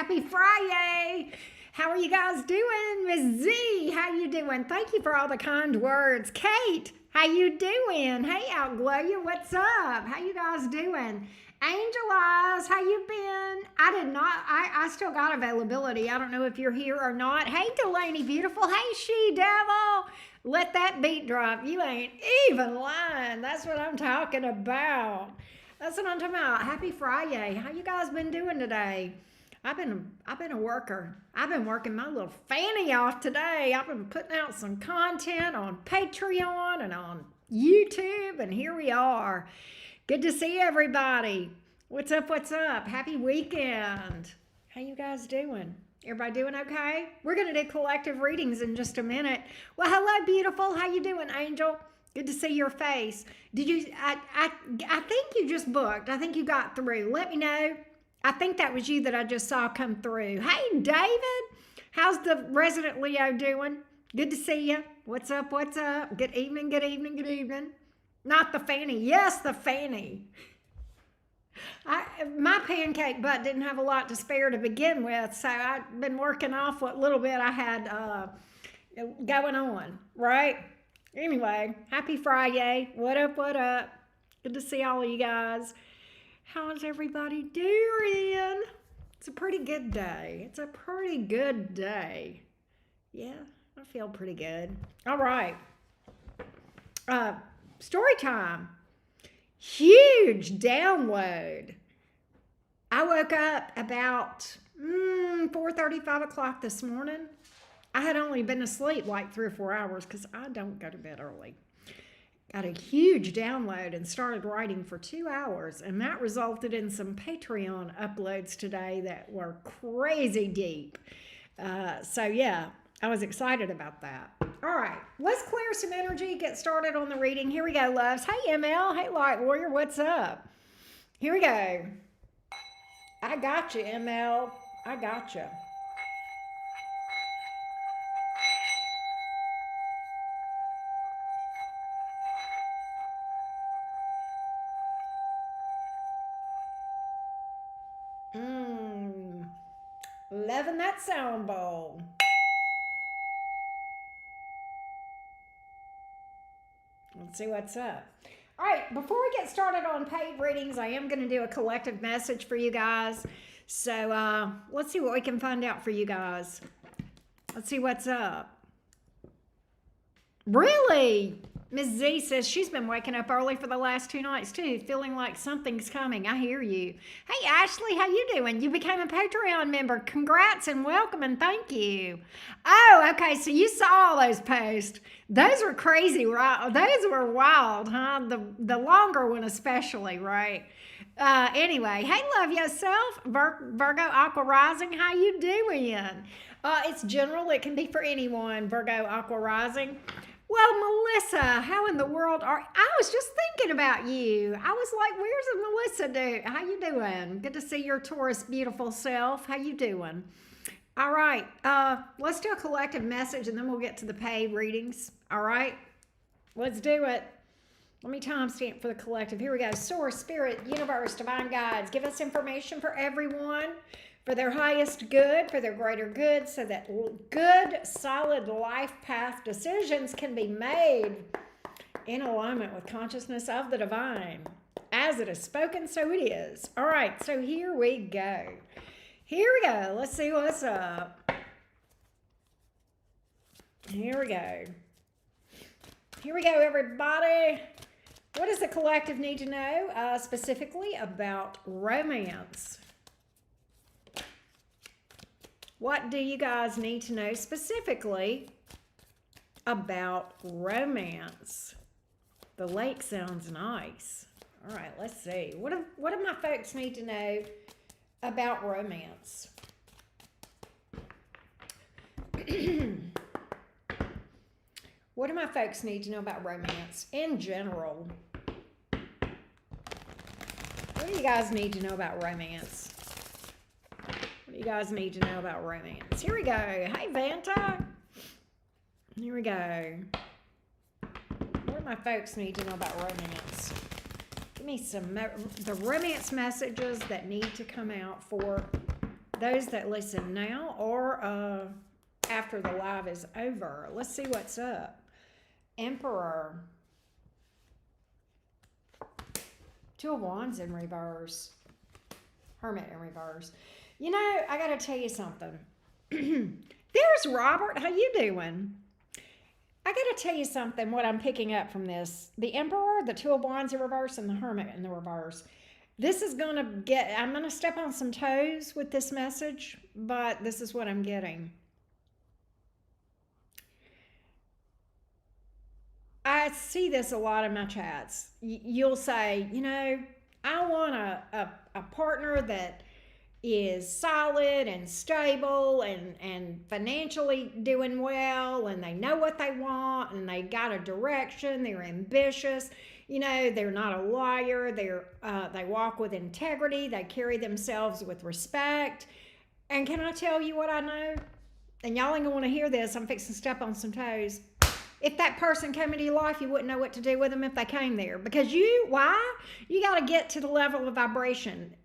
Happy Friday. How are you guys doing? Miss Z, how you doing? Thank you for all the kind words. Kate, how you doing? Hey, Outglow you, what's up? How you guys doing? Angel Eyes, how you been? I still got availability. I don't know if you're here or not. Hey, Delaney Beautiful. Hey, She-Devil. Let that beat drop. You ain't even lying. That's what I'm talking about. That's what I'm talking about. Happy Friday. How you guys been doing today? I've been a worker. I've been working my little fanny off today. I've been putting out some content on Patreon and on YouTube, and here we are. Good to see everybody. What's up? What's up? Happy weekend. How you guys doing? Everybody doing okay? We're going to do collective readings in just a minute. Well, hello, beautiful. How you doing, Angel? Good to see your face. Did you, I think you just booked. I think you got through. Let me know. I think that was you that I just saw come through. Hey, David. How's the resident Leo doing? Good to see you. What's up? What's up? Good evening, good evening, good evening. Not the fanny. Yes, the fanny. My pancake butt didn't have a lot to spare to begin with, so I've been working off what little bit I had going on, right? Anyway, happy Friday. What up, what up? Good to see all of you guys. How's everybody doing? It's a pretty good day. It's a pretty good day. Yeah, I feel pretty good. All right. Story time. Huge download. I woke up about 4:30, 5 o'clock this morning. I had only been asleep like 3 or 4 hours because I don't go to bed early. Got a huge download and started writing for 2 hours, and that resulted in some Patreon uploads today that were crazy deep. So yeah, I was excited about that. All right, let's clear some energy, get started on the reading. Here we go, loves. Hey, ML. Hey, Light Warrior. What's up? Here we go. I got you, ML. I got you. Loving that sound bowl. Let's see what's up. All right, before we get started on paid readings, I am going to do a collective message for you guys. So let's see what we can find out for you guys. Let's see what's up. Really? Miss Z says she's been waking up early for the last 2 nights too, feeling like something's coming. I hear you. Hey, Ashley, how you doing? You became a Patreon member. Congrats and welcome and thank you. Oh, okay, so you saw all those posts. Those were crazy, right? Those were wild, huh? The longer one especially, right? Anyway, hey, love yourself. Virgo Aqua Rising, how you doing? It's general. It can be for anyone, Virgo Aqua Rising. Well, Melissa, how in the world are... I was just thinking about you. I was like, where's Melissa? How you doing? Good to see your Taurus beautiful self. How you doing? All right. Let's do a collective message, and then we'll get to the paid readings. All right? Let's do it. Let me timestamp for the collective. Here we go. Source, Spirit, Universe, Divine Guides. Give us information for everyone, for their highest good, for their greater good, so that good, solid life path decisions can be made in alignment with consciousness of the divine. As it is spoken, so it is. All right, so here we go. Here we go. Let's see what's up. Here we go. Here we go, everybody. What does the collective need to know specifically about romance? What do you guys need to know specifically about romance? The lake sounds nice. All right, let's see. What do my folks need to know about romance? What do my folks need to know about romance in general? What do you guys need to know about romance? What do you guys need to know about romance? Here we go. Hey, Vanta. Here we go. What do my folks need to know about romance? Give me some the romance messages that need to come out for those that listen now or after the live is over. Let's see what's up. Emperor. Two of Wands in reverse. Hermit in reverse. You know, I got to tell you something. There's Robert. How you doing? I got to tell you something, what I'm picking up from this. The Emperor, the Two of Wands in reverse, and the Hermit in the reverse. This is going to get, I'm going to step on some toes with this message, but this is what I'm getting. I see this a lot in my chats. You'll say, you know, I want a partner that is solid and stable and financially doing well, and they know what they want, and they got a direction, they're ambitious, you know, they're not a liar, they walk with integrity, they carry themselves with respect. And can I tell you what I know? And y'all ain't gonna want to hear this, I'm fixing to step on some toes. If that person came into your life, you wouldn't know what to do with them if they came there. Because why? You got to get to the level of vibration.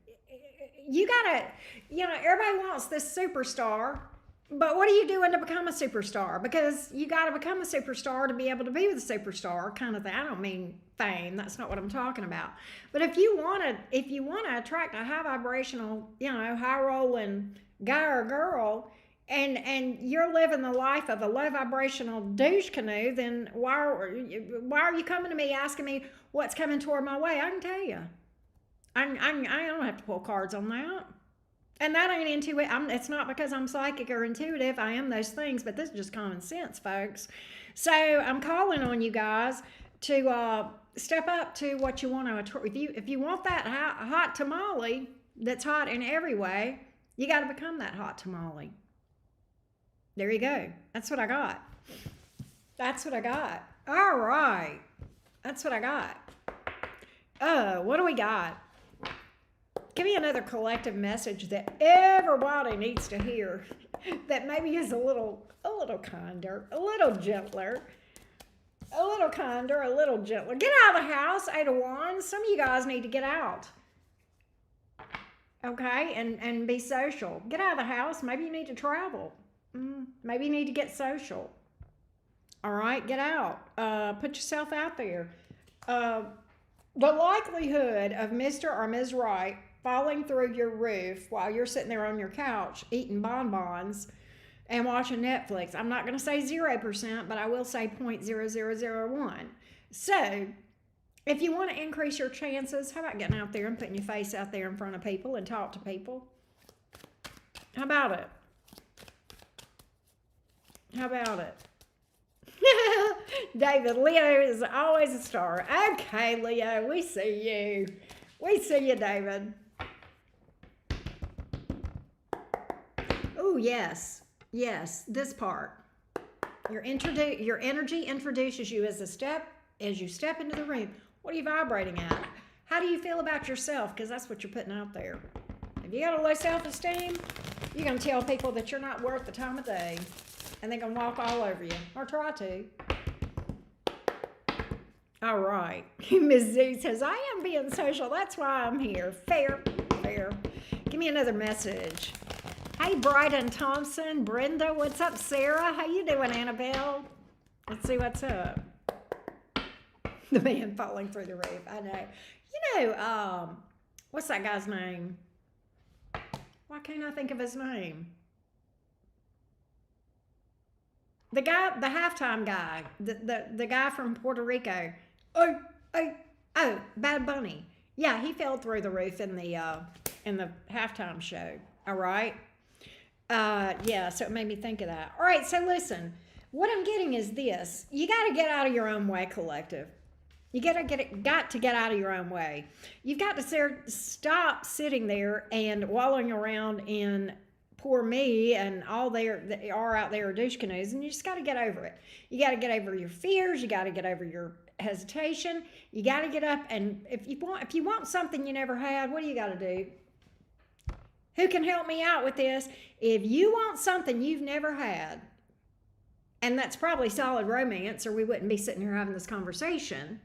You got to, you know, everybody wants this superstar, but what are you doing to become a superstar? Because you got to become a superstar to be able to be with a superstar kind of thing. I don't mean fame. That's not what I'm talking about. But if you want to attract a high vibrational, you know, high rolling guy or girl, and you're living the life of a low vibrational douche canoe, then why are you coming to me asking me what's coming toward my way? I can tell you. I don't have to pull cards on that. And that ain't intuitive. It's not because I'm psychic or intuitive. I am those things, but this is just common sense, folks. So I'm calling on you guys to step up to what you want to. If you want that hot tamale that's hot in every way, you got to become that hot tamale. There you go. That's what I got. That's what I got. All right. That's what I got. What do we got? Give me another collective message that everybody needs to hear that maybe is a little kinder, a little gentler, a little kinder, a little gentler. Get out of the house, Eight of Wands. Some of you guys need to get out. Okay? And be social. Get out of the house. Maybe you need to travel. Maybe you need to get social. All right, get out. Put yourself out there. The likelihood of Mr. or Ms. Right falling through your roof while you're sitting there on your couch eating bonbons and watching Netflix, I'm not going to say 0%, but I will say 0.0001. So if you want to increase your chances, how about getting out there and putting your face out there in front of people and talk to people? How about it? How about it? David, Leo is always a star. Okay, Leo, we see you. We see you, David. Oh, yes. Yes, this part. Your energy introduces you as you step into the room. What are you vibrating at? How do you feel about yourself? Because that's what you're putting out there. If you got a low self-esteem, you're going to tell people that you're not worth the time of day. And they're going to walk all over you. Or try to. All right. Ms. Z says, I am being social. That's why I'm here. Fair. Give me another message. Hey, Bryden Thompson. Brenda, what's up, Sarah? How you doing, Annabelle? Let's see what's up. The man falling through the roof. I know. You know, what's that guy's name? Why can't I think of his name? The guy, the halftime guy, the guy from Puerto Rico. Oh, Bad Bunny. Yeah, he fell through the roof in the halftime show. All right. Yeah, so it made me think of that. All right, so listen, what I'm getting is this. You got to get out of your own way, collective. You got to get out of your own way. You've got to stop sitting there and wallowing around in poor me and all they are out there are douche canoes, and you just got to get over it. You got to get over your fears. You got to get over your hesitation. You got to get up, and if you want something you never had, what do you got to do? Who can help me out with this? If you want something you've never had, and that's probably solid romance, or we wouldn't be sitting here having this conversation.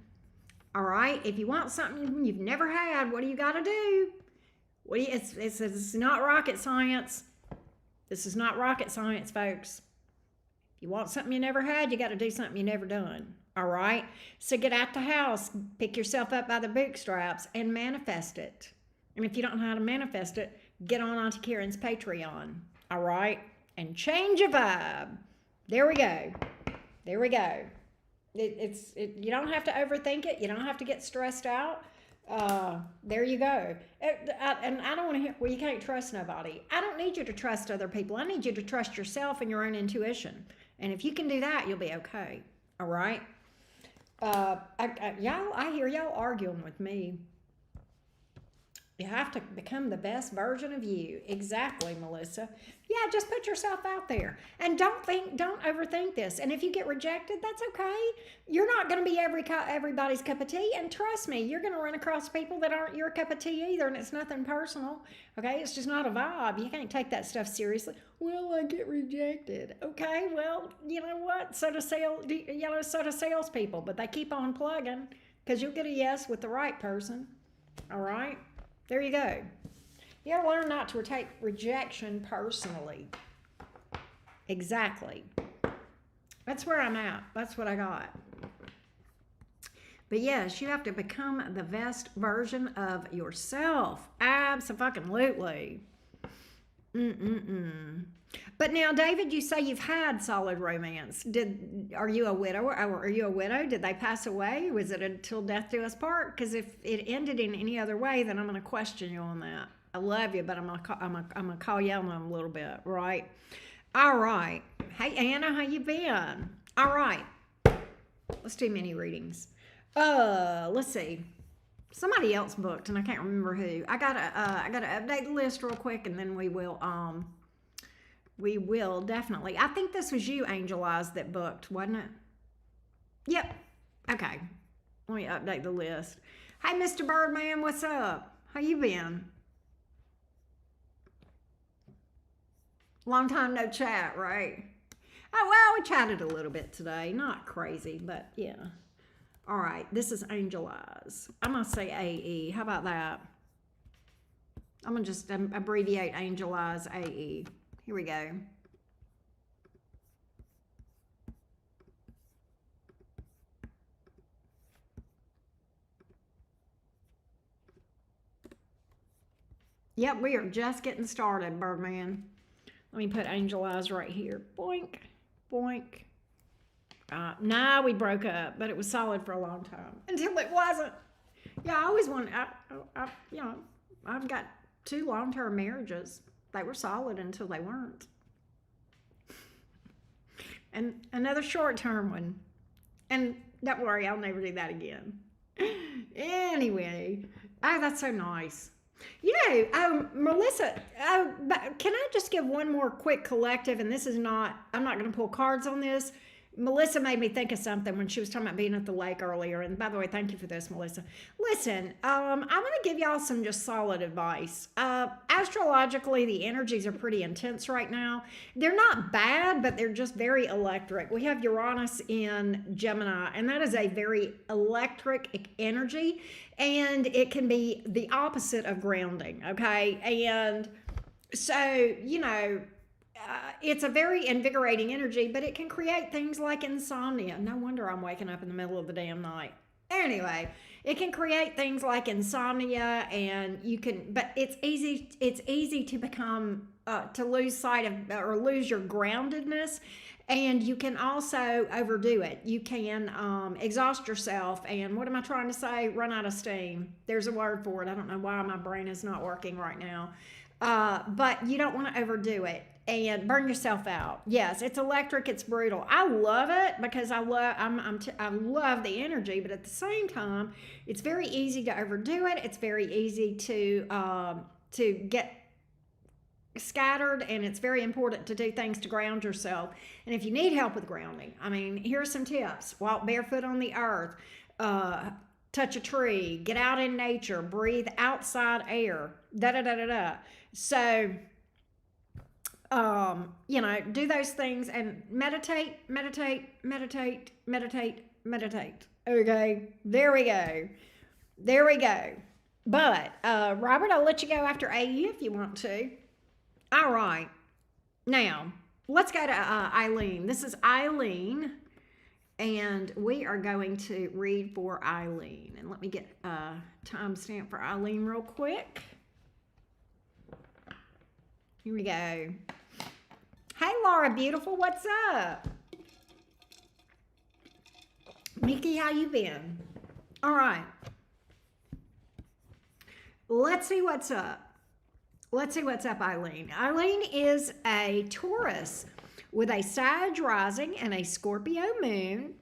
All right, if you want something you've never had, what do you got to do? It's not rocket science. This is not rocket science, folks. If you want something you never had, you got to do something you never done. All right? So get out the house, pick yourself up by the bootstraps, and manifest it. And if you don't know how to manifest it, get onto Karen's Patreon. All right? And change your vibe. There we go. There we go. You don't have to overthink it. You don't have to get stressed out. There you go. And I don't want to hear, well, you can't trust nobody. I don't need you to trust other people. I need you to trust yourself and your own intuition. And if you can do that, you'll be okay. All right? I hear y'all arguing with me. You have to become the best version of you. Exactly, Melissa. Yeah, just put yourself out there. And don't overthink this. And if you get rejected, that's okay. You're not going to be everybody's cup of tea. And trust me, you're going to run across people that aren't your cup of tea either. And it's nothing personal. Okay? It's just not a vibe. You can't take that stuff seriously. Well, I get rejected. Okay, well, you know what? So do salespeople. But they keep on plugging because you'll get a yes with the right person. All right? There you go. You gotta learn not to take rejection personally. Exactly. That's where I'm at. That's what I got. But yes, you have to become the best version of yourself. Abso-fucking-lutely. But now, David, you say you've had solid romance. Are you a widow? Or are you a widow? Did they pass away? Was it until death do us part? Because if it ended in any other way, then I'm going to question you on that. I love you, but I'm gonna call you out on them a little bit, right? All right. Hey, Anna, how you been? All right. Let's do mini readings. Let's see. Somebody else booked, and I can't remember who. I gotta update the list real quick, and then we will definitely. I think this was you, Angel Eyes, that booked, wasn't it? Yep. Okay. Let me update the list. Hey, Mr. Birdman, what's up? How you been? Long time no chat, right? Oh, well, we chatted a little bit today. Not crazy, but yeah. All right, this is Angel Eyes. I'm going to say AE. How about that? I'm going to just abbreviate Angel Eyes AE. Here we go. Yep, we are just getting started, Birdman. Let me put Angel Eyes right here. Boink, boink. Nah, we broke up, but it was solid for a long time until it wasn't. Yeah, I always wanted. I've got 2 long-term marriages. They were solid until they weren't, and another short-term one. And don't worry, I'll never do that again. Anyway, that's so nice. You know, Melissa, can I just give one more quick collective? And this is not, I'm not going to pull cards on this. Melissa made me think of something when she was talking about being at the lake earlier. And by the way, thank you for this, Melissa. Listen, I'm going to give y'all some just solid advice. Astrologically, the energies are pretty intense right now. They're not bad, but they're just very electric. We have Uranus in Gemini, and that is a very electric energy. And it can be the opposite of grounding, okay? And so, you know, it's a very invigorating energy, but it can create things like insomnia. No wonder I'm waking up in the middle of the damn night. Anyway, it can create things like insomnia, and you can, but it's easy to become, to lose sight of, or lose your groundedness. And you can also overdo it. You can exhaust yourself. And what am I trying to say? Run out of steam. There's a word for it. I don't know why my brain is not working right now. But you don't want to overdo it and burn yourself out. Yes, it's electric. It's brutal. I love it because I love the energy. But at the same time, it's very easy to overdo it. It's very easy to get scattered, and it's very important to do things to ground yourself. And if you need help with grounding, I mean, here are some tips. Walk barefoot on the earth, touch a tree, get out in nature, breathe outside air, So, you know, do those things and meditate. Okay, there we go. But, Robert, I'll let you go after AE if you want to. All right. Now, let's go to Eileen. This is Eileen, and we are going to read for Eileen. And let me get a timestamp for Eileen real quick. Here we go. Hey, Laura Beautiful, what's up? Mickey, how you been? All right. Let's see what's up. Let's see what's up, Eileen. Eileen is a Taurus with a Sag rising and a Scorpio moon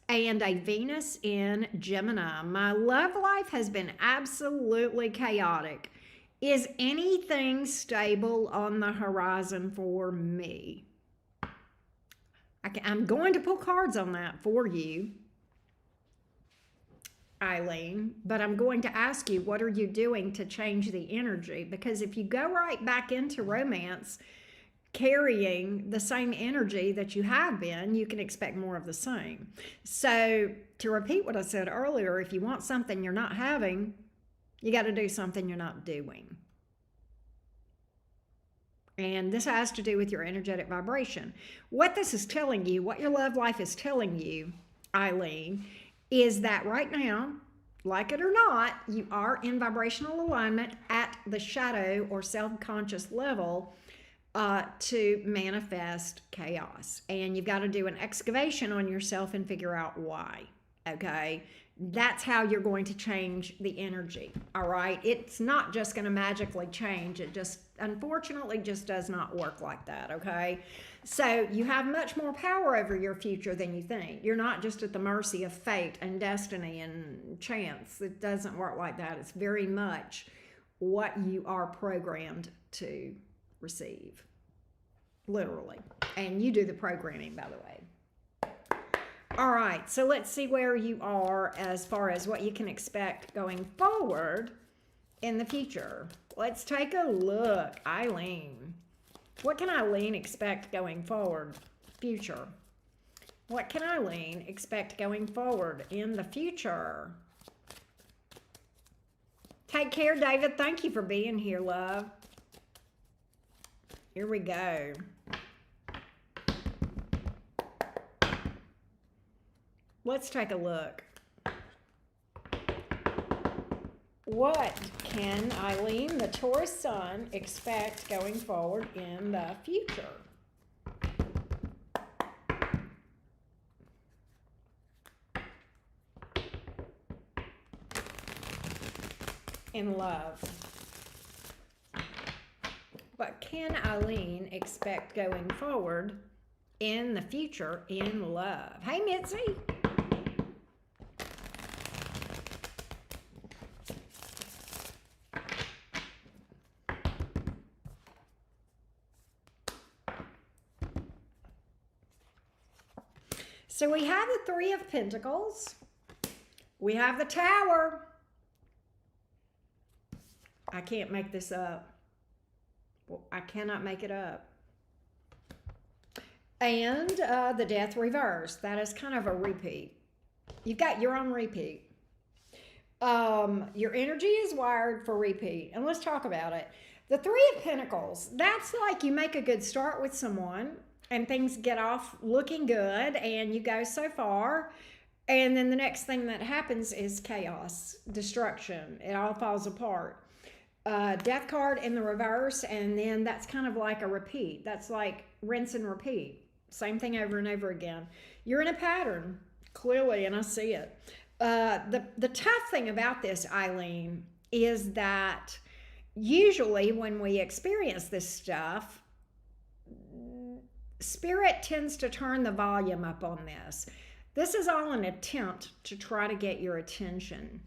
and a Venus in Gemini. My love life has been absolutely chaotic. Is anything stable on the horizon for me? I'm going to pull cards on that for you, Eileen, but I'm going to ask you, what are you doing to change the energy? Because if you go right back into romance carrying the same energy that you have been, you can expect more of the same. So to repeat what I said earlier, if you want something you're not having, you got to do something you're not doing. And this has to do with your energetic vibration. What this is telling you, what your love life is telling you, Eileen, is that right now, like it or not, you are in vibrational alignment at the shadow or self-conscious level to manifest chaos. And you've got to do an excavation on yourself and figure out why, okay? That's how you're going to change the energy, all right? It's not just going to magically change. It just, unfortunately, just does not work like that, okay? So you have much more power over your future than you think. You're not just at the mercy of fate and destiny and chance. It doesn't work like that. It's very much what you are programmed to receive, literally. And you do the programming, by the way. All right, so let's see where you are as far as what you can expect going forward in the future. Let's take a look. Eileen. What can Eileen expect going forward? Future. What can Eileen expect going forward in the future? Take care, David. Thank you for being here, love. Here we go. Let's take a look. What can Eileen, the Taurus sun, expect going forward in the future? In love. What can Eileen expect going forward in the future in love? Hey, Mitzi. So we have the Three of Pentacles. We have the Tower. I can't make this up. I cannot make it up. And the Death reverse. That is kind of a repeat. You've got your own repeat. Your energy is wired for repeat. And let's talk about it. The Three of Pentacles. That's like you make a good start with someone and things get off looking good and you go so far. And then the next thing that happens is chaos, destruction. It all falls apart. Death card in the reverse, and then that's kind of like a repeat. That's like rinse and repeat. Same thing over and over again. You're in a pattern, clearly, and I see it. The tough thing about this, Eileen, is that usually when we experience this stuff, Spirit tends to turn the volume up on this. This is all an attempt to try to get your attention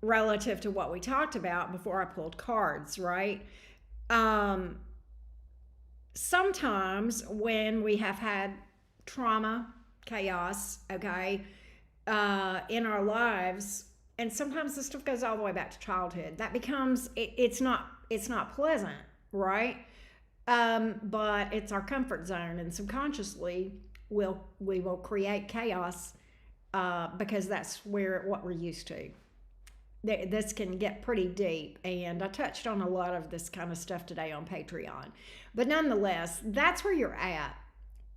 relative to what we talked about before I pulled cards, right? Sometimes when we have had trauma, chaos, okay, in our lives, and sometimes this stuff goes all the way back to childhood, that becomes, it's not pleasant, right? But it's our comfort zone, and subconsciously we will create chaos because that's what we're used to. This can get pretty deep, and I touched on a lot of this kind of stuff today on Patreon. But nonetheless, that's where you're at,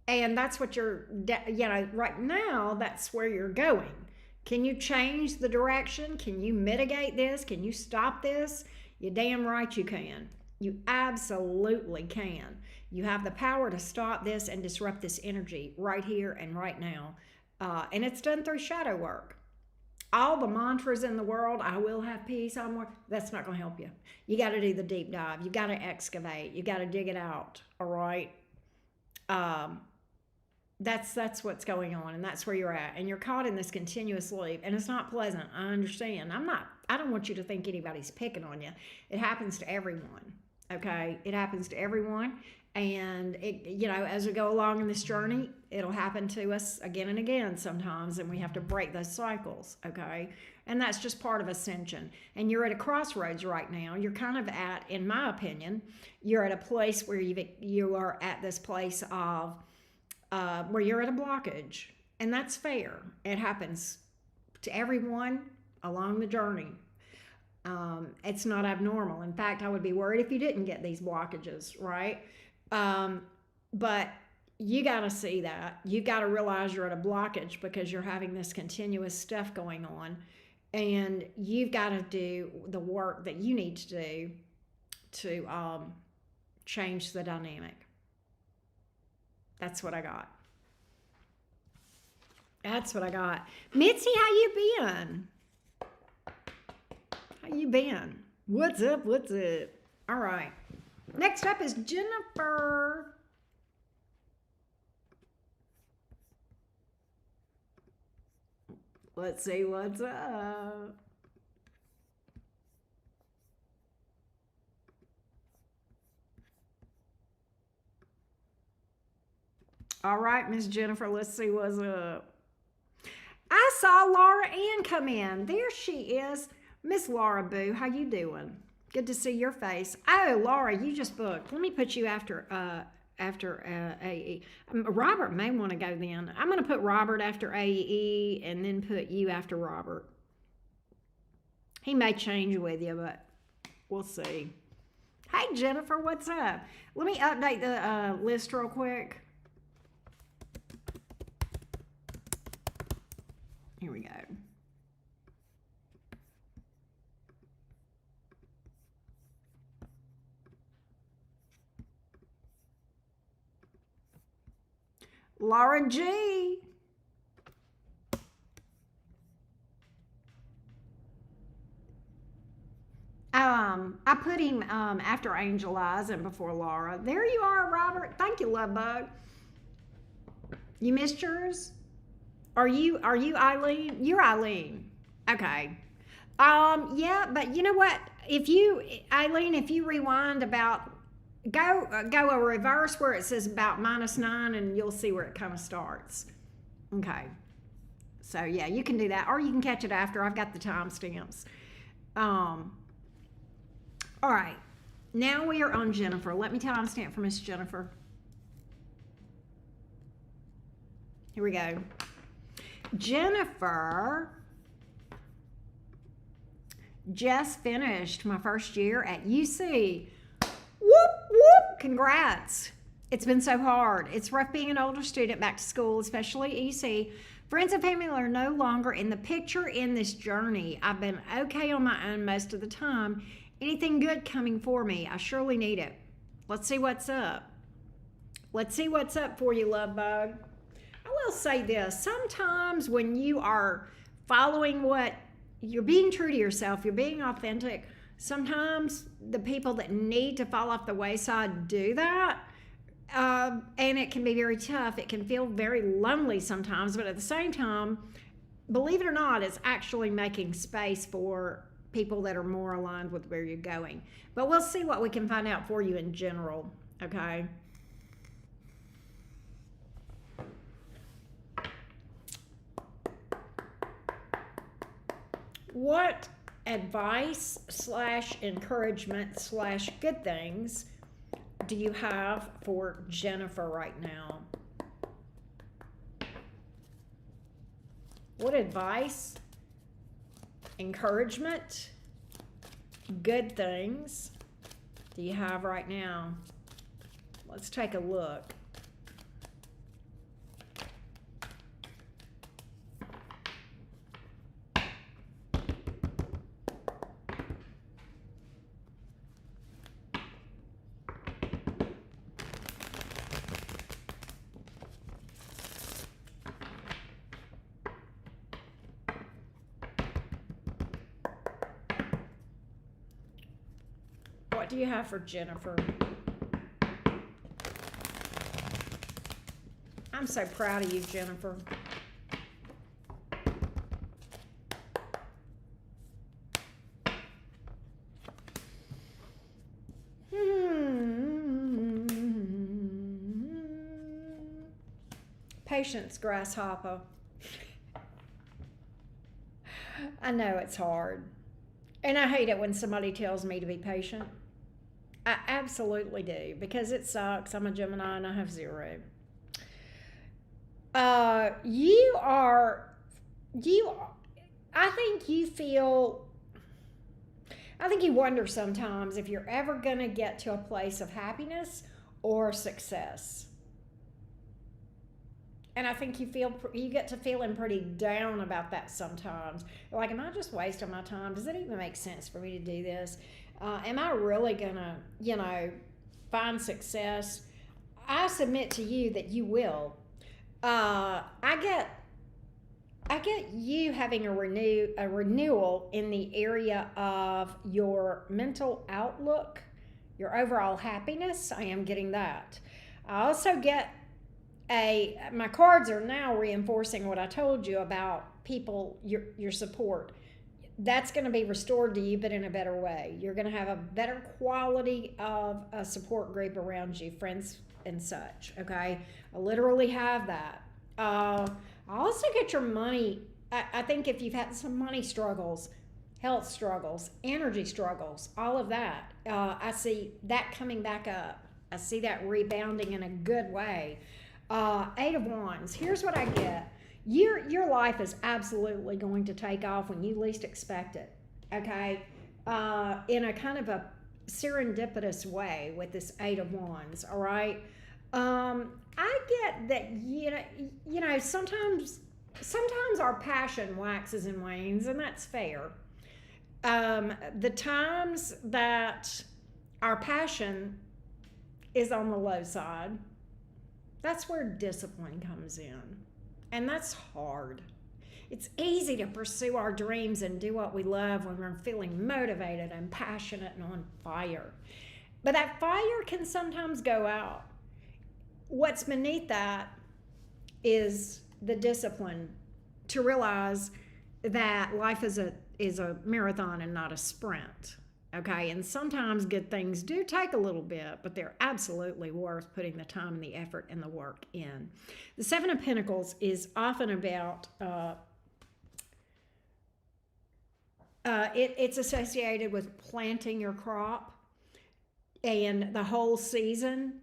and that's what right now, that's where you're going. Can you change the direction? Can you mitigate this? Can you stop this? You damn right you can. You absolutely can. You have the power to stop this and disrupt this energy right here and right now. And it's done through shadow work. All the mantras in the world, I will have peace, that's not going to help you. You got to do the deep dive. You got to excavate. You got to dig it out. All right. That's what's going on, and that's where you're at, and you're caught in this continuous loop, and it's not pleasant. I understand. I don't want you to think anybody's picking on you. It happens to everyone. Okay, it happens to everyone, and as we go along in this journey, it'll happen to us again and again sometimes, and we have to break those cycles. Okay, and that's just part of ascension. And you're at a crossroads right now. You're kind of at, in my opinion, you're at a place where you are at this place of where you're at a blockage, and that's fair. It happens to everyone along the journey. It's not abnormal. In fact, I would be worried if you didn't get these blockages, right? But you got to see that. You got to realize you're at a blockage because you're having this continuous stuff going on, and you've got to do the work that you need to do to change the dynamic. That's what I got. That's what I got. Mitzi, how you been? How you been? What's up? What's up? All right. Next up is Jennifer. Let's see what's up. All right, Miss Jennifer, let's see what's up. I saw Laura Ann come in. There she is. Miss Laura Boo, how you doing? Good to see your face. Oh, Laura, you just booked. Let me put you after AE. Robert may want to go then. I'm going to put Robert after AE and then put you after Robert. He may change with you, but we'll see. Hey, Jennifer, what's up? Let me update the list real quick. Here we go. Laura G. I put him after Angel Eyes and before Laura. There you are, Robert. Thank you, love bug. You missed yours? Are you Eileen? You're Eileen. Okay. Yeah, but you know what? Eileen, if you rewind about, go a reverse where it says about -9, and you'll see where it kind of starts. Okay. So yeah, you can do that, or you can catch it after. I've got the timestamps. All right. Now we are on Jennifer. Let me timestamp for Miss Jennifer. Here we go. Jennifer just finished my first year at UC. Whoop, whoop, congrats. It's been so hard. It's rough being an older student back to school, especially EC. Friends and family are no longer in the picture in this journey. I've been okay on my own most of the time. Anything good coming for me? I surely need it. Let's see what's up. Let's see what's up for you, love bug. I will say this, sometimes when you are following what, you're being true to yourself, you're being authentic, sometimes the people that need to fall off the wayside do that, and it can be very tough. It can feel very lonely sometimes, but at the same time, believe it or not, it's actually making space for people that are more aligned with where you're going. But we'll see what we can find out for you in general, okay? What advice / encouragement / good things do you have for Jennifer right now? What advice encouragement, good things do you have right now? Let's take a look. What do you have for Jennifer? I'm so proud of you, Jennifer. Patience, grasshopper. I know it's hard. And I hate it when somebody tells me to be patient. I absolutely do, because it sucks. I'm a Gemini and I have 0. I think you wonder sometimes if you're ever going to get to a place of happiness or success. And I think you get to feeling pretty down about that sometimes. Like, am I just wasting my time? Does it even make sense for me to do this? Am I really gonna, find success? I submit to you that you will. I get you having a renewal in the area of your mental outlook, your overall happiness. I am getting that. I also get my cards are now reinforcing what I told you about people, your support. That's going to be restored to you, but in a better way. You're going to have a better quality of a support group around you, friends and such, okay? I literally have that. I also get your money. I think if you've had some money struggles, health struggles, energy struggles, all of that, I see that coming back up. I see that rebounding in a good way. 8 of Wands. Here's what I get. Your life is absolutely going to take off when you least expect it, okay? In a kind of a serendipitous way with this 8 of Wands, all right? I get that, sometimes our passion waxes and wanes, and that's fair. The times that our passion is on the low side, that's where discipline comes in. And that's hard. It's easy to pursue our dreams and do what we love when we're feeling motivated and passionate and on fire. But that fire can sometimes go out. What's beneath that is the discipline to realize that life is a marathon and not a sprint. Okay, and sometimes good things do take a little bit, but they're absolutely worth putting the time and the effort and the work in. The 7 of Pentacles is often about, it's associated with planting your crop and the whole season,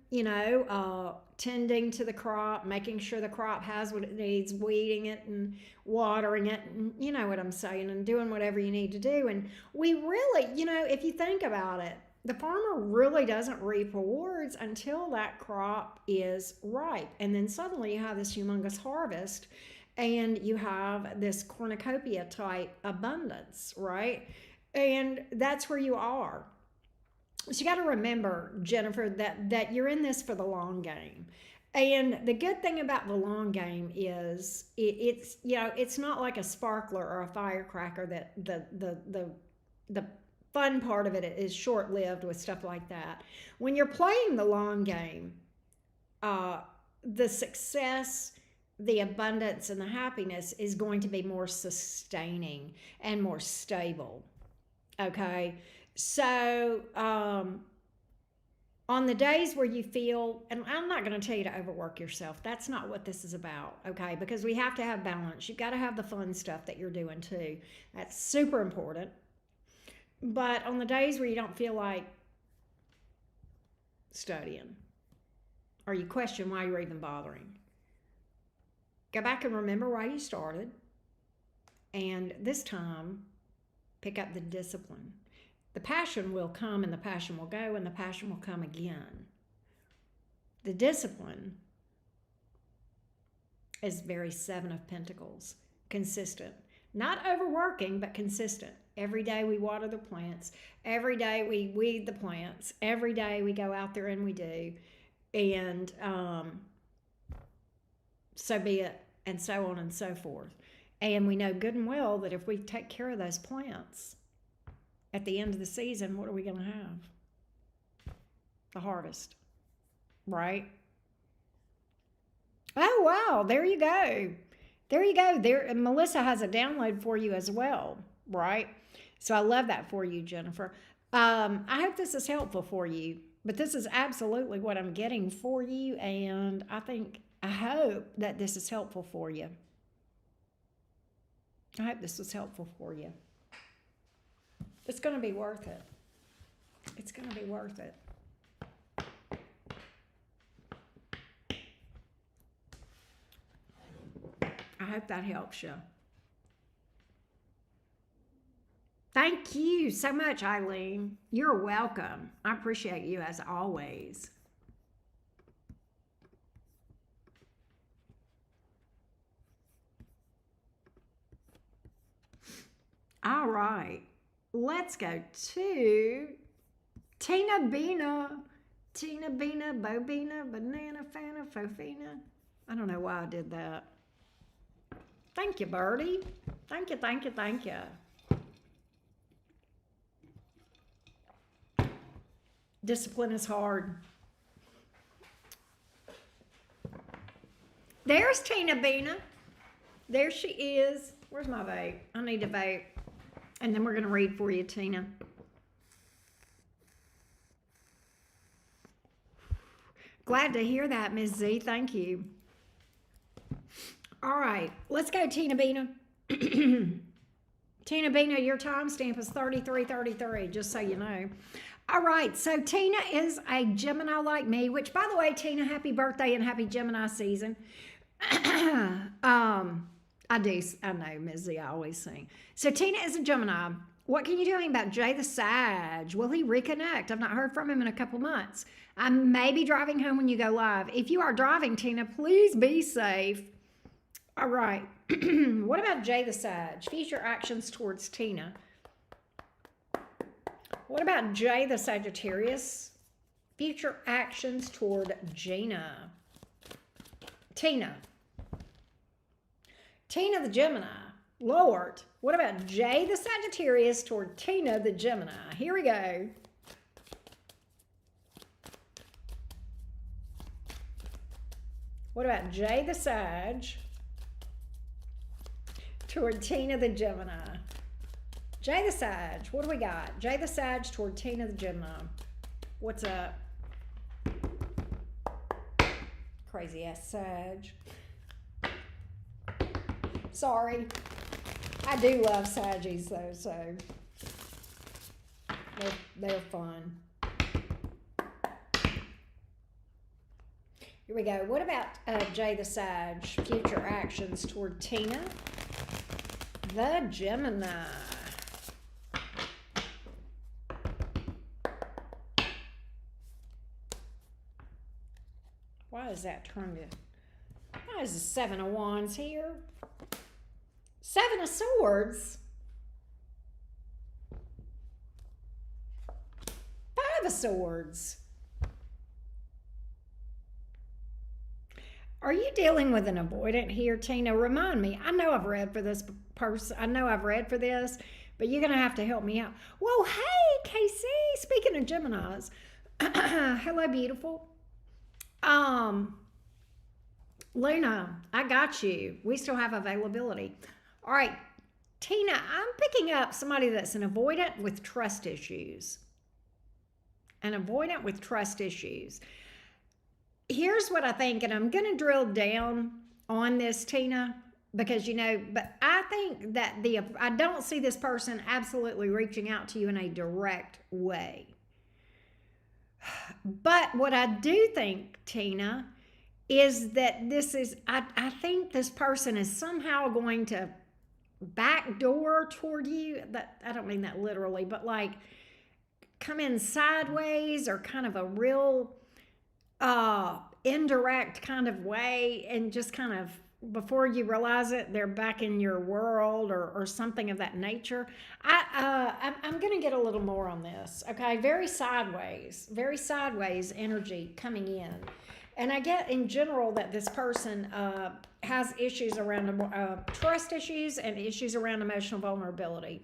tending to the crop, making sure the crop has what it needs, weeding it and watering it, and you know what I'm saying, and doing whatever you need to do. And we really, if you think about it, the farmer really doesn't reap rewards until that crop is ripe. And then suddenly you have this humongous harvest and you have this cornucopia type abundance, right? And that's where you are. So you got to remember, Jennifer, that you're in this for the long game. And the good thing about the long game is it's not like a sparkler or a firecracker that the fun part of it is short-lived with stuff like that. When you're playing the long game, the success, the abundance, and the happiness is going to be more sustaining and more stable. Okay? So, on the days where you feel, and I'm not going to tell you to overwork yourself. That's not what this is about, okay? Because we have to have balance. You've got to have the fun stuff that you're doing too. That's super important. But on the days where you don't feel like studying, or you question why you're even bothering, go back and remember why you started. And this time, Pick up the discipline. The passion will come and the passion will go and the passion will come again. The discipline is very Seven of Pentacles. Consistent. Not overworking, but consistent. Every day we water the plants. Every day we weed the plants. Every day we go out there and we do. And so be it. And so on and so forth. And we know good and well that if we take care of those plants, at the end of the season, what are we going to have? The harvest. Right? Oh, wow. There you go. There you go. There, Melissa has a download for you as well. Right? So I love that for you, Jennifer. I hope this is helpful for you. But this is absolutely what I'm getting for you. And I hope that this is helpful for you. I hope this was helpful for you. It's going to be worth it. It's going to be worth it. I hope that helps you. Thank you so much, Eileen. You're welcome. I appreciate you as always. All right. Let's go to Tina Bina. Tina Bina, Bobina, Banana Fana, Fofina. I don't know why I did that. Thank you, Birdie. Thank you, thank you, thank you. Discipline is hard. There's Tina Bina. There she is. Where's my vape? I need a vape. And then we're going to read for you, Tina. Glad to hear that, Ms. Z. Thank you. All right. Let's go, Tina Bina. Tina Bina, your timestamp is 3333, just so you know. All right. So Tina is a Gemini like me, which, by the way, Tina, happy birthday and happy Gemini season. I know, Ms. Z, I always sing. So Tina is a Gemini. What can you tell me about Jay the Sag? Will he reconnect? I've not heard from him in a couple months. I may be driving home when you go live. If you are driving, Tina, please be safe. All right. What about Jay the Sag? Future actions towards Tina. What about Jay the Sagittarius? Future actions toward Gina. Tina. Tina the Gemini. Lord, what about Jay the Sagittarius toward Tina the Gemini? Here we go. What about Jay the Sag toward Tina the Gemini? Jay the Sag, what do we got? Jay the Sag toward Tina the Gemini. What's up? Crazy ass Sag. Sorry. I do love Saggies though, so they're fun. Here we go. What about Jay the Sag? Future actions toward Tina the Gemini. Why is that turned to... Why is the Seven of Wands here? Seven of Swords. Five of Swords. Are you dealing with an avoidant here, Tina? Remind me. I know I've read for this person. I know I've read for this, but you're going to have to help me out. Well, hey, Casey. Speaking of Geminis. Hello, beautiful. Luna, I got you. We still have availability. All right, Tina, I'm picking up somebody that's an avoidant with trust issues. An avoidant with trust issues. Here's what I think, and I'm going to drill down on this, Tina, because, you know, but I think that I don't see this person absolutely reaching out to you in a direct way. But what I do think, Tina, is that I think this person is somehow going to back door toward you. That, I don't mean that literally, but like come in sideways or kind of a real indirect kind of way, and just kind of before you realize it, they're back in your world, or something of that nature. I'm gonna get a little more on this. Okay, very sideways energy coming in, and I get in general that this person has issues around trust issues and issues around emotional vulnerability.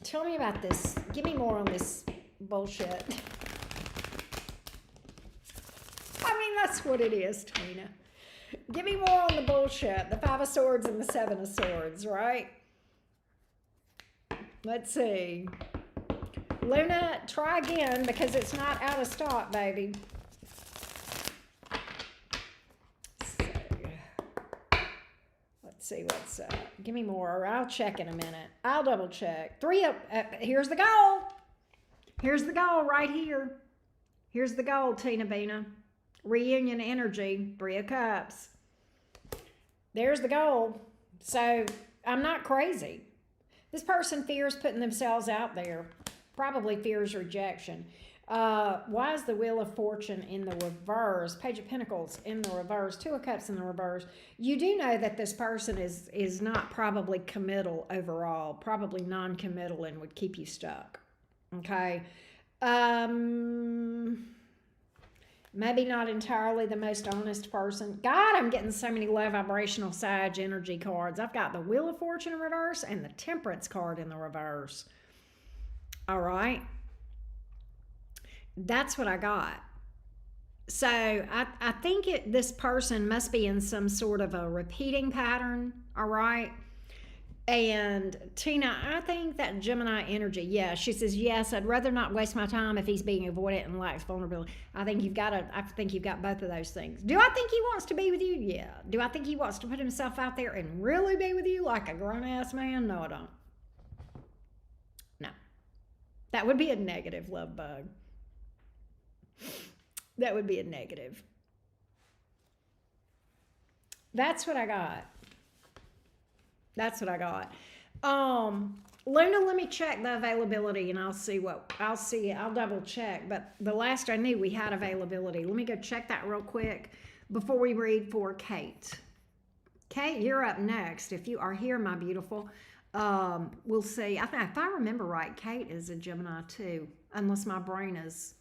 Tell me about this. Give me more on this bullshit. I mean, that's what it is, Tina. Give me more on the bullshit. The Five of Swords and the Seven of Swords, right? Let's see. Luna, try again because it's not out of stock, baby. So, let's see what's up. Give me more. I'll check in a minute. I'll double check. Here's the goal. Here's the goal right here. Here's the goal, Tina Bina. Reunion energy, Three of Cups. There's the goal. So I'm not crazy. This person fears putting themselves out there, probably fears rejection. Why is the Wheel of Fortune in the reverse? Page of Pentacles in the reverse. Two of Cups in the reverse. You do know that this person is not probably committal overall, probably non-committal, and would keep you stuck. Okay. Maybe not entirely the most honest person. God, I'm getting so many low vibrational Sag energy cards. I've got the Wheel of Fortune in reverse and the Temperance card in the reverse. All right. That's what I got. So I think this person must be in some sort of a repeating pattern. All right. And Tina, I think that Gemini energy, yeah, she says, yes, I'd rather not waste my time if he's being avoidant and lacks vulnerability. I think you've got both of those things. Do I think he wants to be with you? Yeah. Do I think he wants to put himself out there and really be with you like a grown-ass man? No, I don't. No. That would be a negative love bug. That would be a negative. That's what I got. That's what I got. Luna, let me check the availability and I'll see. I'll double check. But the last I knew we had availability. Let me go check that real quick before we read for Kate. Kate, you're up next. If you are here, my beautiful, we'll see. If I remember right, Kate is a Gemini too, unless my brain is,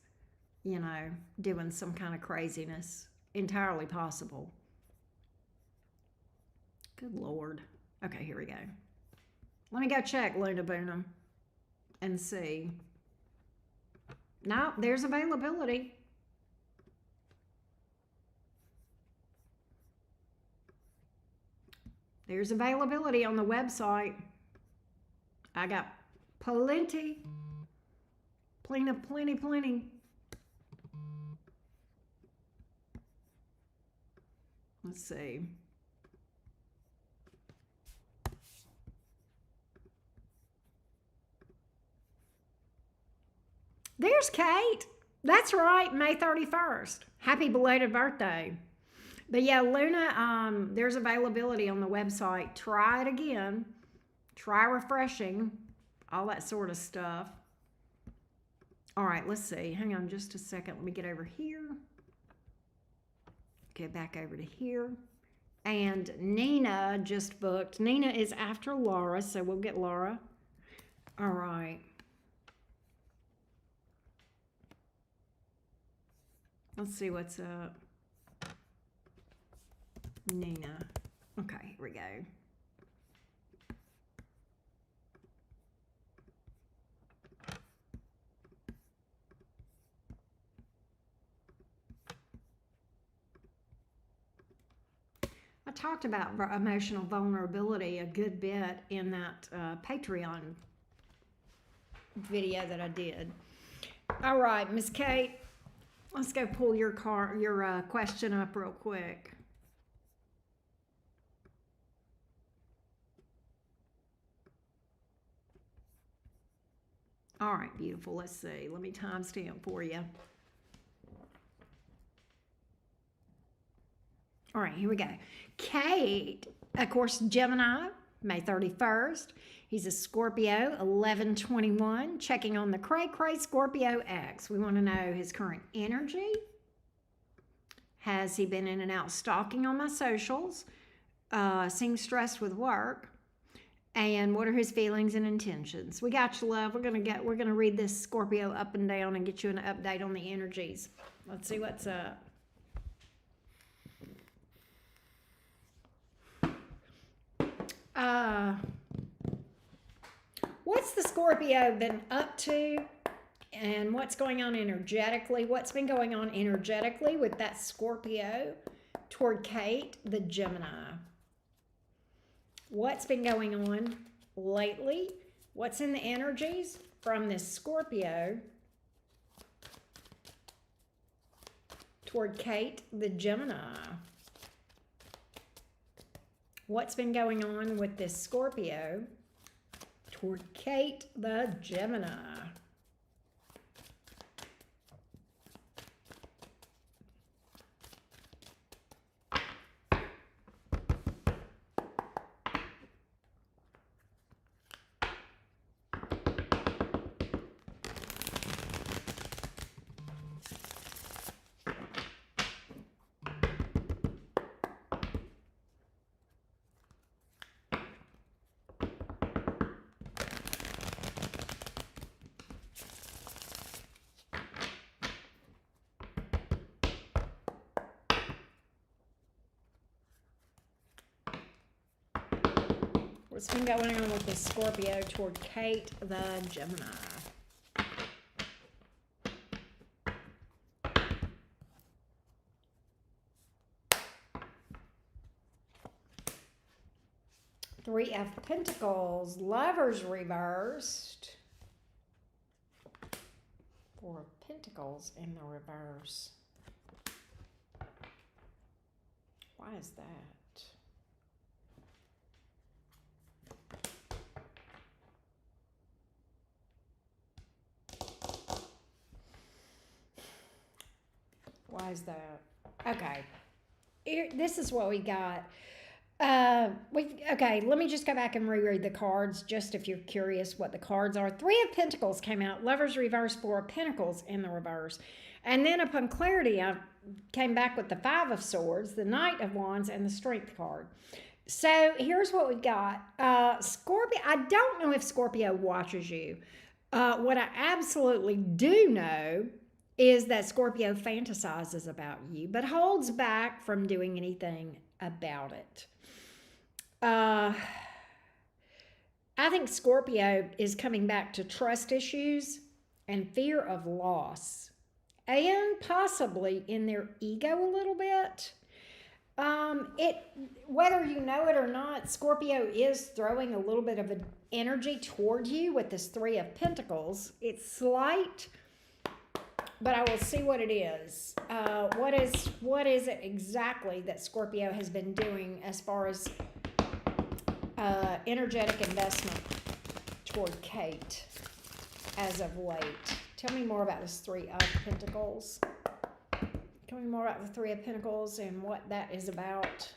doing some kind of craziness. Entirely possible. Good Lord. Okay, here we go. Let me go check Luna Boonham and see. No, there's availability. There's availability on the website. I got plenty. Plenty. Let's see. There's Kate. That's right, May 31st. Happy belated birthday. But yeah, Luna, there's availability on the website. Try it again. Try refreshing. All that sort of stuff. All right, let's see. Hang on just a second. Let me get over here. Get back over to here. And Nina just booked. Nina is after Laura, so we'll get Laura. All right. Let's see what's up. Nina. Okay, here we go. I talked about emotional vulnerability a good bit in that Patreon video that I did. All right, Miss Kate. Let's go pull your question up real quick. All right, beautiful. Let's see. Let me timestamp for you. All right, here we go. Kate, of course, Gemini, May 31st. He's a Scorpio, 1121, checking on the cray cray Scorpio X. We want to know his current energy. Has he been in and out stalking on my socials? Seems stressed with work. And what are his feelings and intentions? We got you, love. We're gonna read this Scorpio up and down and get you an update on the energies. Let's see what's up. What's the Scorpio been up to, and what's going on energetically? What's been going on energetically with that Scorpio toward Kate, the Gemini? What's been going on lately? What's in the energies from this Scorpio toward Kate, the Gemini? What's been going on with this Scorpio toward Kate, the Gemini? What's been going on with this Scorpio toward Kate, the Gemini? Three of Pentacles, Lovers reversed. Four of Pentacles in the reverse. Why is that? Why is that? Okay. This is what we got. Okay, let me just go back and reread the cards, just if you're curious what the cards are. Three of Pentacles came out, Lovers reverse, Four of Pentacles in the reverse. And then upon clarity, I came back with the Five of Swords, the Knight of Wands, and the Strength card. So here's what we got. Scorpio, I don't know if Scorpio watches you. What I absolutely do know is that Scorpio fantasizes about you, but holds back from doing anything about it. I think Scorpio is coming back to trust issues and fear of loss, and possibly in their ego a little bit. Whether you know it or not, Scorpio is throwing a little bit of an energy toward you with this Three of Pentacles. It's slight, but I will see what it is. What is it exactly that Scorpio has been doing as far as energetic investment toward Kate as of late? Tell me more about this Three of Pentacles. Tell me more about the Three of Pentacles and what that is about.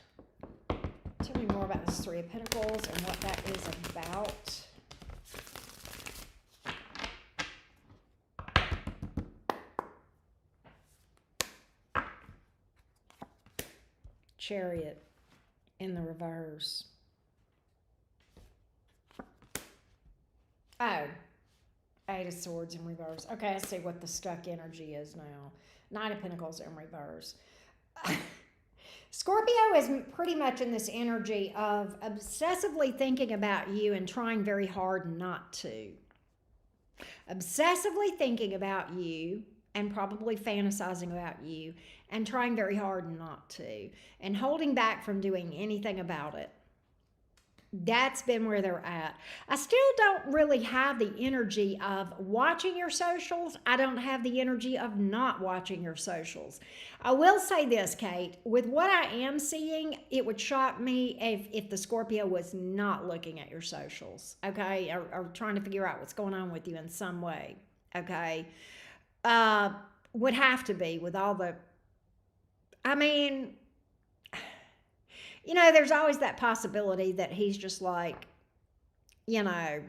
Tell me more about this Three of Pentacles and what that is about. Chariot in the reverse. Oh, Eight of Swords in reverse. Okay, I see what the stuck energy is now. Nine of Pentacles in reverse. Scorpio is pretty much in this energy of obsessively thinking about you and trying very hard not to. Obsessively thinking about you and probably fantasizing about you and trying very hard not to, and holding back from doing anything about it. That's been where they're at. I still don't really have the energy of watching your socials. I don't have the energy of not watching your socials. I will say this, Kate, with what I am seeing, it would shock me if the Scorpio was not looking at your socials, okay, or trying to figure out what's going on with you in some way, okay? Would have to be with all the, I mean, You know, there's always that possibility that he's just like, you know,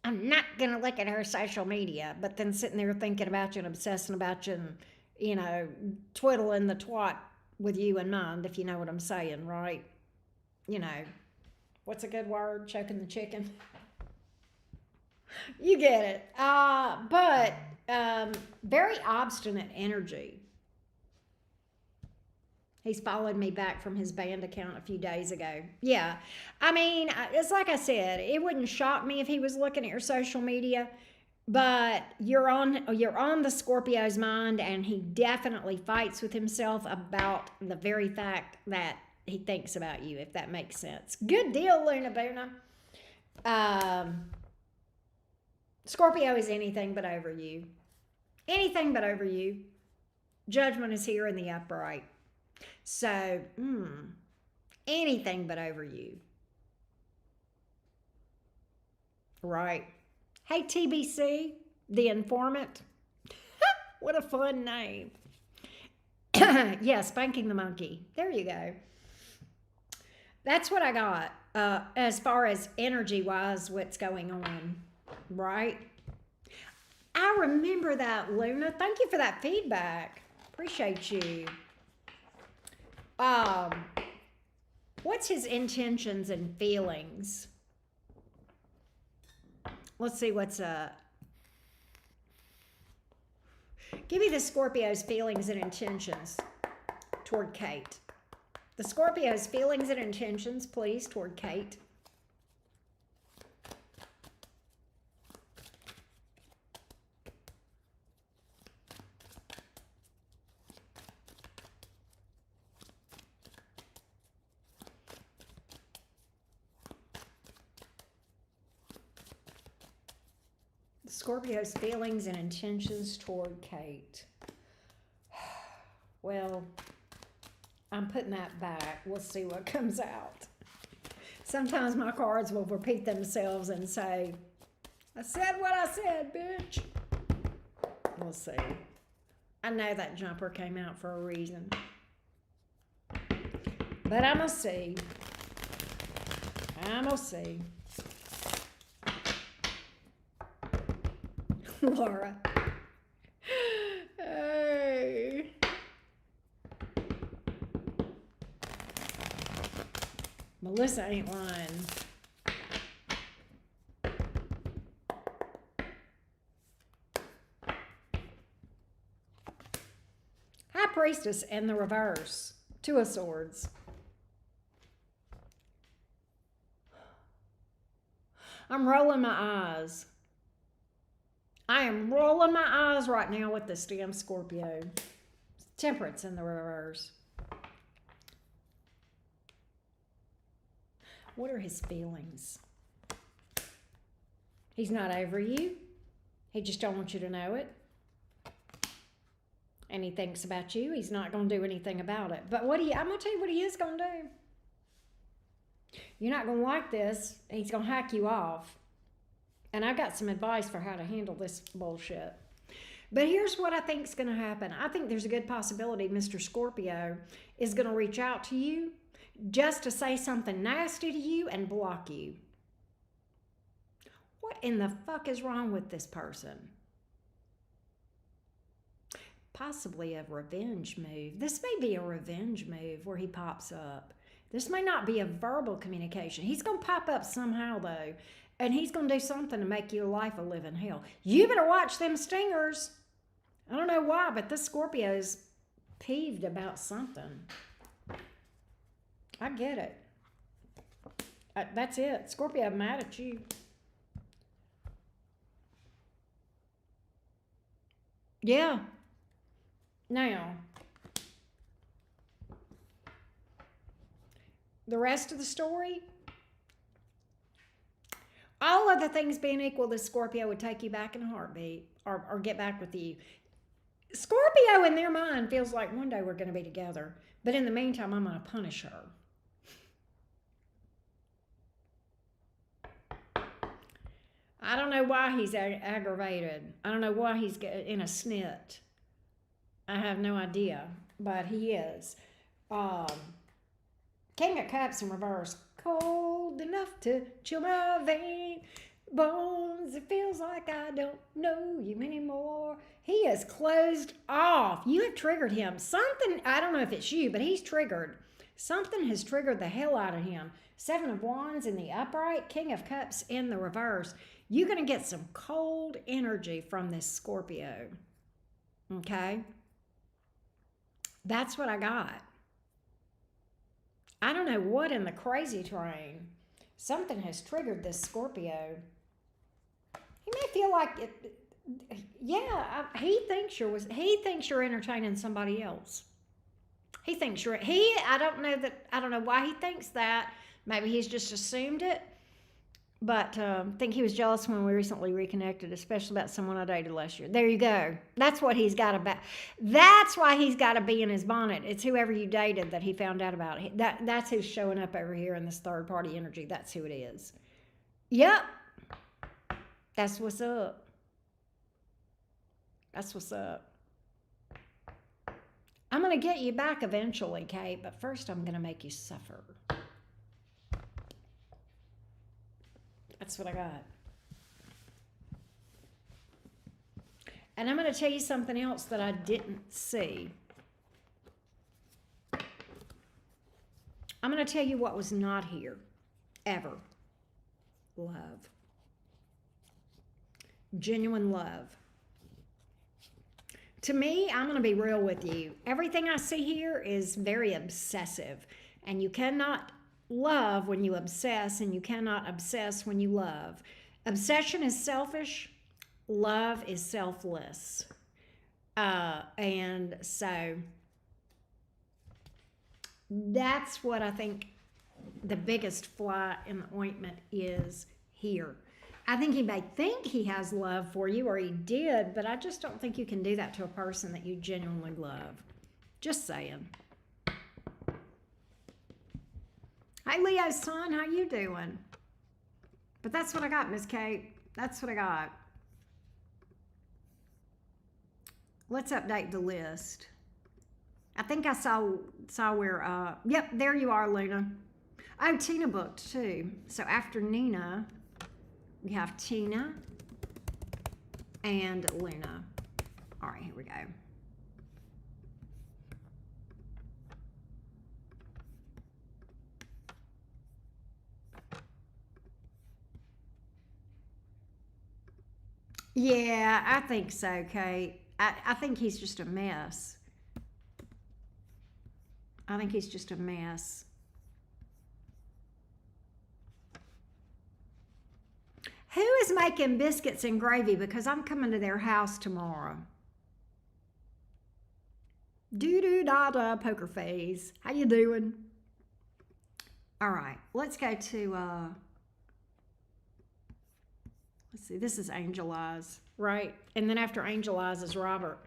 I'm not going to look at her social media, but then sitting there thinking about you and obsessing about you and, you know, twiddling the twat with you in mind, if you know what I'm saying, right? You know, what's a good word? Choking the chicken. You get it. But very obstinate energy. He's followed me back from his band account a few days ago. Yeah. I mean, it's like I said, it wouldn't shock me if he was looking at your social media, but you're on the Scorpio's mind, and he definitely fights with himself about the very fact that he thinks about you, if that makes sense. Good deal, Luna Boona. Scorpio is anything but over you. Anything but over you. Judgment is here in the upright. So, anything but over you. Right. Hey, TBC, the informant. What a fun name. Yeah, Spanking the Monkey. There you go. That's what I got as far as energy-wise, what's going on. Right? I remember that, Luna. Thank you for that feedback. Appreciate you. What's his intentions and feelings? Let's see what's give me the Scorpio's feelings and intentions toward Kate. The Scorpio's feelings and intentions, please, toward Kate. Scorpio's feelings and intentions toward Kate. Well, I'm putting that back. We'll see what comes out. Sometimes my cards will repeat themselves and say, I said what I said, bitch. We'll see. I know that jumper came out for a reason. But I'm going to see. I'm going to see. Laura. Hey. Melissa ain't lying. High Priestess in the reverse. Two of Swords. I'm rolling my eyes. I am rolling my eyes right now with this damn Scorpio. Temperance in the reverse. What are his feelings? He's not over you. He just don't want you to know it. And he thinks about you. He's not going to do anything about it. But I'm going to tell you what he is going to do. You're not going to like this. He's going to hack you off. And I got some advice for how to handle this bullshit. But here's what I think is going to happen. I think there's a good possibility Mr. Scorpio is going to reach out to you just to say something nasty to you and block you. What in the fuck is wrong with this person? Possibly a revenge move. This may be a revenge move where he pops up. This may not be a verbal communication. He's going to pop up somehow, though. And he's going to do something to make your life a living hell. You better watch them stingers. I don't know why, but this Scorpio's peeved about something. I get it. That's it. Scorpio, I'm mad at you. Yeah. Now, the rest of the story, all other things being equal, this Scorpio would take you back in a heartbeat or get back with you. Scorpio, in their mind, feels like one day we're going to be together. But in the meantime, I'm going to punish her. I don't know why he's aggravated. I don't know why he's in a snit. I have no idea, but he is. King of Cups in reverse. Cold enough to chill my vein bones. It feels like I don't know you anymore. He is closed off. You have triggered him. Something, I don't know if it's you, but he's triggered. Something has triggered the hell out of him. 7 of Wands in the upright, King of Cups in the reverse. You're going to get some cold energy from this Scorpio. Okay? That's what I got. I don't know what in the crazy train. Something has triggered this Scorpio. He may feel like it. Yeah, he thinks you're entertaining somebody else. He thinks you're. I don't know why he thinks that. Maybe he's just assumed it. But I think he was jealous when we recently reconnected, especially about someone I dated last year. There you go. That's what he's got about. That's why he's got to be in his bonnet. It's whoever you dated that he found out about. That's who's showing up over here in this third party energy. That's who it is. Yep. That's what's up. That's what's up. I'm going to get you back eventually, Kate, but first I'm going to make you suffer. That's what I got. And I'm going to tell you something else that I didn't see. I'm going to tell you what was not here, ever. Love. Genuine love. To me, I'm going to be real with you. Everything I see here is very obsessive. And you cannot love when you obsess, and you cannot obsess when you love. Obsession is selfish. Love is selfless. And so that's what I think the biggest fly in the ointment is here. I think he may think he has love for you, or he did, but I just don't think you can do that to a person that you genuinely love. Just saying. Hey, Leo, son, how you doing? But that's what I got, Miss Kate. That's what I got. Let's update the list. I think I saw where, yep, there you are, Luna. Oh, Tina booked too. So after Nina, we have Tina and Luna. All right, here we go. Yeah, I think so, Kate. I think he's just a mess. I think he's just a mess. Who is making biscuits and gravy? Because I'm coming to their house tomorrow. Doo-doo-da-da, poker face. How you doing? All right, let's go to... let's see, this is Angel Eyes, right? And then after Angel Eyes is Robert.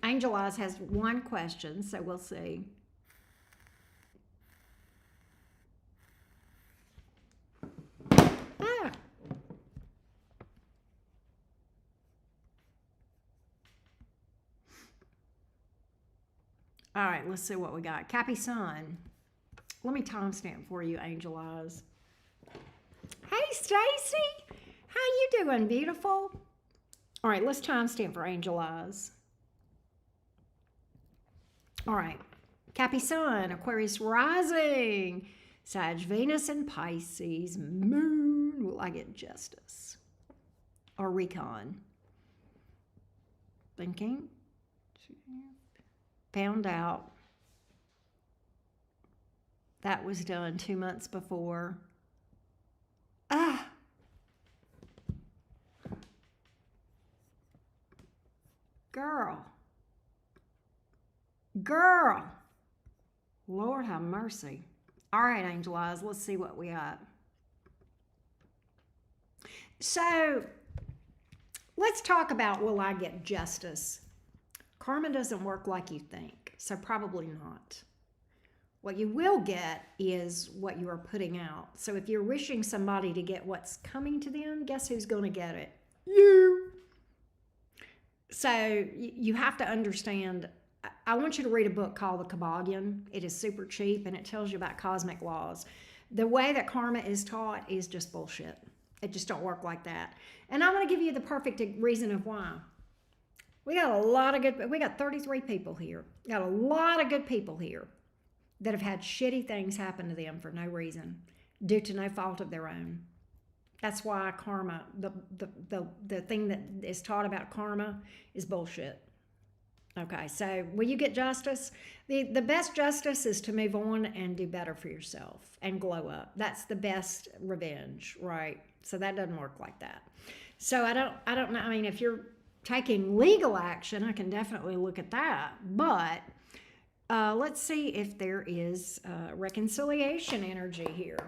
Angel Eyes has one question, so we'll see. Ah. All right, let's see what we got. Cappy Sun. Let me timestamp for you, Angel Eyes. Hey, Stacy. How you doing, beautiful? All right, let's timestamp for Angel Eyes. All right, Cappy Sun, Aquarius rising, Sag Venus and Pisces, Moon. Will I get justice or recon? Thinking. Found out that was done 2 months before. Ah. Girl. Lord have mercy. All right, Angel Eyes, let's see what we got. So let's talk about, will I get justice? Karma doesn't work like you think, so probably not. What you will get is what you are putting out. So if you're wishing somebody to get what's coming to them, guess who's going to get it? You. So you have to understand, I want you to read a book called The Kabbalion. It is super cheap and it tells you about cosmic laws. The way that karma is taught is just bullshit. It just don't work like that. And I'm going to give you the perfect reason of why. We got 33 people here. We got a lot of good people here that have had shitty things happen to them for no reason, due to no fault of their own. That's why karma, the thing that is taught about karma is bullshit. Okay, so will you get justice? The best justice is to move on and do better for yourself and glow up. That's the best revenge, right? So that doesn't work like that. So I don't know. I mean, if you're taking legal action, I can definitely look at that. But let's see if there is reconciliation energy here.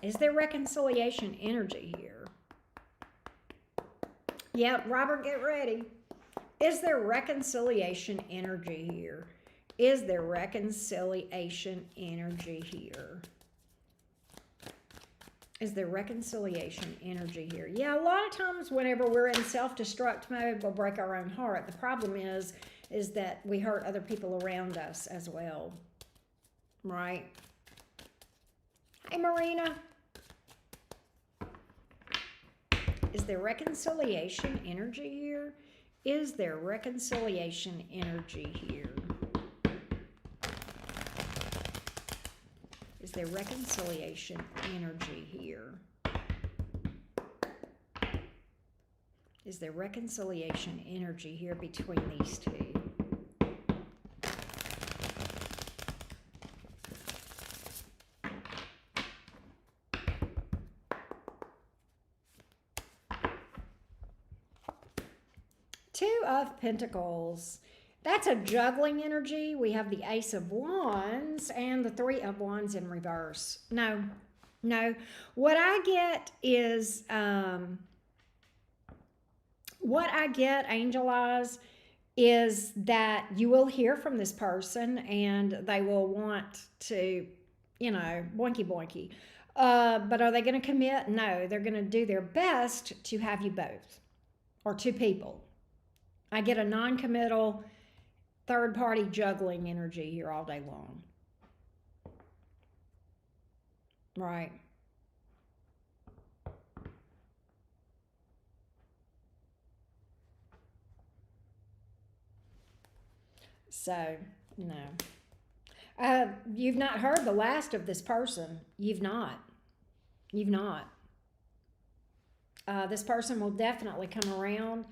Is there reconciliation energy here? Yep, Robert, get ready. Is there reconciliation energy here? Is there reconciliation energy here? Is there reconciliation energy here? Yeah, a lot of times whenever we're in self-destruct mode, we'll break our own heart. The problem is that we hurt other people around us as well, right? Hey, Marina. Is there reconciliation energy here? Is there reconciliation energy here? Is there reconciliation energy here? Is there reconciliation energy here between these two? Two of Pentacles. That's a juggling energy. We have the Ace of Wands and the Three of Wands in reverse. No. What I get is, Angel Eyes, is that you will hear from this person and they will want to, boinky boinky. But are they going to commit? No, they're going to do their best to have you both, or two people. I get a non-committal, third-party juggling energy here all day long. Right. So, no. You've not heard the last of this person. You've not. This person will definitely come around,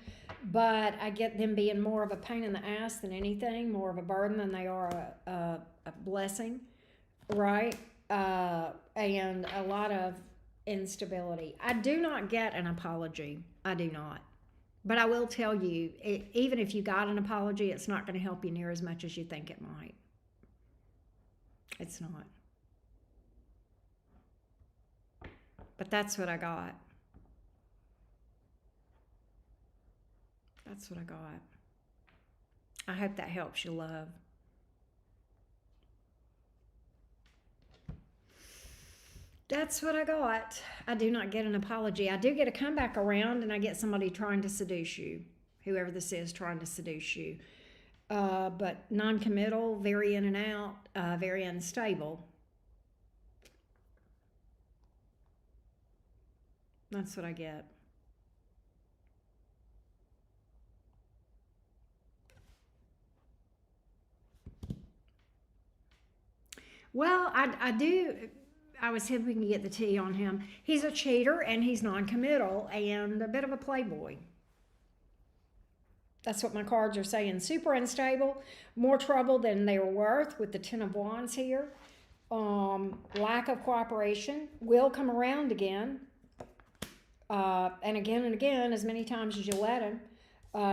but I get them being more of a pain in the ass than anything, more of a burden than they are a blessing, right? And a lot of instability. I do not get an apology. I do not. But I will tell you, even if you got an apology, it's not going to help you near as much as you think it might. It's not. But that's what I got. That's what I got. I hope that helps you, love. That's what I got. I do not get an apology. I do get a comeback around, and I get somebody trying to seduce you. Whoever this is trying to seduce you. But non-committal, very in and out, very unstable. That's what I get. Well, I was hoping to get the tea on him. He's a cheater and he's non-committal and a bit of a playboy. That's what my cards are saying. Super unstable, more trouble than they were worth with the Ten of Wands here. Lack of cooperation, will come around again. And again, as many times as you let him.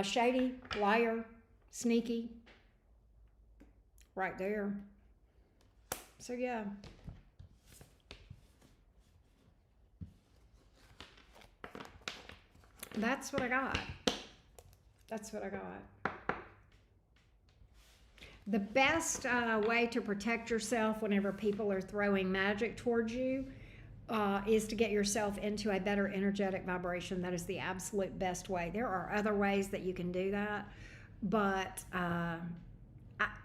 Shady, liar, sneaky. Right there. So, yeah. That's what I got. That's what I got. The best way to protect yourself whenever people are throwing magic towards you is to get yourself into a better energetic vibration. That is the absolute best way. There are other ways that you can do that, but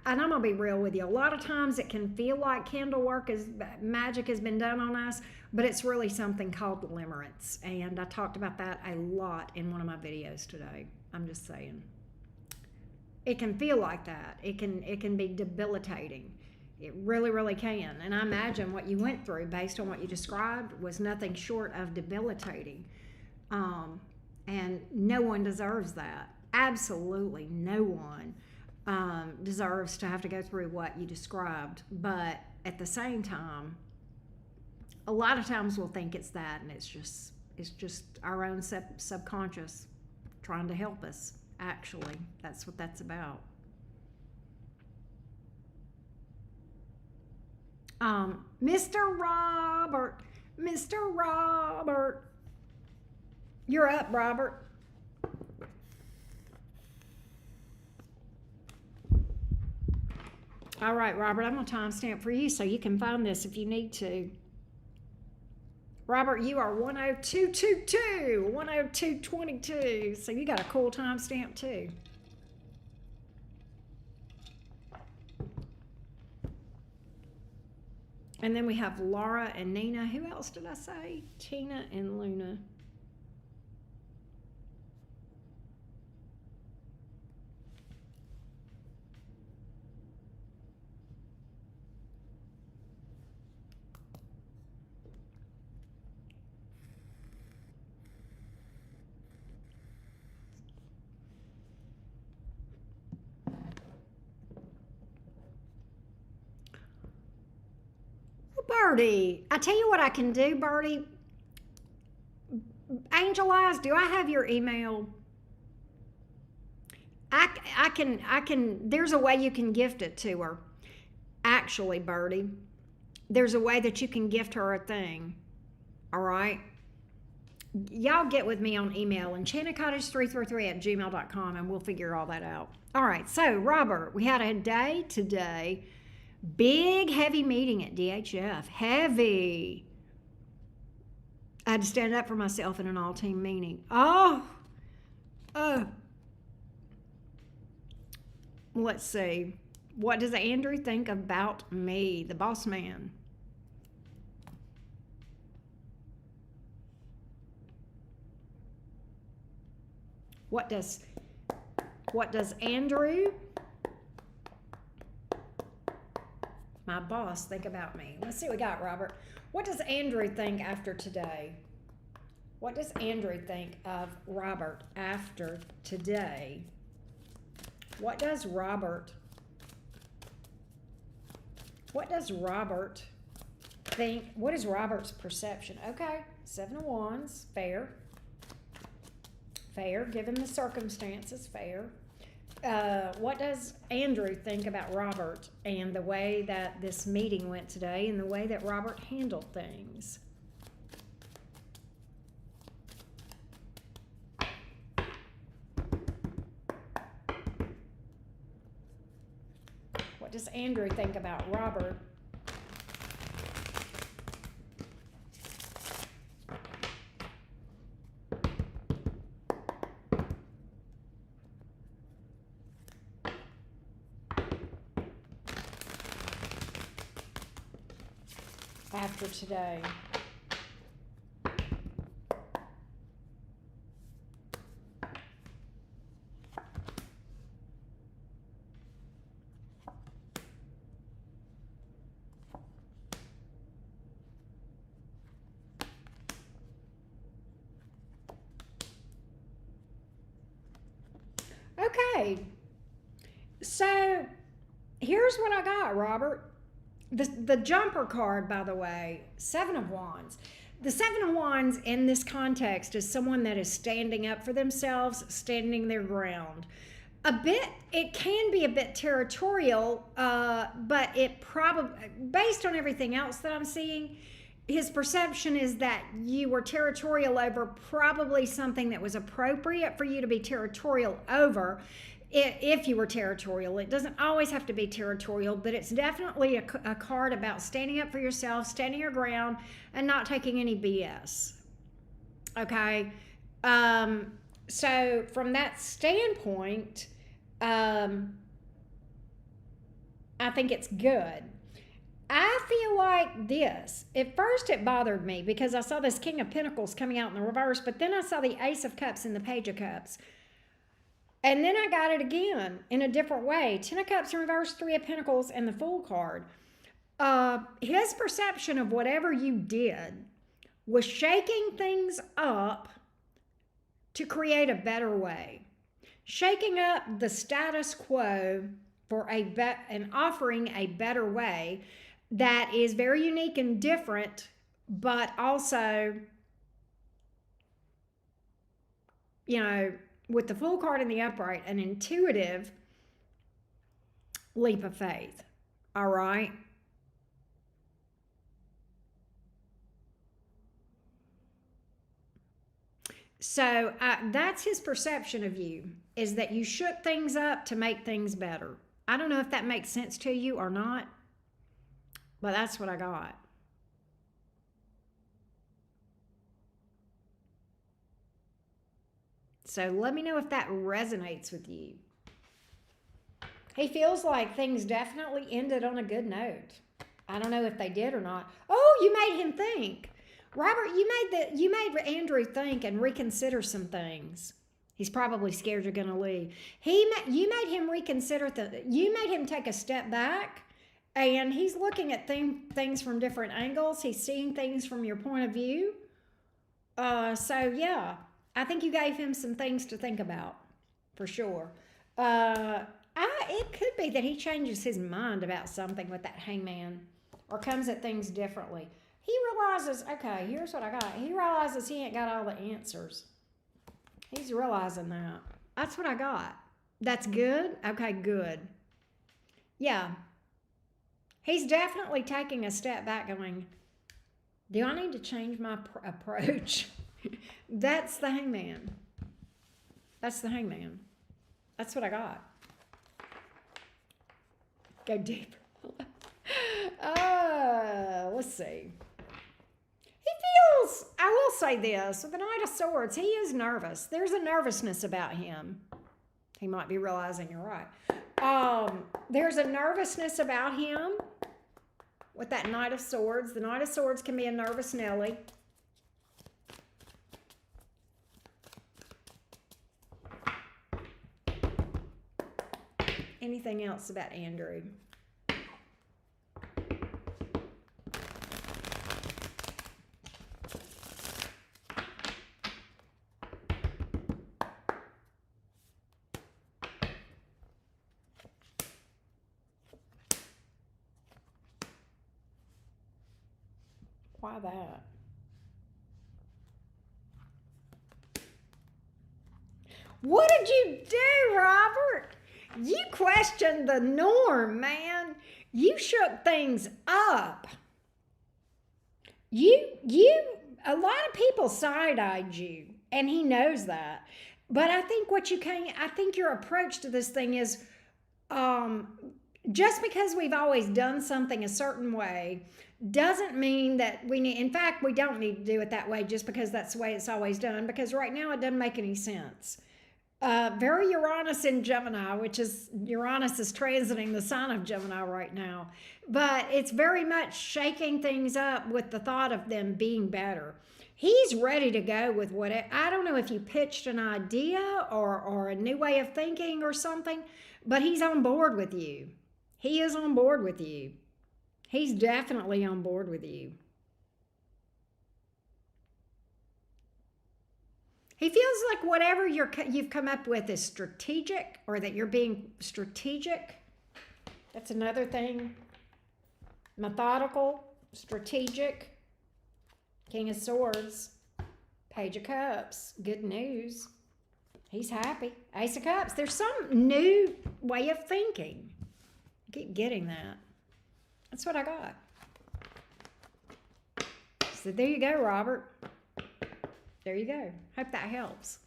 and I'm gonna be real with you. A lot of times it can feel like candle work is magic has been done on us, but it's really something called limerence, and I talked about that a lot in one of my videos today. I'm just saying, it can feel like that. It can be debilitating. It really, really can. And I imagine what you went through, based on what you described, was nothing short of debilitating. And no one deserves that. Absolutely no one deserves to have to go through what you described. But at the same time, a lot of times we'll think it's that, and it's just our own subconscious trying to help us. Actually, that's what that's about. Mr. Robert, Mr. Robert, you're up, Robert. All right, Robert, I'm going to timestamp for you so you can find this if you need to. Robert, you are 10222, 10222, so you got a cool timestamp too. And then we have Laura and Nina. Who else did I say? Tina and Luna. Birdie, I tell you what I can do, Birdie. Angel Eyes, do I have your email? I can, there's a way you can gift it to her. Actually, Birdie, there's a way that you can gift her a thing. All right? Y'all get with me on email, enchantedcottage333@gmail.com, and we'll figure all that out. All right, so Robert, we had a day today. Big, heavy meeting at DHF. Heavy. I had to stand up for myself in an all-team meeting. Oh. Let's see. What does Andrew think about me, the boss man? What does Andrew, my boss, think about me? Let's see what we got, Robert. What does Andrew think after today? What does Andrew think of Robert after today? What does Robert think? What is Robert's perception? Okay, 7 of Wands, fair. Fair, given the circumstances, fair. What does Andrew think about Robert and the way that this meeting went today and the way that Robert handled things? What does Andrew think about Robert? After today. Okay, so here's what I got, Robert. The jumper card, by the way, 7 of Wands. The 7 of Wands in this context is someone that is standing up for themselves, standing their ground. It can be a bit territorial, but it probably, based on everything else that I'm seeing, his perception is that you were territorial over probably something that was appropriate for you to be territorial over. If you were territorial, it doesn't always have to be territorial, but it's definitely a card about standing up for yourself, standing your ground, and not taking any BS. Okay, so from that standpoint, I think it's good. I feel like this. At first, it bothered me because I saw this King of Pentacles coming out in the reverse, but then I saw the Ace of Cups and the Page of Cups. And then I got it again in a different way. 10 of Cups in reverse, 3 of Pentacles, and the Fool card. His perception of whatever you did was shaking things up to create a better way. Shaking up the status quo for and offering a better way that is very unique and different, but also, you know, with the Fool card in the upright, an intuitive leap of faith. All right. So that's his perception of you, is that you shook things up to make things better. I don't know if that makes sense to you or not, but that's what I got. So let me know if that resonates with you. He feels like things definitely ended on a good note. I don't know if they did or not. Oh, you made him think. Robert, you made Andrew think and reconsider some things. He's probably scared you're going to leave. You made him reconsider you made him take a step back, and he's looking at things from different angles. He's seeing things from your point of view. So yeah, I think you gave him some things to think about, for sure. It could be that he changes his mind about something with that Hangman, or comes at things differently. He realizes, okay, here's what I got. He realizes he ain't got all the answers. He's realizing that. That's what I got. That's good? Okay, good. Yeah. He's definitely taking a step back going, do I need to change my approach? That's the Hangman. That's the Hangman. That's what I got. Go deeper. Let's see. I will say this, with the Knight of Swords, he is nervous. There's a nervousness about him. He might be realizing you're right. There's a nervousness about him with that Knight of Swords. The Knight of Swords can be a nervous Nelly. Anything else about Andrew? Why that? What did you do, Robert? You questioned the norm, man. You shook things up. A lot of people side-eyed you, and he knows that. But I think I think your approach to this thing is, just because we've always done something a certain way doesn't mean that in fact, we don't need to do it that way just because that's the way it's always done, because right now it doesn't make any sense. Very Uranus in Gemini, which is, Uranus is transiting the sign of Gemini right now. But it's very much shaking things up with the thought of them being better. He's ready to go with I don't know if you pitched an idea or a new way of thinking or something, but he's on board with you. He is on board with you. He's definitely on board with you. He feels like whatever you've come up with is strategic, or that you're being strategic. That's another thing. Methodical, strategic. King of Swords, Page of Cups, good news. He's happy. Ace of Cups, there's some new way of thinking. I keep getting that. That's what I got. So there you go, Robert. There you go. Hope that helps.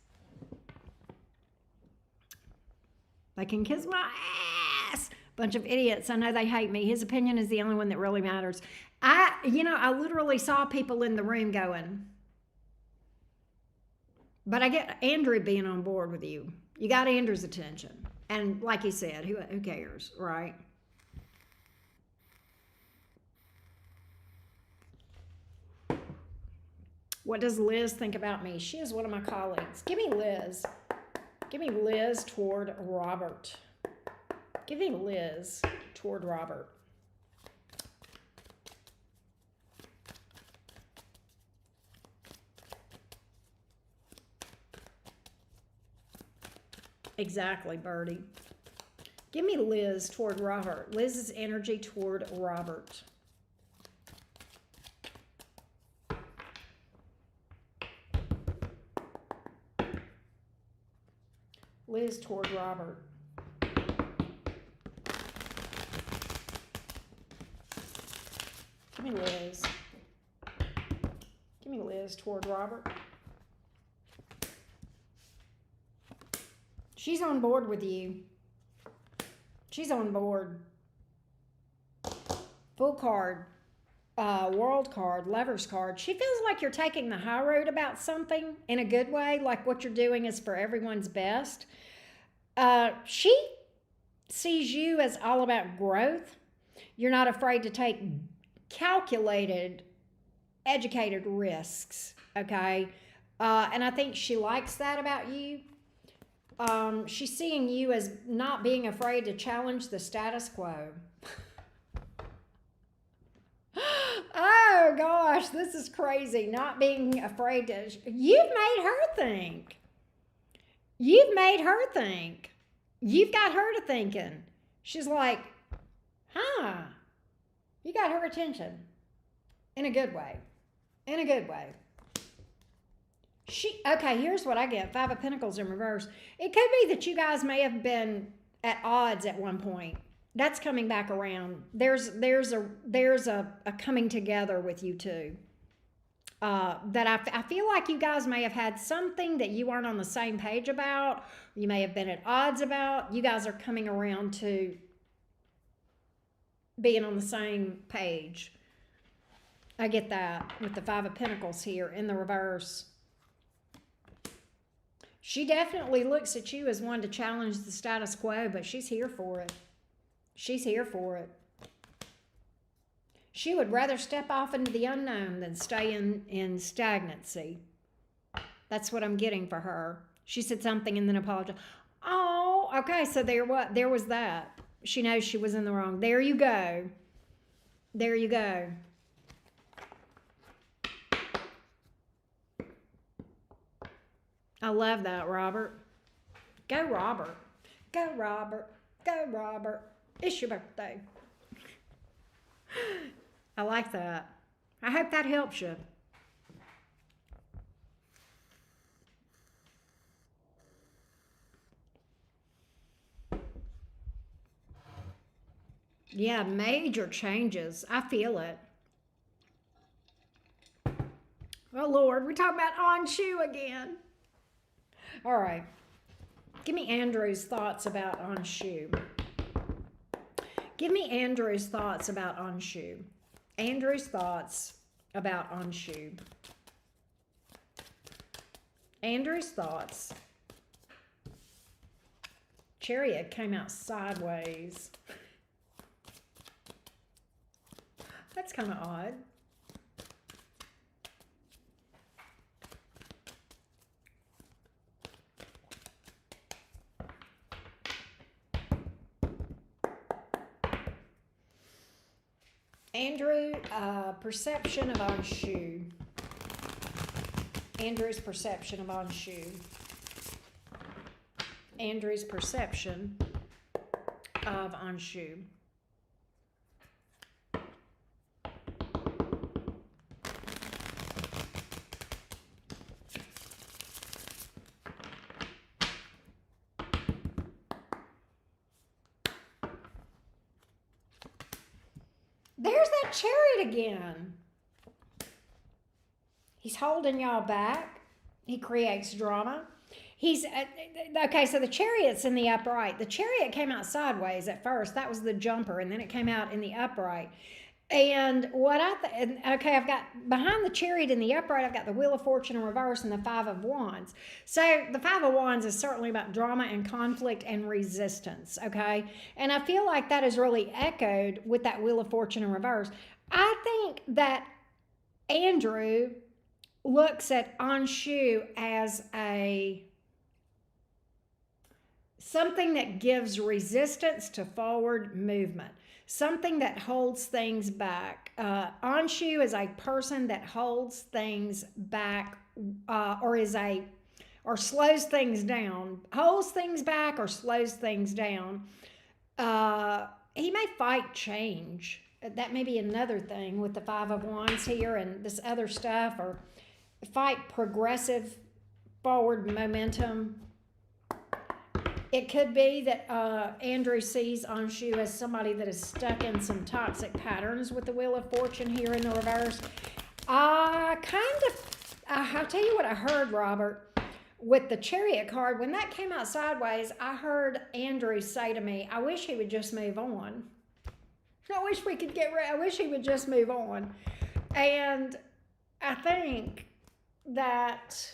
They can kiss my ass. Bunch of idiots. I know they hate me. His opinion is the only one that really matters. I literally saw people in the room going, but I get Andrew being on board with you. You got Andrew's attention. And like he said, who cares, right? What does Liz think about me? She is one of my colleagues. Give me Liz. Give me Liz toward Robert. Give me Liz toward Robert. Exactly, Birdie. Give me Liz toward Robert. Liz's energy toward Robert. Liz toward Robert. Give me Liz. Give me Liz toward Robert. She's on board with you. She's on board. Full card. World card. Lovers card. She feels like you're taking the high road about something in a good way. Like what you're doing is for everyone's best. She sees you as all about growth. You're not afraid to take calculated, educated risks. Okay. And I think she likes that about you. She's seeing you as not being afraid to challenge the status quo. Oh gosh, this is crazy. Not being afraid to. You've made her think. You've made her think. You've got her to thinking. She's like, huh. You got her attention. In a good way. In a good way. Okay, here's what I get. 5 of Pentacles in reverse. It could be that you guys may have been at odds at one point. That's coming back around. There's a coming together with you two. That I feel like you guys may have had something that you weren't on the same page about. You may have been at odds about. You guys are coming around to being on the same page. I get that with the 5 of Pentacles here in the reverse. She definitely looks at you as one to challenge the status quo, but she's here for it. She's here for it. She would rather step off into the unknown than stay in stagnancy. That's what I'm getting for her. She said something and then apologized. Oh, okay, so there was that. She knows she was in the wrong. There you go. There you go. I love that, Robert. Go, Robert. Go, Robert. Go, Robert. It's your birthday. I like that. I hope that helps you. Yeah, major changes. I feel it. Oh, Lord, we're talking about Anshu again. All right. Give me Andrew's thoughts about Anshu. Give me Andrew's thoughts about Anshu. Andrew's thoughts about Anshu. Andrew's thoughts. Chariot came out sideways. That's kind of odd. Andrew, perception of Anshu. Andrew's perception of Anshu. Andrew's perception of Anshu. There's that chariot again. He's holding y'all back. He creates drama. He's, okay, so the chariot's in the upright. The chariot came out sideways at first. That was the jumper, and then it came out in the upright. And what okay, I've got behind the chariot in the upright, I've got the Wheel of Fortune in reverse and the 5 of Wands. So the 5 of Wands is certainly about drama and conflict and resistance, okay? And I feel like that is really echoed with that Wheel of Fortune in reverse. I think that Andrew looks at Anshu as a something that gives resistance to forward movement, something that holds things back. Anshu is a person that holds things back, or slows things down, holds things back or slows things down. He may fight change. That may be another thing with the Five of Wands here and this other stuff, or fight progressive forward momentum. It could be that Andrew sees Anshu as somebody that is stuck in some toxic patterns with the Wheel of Fortune here in the reverse. I'll tell you what I heard, Robert, with the Chariot card. When that came out sideways, I heard Andrew say to me, I wish he would just move on. I wish we could I wish he would just move on. And I think that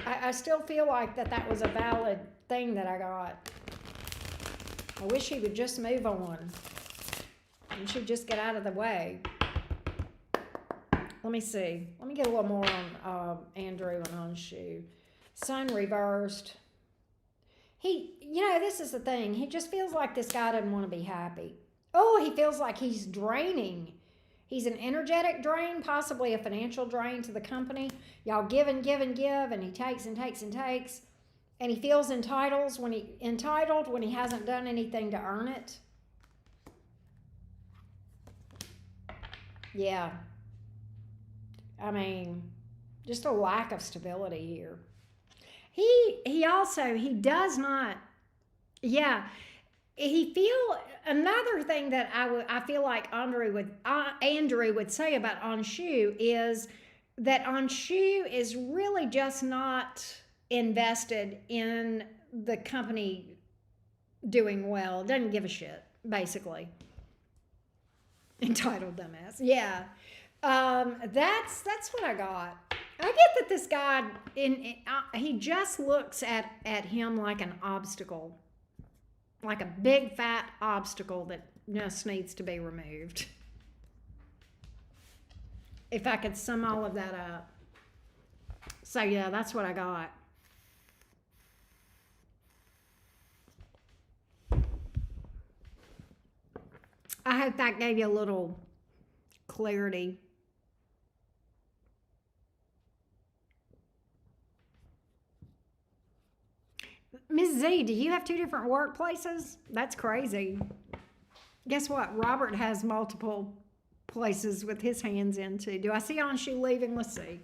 I still feel like that was a valid thing that I got. I wish he would just move on. He should just get out of the way. Let me see. Let me get a little more on Andrew and Anshu. Sun reversed. This is the thing. He just feels like this guy doesn't want to be happy. Oh, he feels like he's draining. He's an energetic drain, possibly a financial drain to the company. Y'all give and give and give, and he takes and takes and takes. And he feels entitled when he hasn't done anything to earn it. Yeah. I mean, just a lack of stability here. He does not, yeah. Another thing that I feel like Andrew would say about Anshu is that Anshu is really just not invested in the company doing well. Doesn't give a shit, basically. Entitled dumbass. Yeah. That's what I got. I get that this guy he just looks at him like an obstacle. Like a big fat obstacle that just needs to be removed. If I could sum all of that up. So yeah, that's what I got. I hope that gave you a little clarity. Ms. Z, do you have two different workplaces? That's crazy. Guess what? Robert has multiple places with his hands into. Do I see Anshu leaving? Let's see.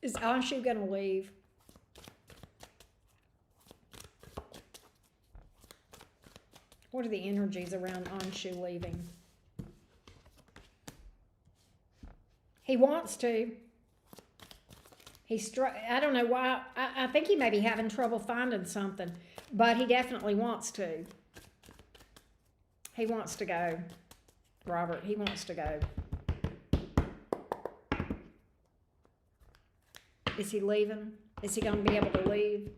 Is Anshu going to leave? What are the energies around Anshu leaving? He wants to. I don't know why. I think he may be having trouble finding something, but he definitely wants to. He wants to go. Robert, he wants to go. Is he leaving? Is he going to be able to leave?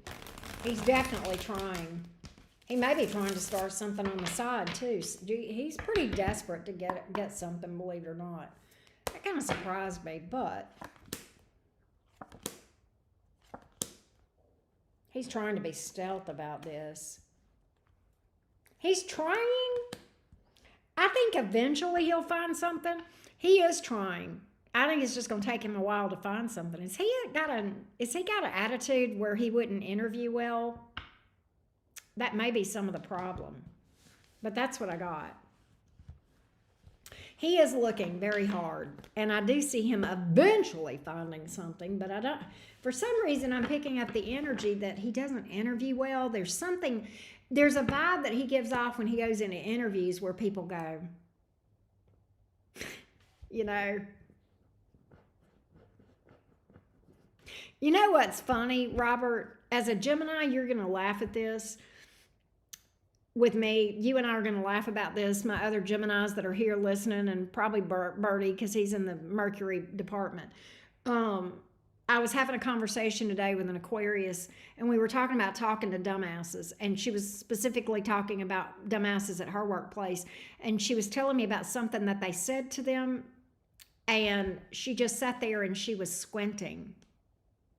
He's definitely trying. He may be trying to start something on the side too. He's pretty desperate to get something, believe it or not. That kind of surprised me, but he's trying to be stealth about this. He's trying. I think eventually he'll find something. He is trying. I think it's just going to take him a while to find something. Has he got an attitude where he wouldn't interview well? That may be some of the problem. But that's what I got. He is looking very hard, and I do see him eventually finding something, but I don't. For some reason, I'm picking up the energy that he doesn't interview well. There's a vibe that he gives off when he goes into interviews where people go, you know what's funny, Robert? As a Gemini, you're going to laugh at this. With me, you and I are going to laugh about this. My other Geminis that are here listening, and probably Bertie, because he's in the Mercury department. I was having a conversation today with an Aquarius, and we were talking about talking to dumbasses, and she was specifically talking about dumbasses at her workplace, and she was telling me about something that they said to them And she just sat there and she was squinting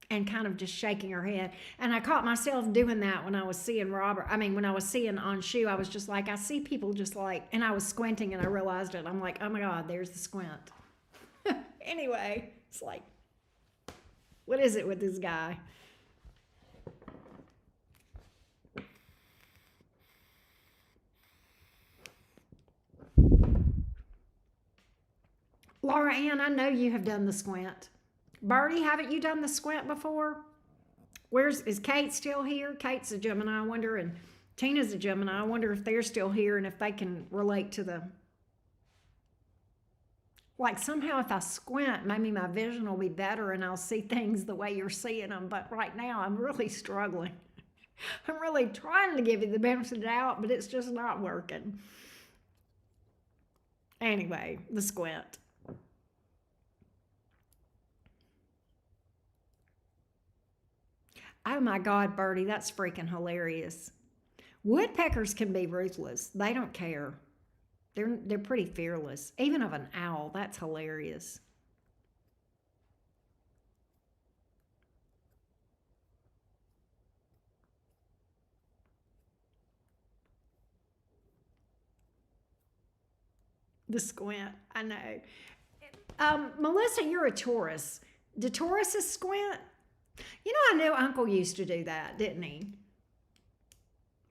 and kind of just shaking her head. And I caught myself doing that when I was seeing Robert. I mean, when I was seeing Anshu, I was just like, I see people just like, and I was squinting and I realized it. I'm like, oh my God, there's the squint. Anyway, it's like, what is it with this guy? Laura Ann, I know you have done the squint. Birdie, haven't you done the squint before? Is Kate still here? Kate's a Gemini, I wonder, and Tina's a Gemini. I wonder if they're still here and if they can relate to the, like, somehow if I squint, maybe my vision will be better and I'll see things the way you're seeing them. But right now, I'm really struggling. I'm really trying to give you the benefit of the doubt, but it's just not working. Anyway, the squint. Oh my God, Birdie, that's freaking hilarious. Woodpeckers can be ruthless. They don't care. They're pretty fearless. Even of an owl, that's hilarious. The squint, I know. Melissa, you're a Taurus. Do Tauruses squint? You know, I knew Uncle used to do that, didn't he?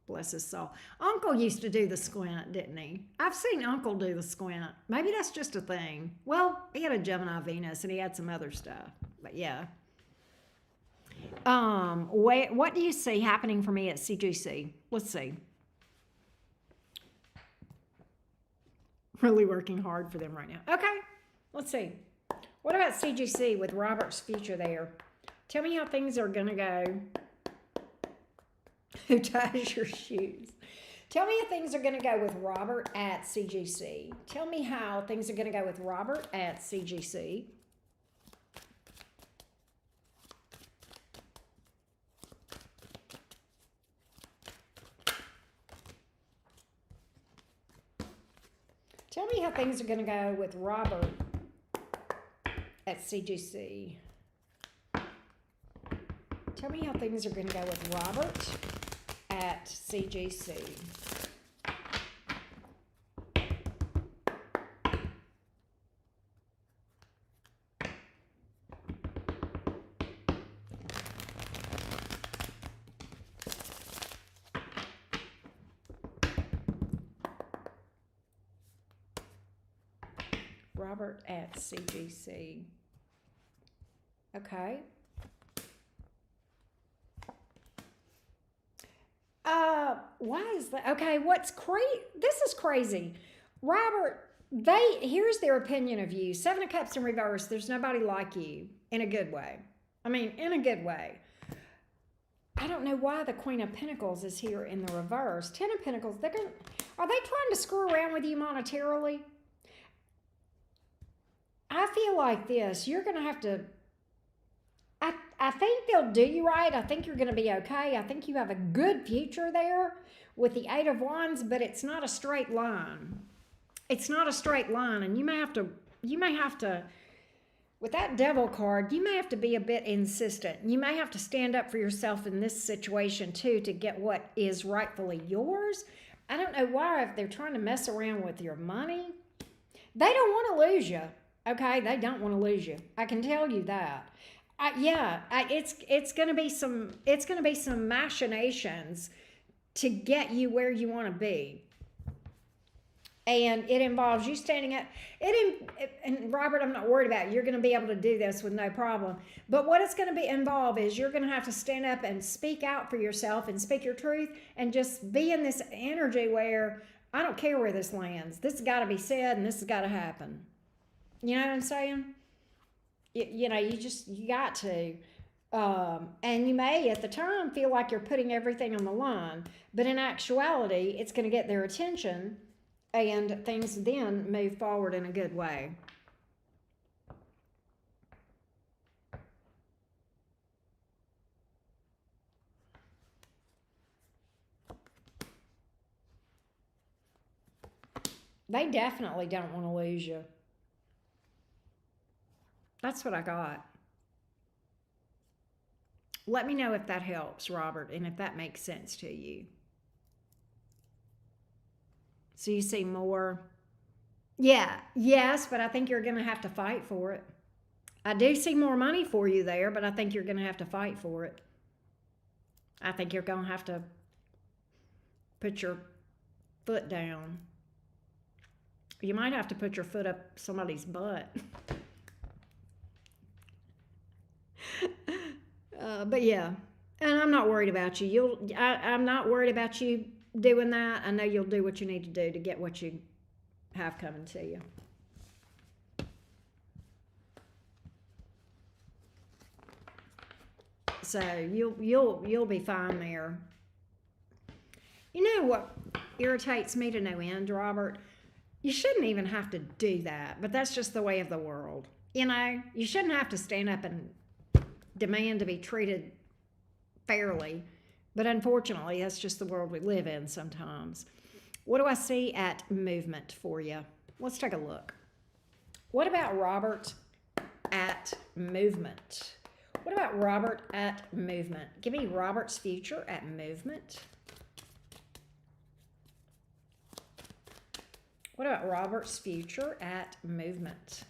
Bless his soul. Uncle used to do the squint, didn't he? I've seen Uncle do the squint. Maybe that's just a thing. Well, he had a Gemini Venus and he had some other stuff. But yeah. What do you see happening for me at CGC? Let's see. Really working hard for them right now. Okay, let's see. What about CGC with Robert's future there? Tell me how things are going to go. Who ties your shoes? Tell me how things are going to go with Robert at CGC. Tell me how things are going to go with Robert at CGC. Tell me how things are going to go with Robert at CGC. Tell me how things are going to go with Robert at CGC. Robert at CGC. Okay. Why is that? Okay, what's crazy? This is crazy. Robert, here's their opinion of you. Seven of Cups in reverse. There's nobody like you in a good way. I mean, in a good way. I don't know why the Queen of Pentacles is here in the reverse. Ten of Pentacles. Are they trying to screw around with you monetarily? I feel like this. You're going to have to. I think they'll do you right. I think you're going to be okay. I think you have a good future there with the Eight of Wands, but it's not a straight line. It's not a straight line, and you may have to, with that Devil card, you may have to be a bit insistent. You may have to stand up for yourself in this situation too to get what is rightfully yours. I don't know why, if they're trying to mess around with your money. They don't want to lose you. Okay, they don't want to lose you. I can tell you that. It's going to be some machinations to get you where you want to be, and it involves you standing up. And Robert, I'm not worried about it. You're going to be able to do this with no problem. But what it's going to involve is you're going to have to stand up and speak out for yourself and speak your truth, and just be in this energy where I don't care where this lands. This has got to be said, and this has got to happen. You know what I'm saying? You got to. And you may at the time feel like you're putting everything on the line, but in actuality, it's going to get their attention and things then move forward in a good way. They definitely don't want to lose you. That's what I got. Let me know if that helps, Robert, and if that makes sense to you. So you see more. Yeah, yes, but I think you're going to have to fight for it. I do see more money for you there, but I think you're going to have to fight for it. I think you're going to have to put your foot down. You might have to put your foot up somebody's butt. But yeah, and I'm not worried about you. I'm not worried about you doing that. I know you'll do what you need to do to get what you have coming to you. So you'll be fine there. You know what irritates me to no end, Robert? You shouldn't even have to do that, but that's just the way of the world. You shouldn't have to stand up and demand to be treated fairly, but unfortunately, that's just the world we live in sometimes. What do I see at movement for you? Let's take a look. What about Robert at movement? What about Robert at movement? Give me Robert's future at movement. What about Robert's future at movement?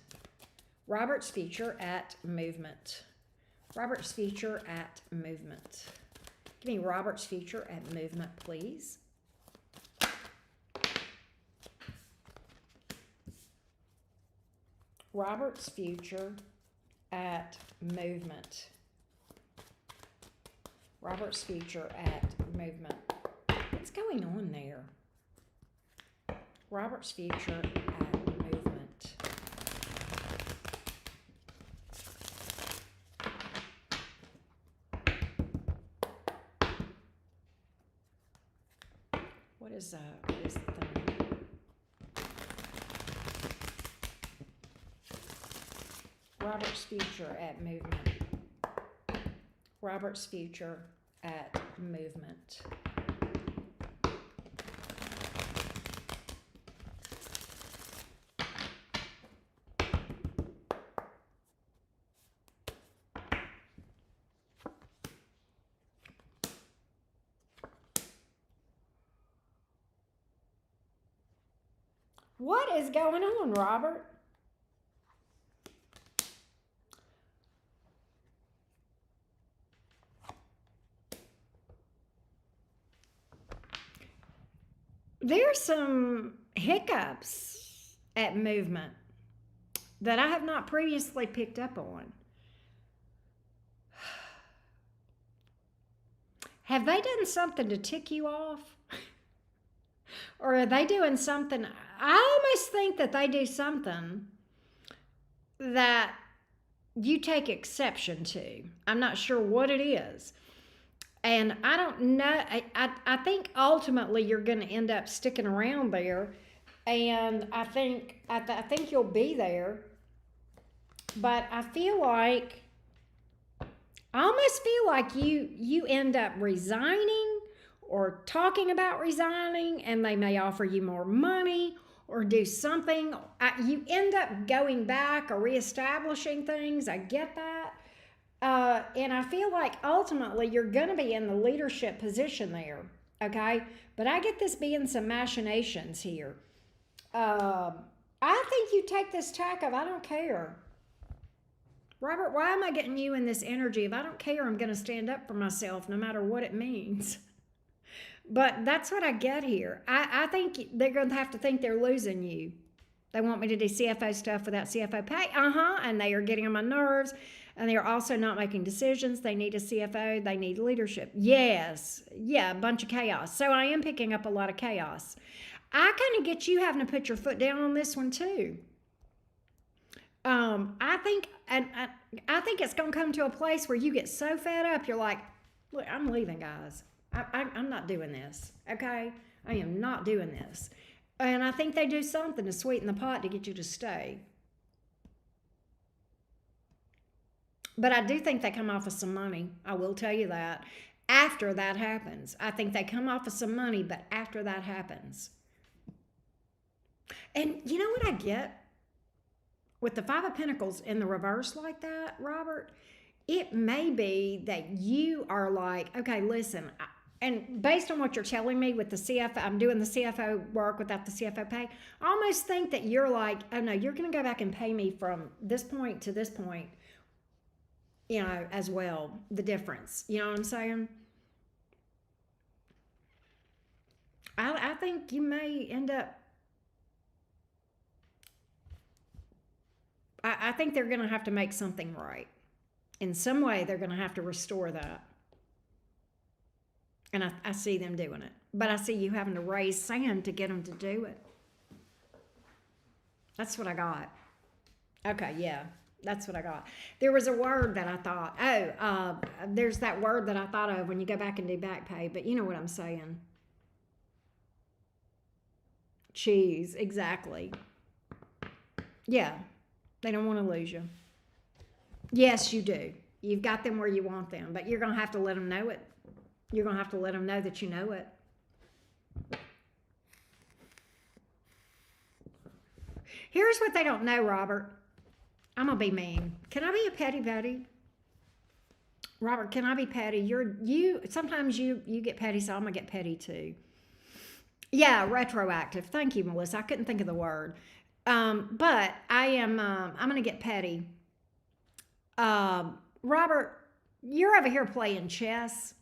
Robert's future at movement. Robert's future at movement. Give me Robert's future at movement, please. Robert's future at movement. Robert's future at movement. What's going on there? Robert's future at movement. What is the thing? Robert's future at movement. Robert's future at movement. What is going on, Robert? There's some hiccups at movement that I have not previously picked up on. Have they done something to tick you off? Or are they doing something? I almost think that they do something that you take exception to. I'm not sure what it is. And I don't know. I think ultimately you're going to end up sticking around there. And I think you'll be there. But I almost feel like you end up resigning or talking about resigning, and they may offer you more money or do something. You end up going back or reestablishing things. I get that. And I feel like ultimately you're going to be in the leadership position there, okay? But I get this being some machinations here. I think you take this tack of I don't care. Robert, why am I getting you in this energy? If I don't care, I'm going to stand up for myself no matter what it means. But that's what I get here. I think they're going to have to think they're losing you. They want me to do CFO stuff without CFO pay. And they are getting on my nerves. And they are also not making decisions. They need a CFO. They need leadership. Yes. Yeah, a bunch of chaos. So I am picking up a lot of chaos. I kind of get you having to put your foot down on this one too. I think it's going to come to a place where you get so fed up, you're like, look, I'm leaving, guys. I'm not doing this, okay? I am not doing this. And I think they do something to sweeten the pot to get you to stay. But I do think they come off of some money. I will tell you that. After that happens. I think they come off of some money, but after that happens. And you know what I get? with the Five of Pentacles in the reverse like that, Robert, it may be that you are like, okay, listen, and based on what you're telling me with the CFO, I'm doing the CFO work without the CFO pay. I almost think that you're like, oh no, you're going to go back and pay me from this point to this point, as well, the difference. You know what I'm saying? I think you may end up, I think they're going to have to make something right. In some way, they're going to have to restore that. And I see them doing it. But I see you having to raise sand to get them to do it. That's what I got. Okay, yeah. That's what I got. There was a word that I thought, there's that word that I thought of when you go back and do back pay, but you know what I'm saying. Choose, exactly. Yeah, they don't want to lose you. Yes, you do. You've got them where you want them, but you're going to have to let them know it. You're going to have to let them know that you know it. Here's what they don't know, Robert. I'm going to be mean. Can I be a petty Betty? Robert, can I be petty? Sometimes you get petty, so I'm going to get petty too. Yeah, retroactive. Thank you, Melissa. I couldn't think of the word. But I'm going to get petty. Robert, you're over here playing chess.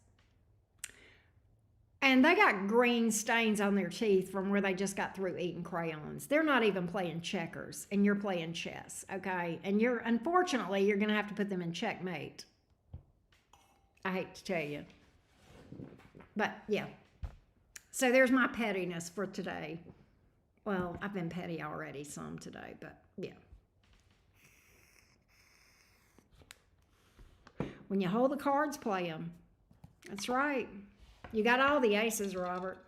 And they got green stains on their teeth from where they just got through eating crayons. They're not even playing checkers, and you're playing chess, okay? And unfortunately, you're going to have to put them in checkmate. I hate to tell you. But, yeah. So there's my pettiness for today. Well, I've been petty already some today, but, yeah. When you hold the cards, play them. That's right. You got all the aces, Robert.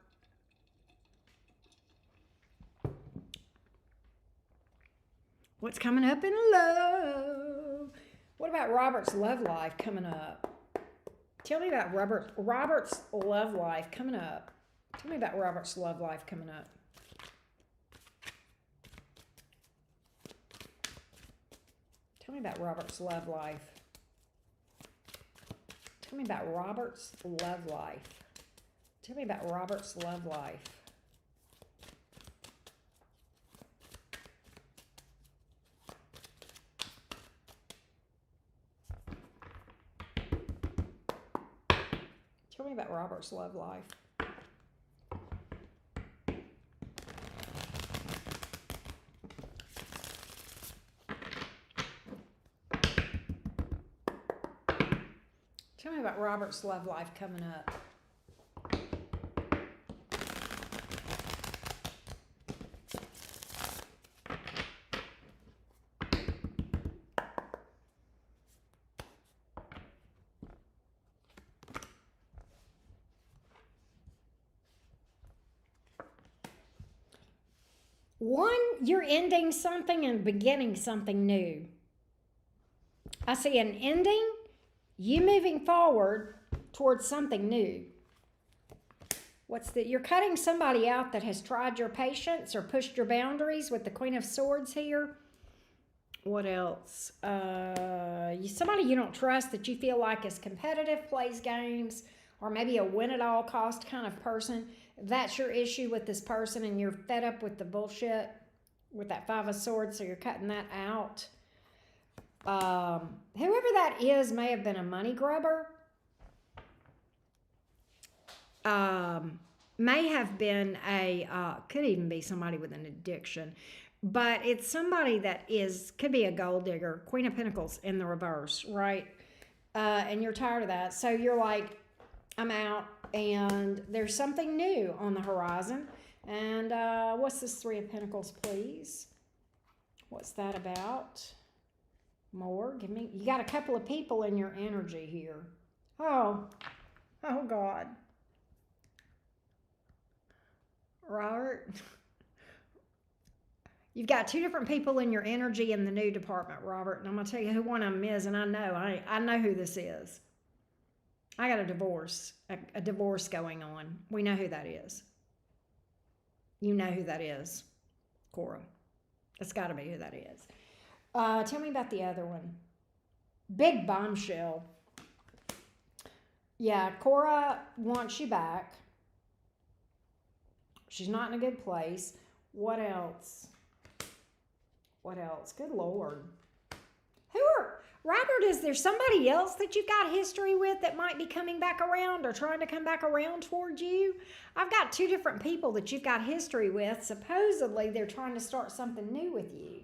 What's coming up in love? What about Robert's love life coming up? Tell me about Robert's love life coming up. Tell me about Robert's love life coming up. Tell me about Robert's love life. Tell me about Robert's love life. Tell me about Robert's love life. Tell me about Robert's love life. Tell me about Robert's love life coming up. One, you're ending something and beginning something new. I see an ending, you moving forward towards something new. You're cutting somebody out that has tried your patience or pushed your boundaries with the Queen of Swords here. What else? Somebody you don't trust that you feel like is competitive, plays games, or maybe a win-at-all-cost kind of person. That's your issue with this person, and you're fed up with the bullshit with that Five of Swords, so you're cutting that out. Whoever that is may have been a money grubber. May have been could even be somebody with an addiction. But it's somebody that could be a gold digger, Queen of Pentacles in the reverse, right? And you're tired of that. So you're like, I'm out, and there's something new on the horizon. And what's this Three of Pentacles, please? What's that about? More. You got a couple of people in your energy here. Oh God. Robert. You've got two different people in your energy in the new department, Robert. And I'm going to tell you who one of them is, and I know who this is. I got a divorce going on. We know who that is. You know who that is, Cora. It's got to be who that is. Tell me about the other one. Big bombshell. Yeah, Cora wants you back. She's not in a good place. What else? What else? Good Lord. Robert, is there somebody else that you've got history with that might be coming back around or trying to come back around towards you? I've got two different people that you've got history with. Supposedly, they're trying to start something new with you.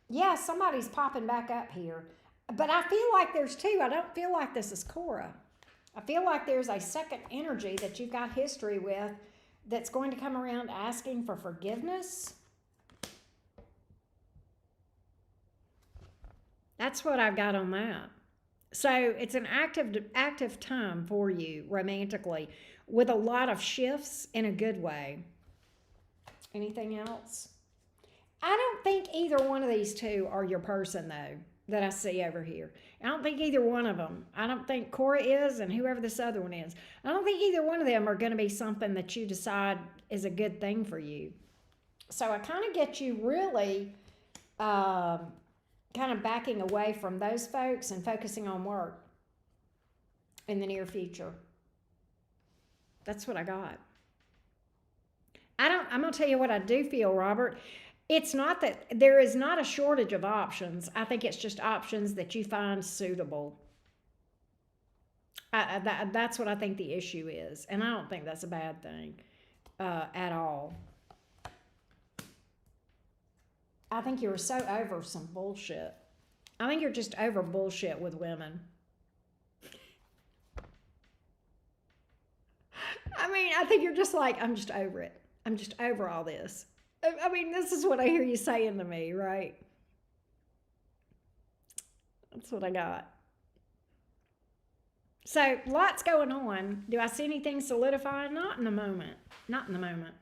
Yeah, somebody's popping back up here. But I feel like there's two. I don't feel like this is Cora. I feel like there's a second energy that you've got history with that's going to come around asking for forgiveness. That's what I've got on that. So it's an active time for you romantically with a lot of shifts in a good way. Anything else? I don't think either one of these two are your person, though, that I see over here. I don't think either one of them. I don't think Cora is, and whoever this other one is. I don't think either one of them are going to be something that you decide is a good thing for you. So I kind of get you really kind of backing away from those folks and focusing on work in the near future. That's what I got. I'm going to tell you what I do feel, Robert. It's not that there is not a shortage of options. I think it's just options that you find suitable. That's what I think the issue is. And I don't think that's a bad thing at all. I think you're so over some bullshit. I think you're just over bullshit with women. I mean, I think you're just like, I'm just over it. I'm just over all this. I mean, this is what I hear you saying to me, right? That's what I got. So, lots going on. Do I see anything solidifying? Not in the moment. Not in the moment.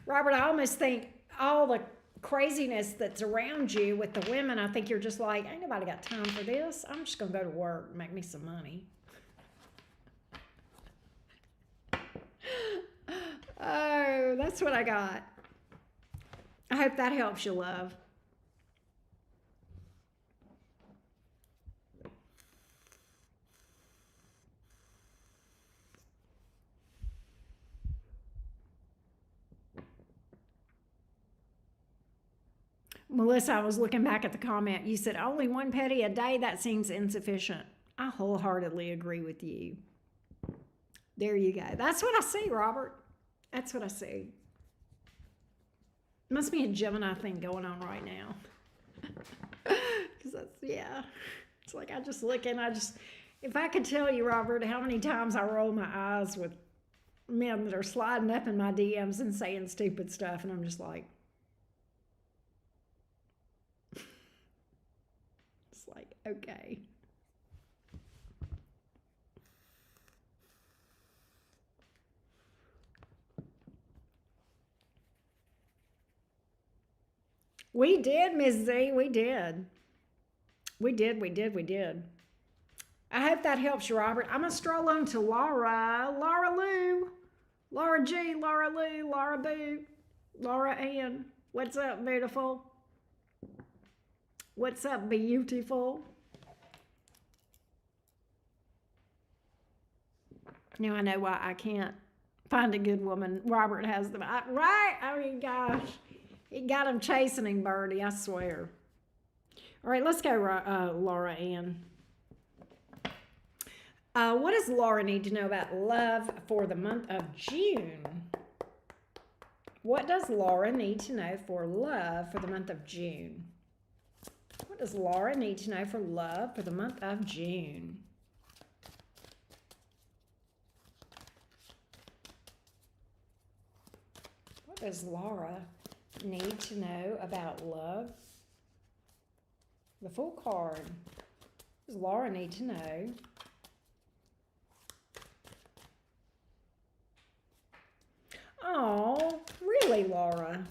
Robert, I almost think all the craziness that's around you with the women, I think you're just like, ain't nobody got time for this. I'm just going to go to work and make me some money. Oh, that's what I got. I hope that helps you, love. Melissa, I was looking back at the comment. You said only one petty a day. That seems insufficient. I wholeheartedly agree with you. There you go. That's what I see, Robert. That's what I see. Must be a Gemini thing going on right now. Because yeah. It's like I just look and if I could tell you, Robert, how many times I roll my eyes with men that are sliding up in my DMs and saying stupid stuff, and I'm just like, it's like, okay. We did, Miss Z. We did. We did. I hope that helps you, Robert. I'm going to stroll on to Laura. Laura Lou. Laura G. Laura Lou. Laura Boo. Laura Ann. What's up, beautiful? What's up, beautiful? Now I know why I can't find a good woman. Robert has them. Right? I mean, gosh. He got him chasing him, Birdie, I swear. All right, let's go, Laura Ann. What does Laura need to know about love for the month of June? What does Laura need to know for love for the month of June? What does Laura need to know for love for the month of June? What does Laura need to know about love? The Fool card. What does Laura need to know? Oh, really, Laura?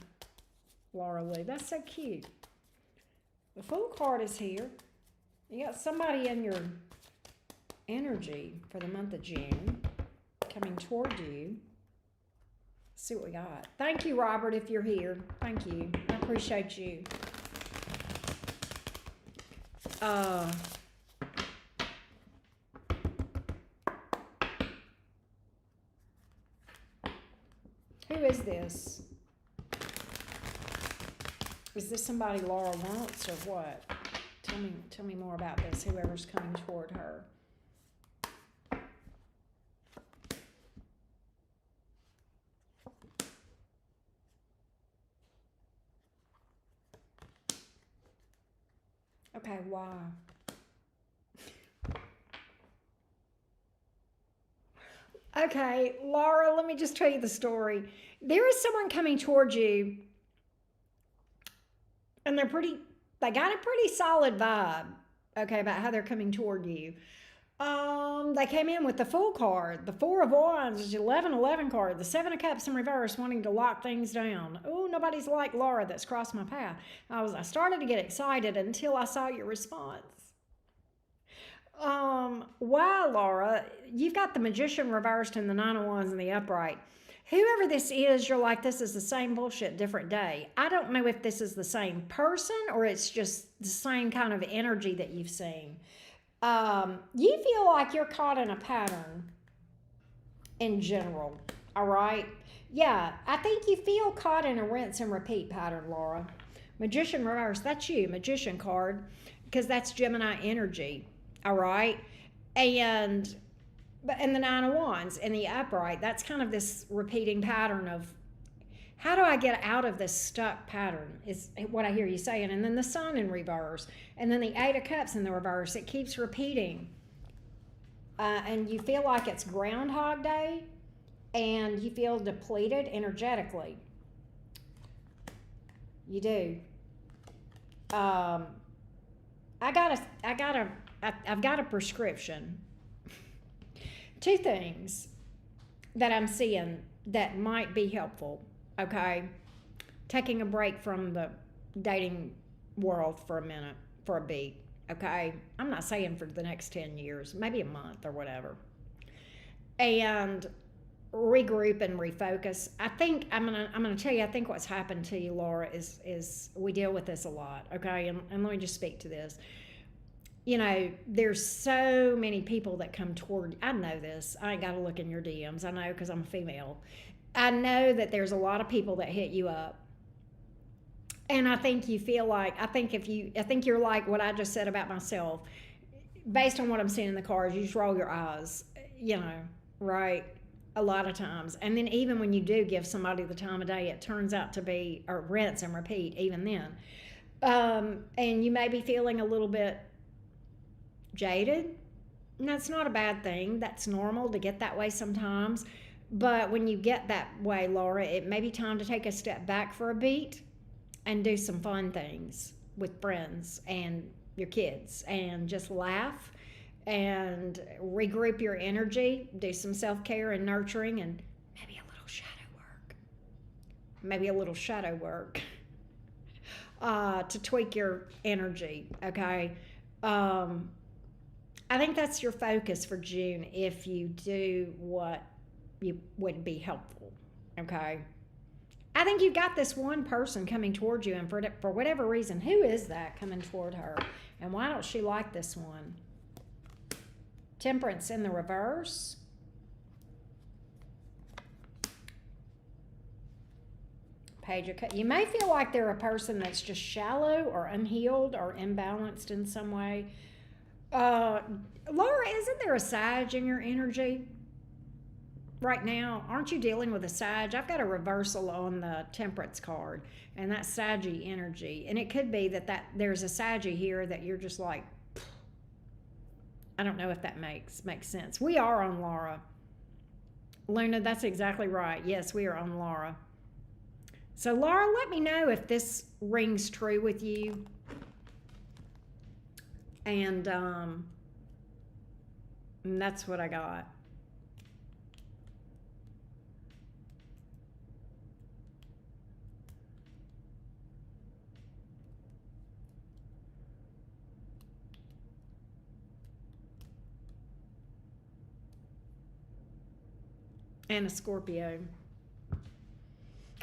Laura Lee, that's so cute. The Fool card is here. You got somebody in your energy for the month of June coming toward you. See what we got. Thank you, Robert, if you're here. Thank you. I appreciate you. Who is this? Is this somebody Laura wants or what? Tell me more about this, whoever's coming toward her. Okay, why? Okay, Laura, let me just tell you the story. There is someone coming towards you, and they got a pretty solid vibe, okay, about how they're coming toward you. They came in with the Fool card, the Four of Wands, the 11-11 card, the Seven of Cups in reverse, wanting to lock things down. Oh, nobody's like Laura that's crossed my path. I started to get excited until I saw your response. Why, Laura? You've got the Magician reversed and the Nine of Wands in the upright. Whoever this is, you're like, this is the same bullshit, different day. I don't know if this is the same person or it's just the same kind of energy that you've seen. You feel like you're caught in a pattern in general, all right? Yeah, I think you feel caught in a rinse and repeat pattern, Laura. Magician reverse, that's you, Magician card, because that's Gemini energy, all right? And the Nine of Wands in the upright, that's kind of this repeating pattern of, how do I get out of this stuck pattern is what I hear you saying. And then the Sun in reverse. And then the Eight of Cups in the reverse. It keeps repeating. And you feel like it's Groundhog Day. And you feel depleted energetically. You do. I've got a prescription. Two things that I'm seeing that might be helpful. Okay, taking a break from the dating world for a minute, for a beat. Okay, I'm not saying for the next 10 years, maybe a month or whatever. And regroup and refocus. I think I'm gonna tell you. I think what's happened to you, Laura, is we deal with this a lot. Okay, and let me just speak to this. You know, there's so many people that come toward. I know this. I ain't got to look in your DMs. I know because I'm a female. I know that there's a lot of people that hit you up. And I think you feel like, I think you're like what I just said about myself. Based on what I'm seeing in the cards, you just roll your eyes, you know, right? A lot of times. And then even when you do give somebody the time of day, it turns out to be a rinse and repeat even then. And you may be feeling a little bit jaded. And that's not a bad thing. That's normal to get that way sometimes. But when you get that way, Laura, it may be time to take a step back for a beat and do some fun things with friends and your kids and just laugh and regroup your energy, do some self-care and nurturing and maybe a little shadow work to tweak your energy, okay? I think that's your focus for June if you do what you would be helpful, okay? I think you've got this one person coming towards you, and for whatever reason, who is that coming toward her? And why don't she like this one? Temperance in the reverse. Page of Cups. You may feel like they're a person that's just shallow or unhealed or imbalanced in some way. Laura, isn't there a Sag in your energy right now? Aren't you dealing with a Sag? I've got a reversal on the Temperance card, and that's Saggy energy. And it could be that there's a Saggy here that you're just like, I don't know if that makes sense. We are on Laura. Luna, that's exactly right. Yes, we are on Laura. So Laura, let me know if this rings true with you. And that's what I got. And a Scorpio.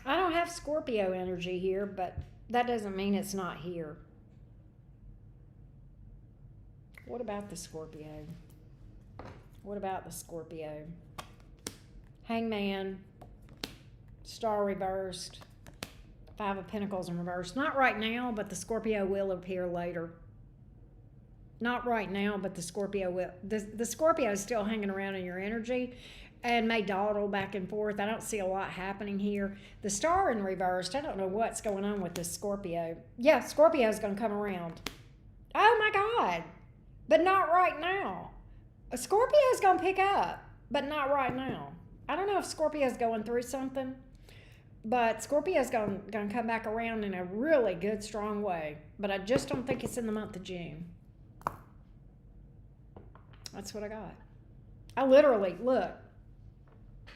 I don't have Scorpio energy here, but that doesn't mean it's not here. What about the Scorpio? What about the Scorpio? Hangman, Star reversed, Five of Pentacles in reverse. Not right now, but the Scorpio will appear later. Not right now, but the Scorpio will. The Scorpio is still hanging around in your energy and may dawdle back and forth. I don't see a lot happening here. The Star in reversed, I don't know what's going on with this Scorpio. Yeah, Scorpio is going to come around. Oh my God. But not right now. A Scorpio is going to pick up, but not right now. I don't know if Scorpio is going through something, but Scorpio is going to come back around in a really good, strong way. But I just don't think it's in the month of June. That's what I got. I literally, look,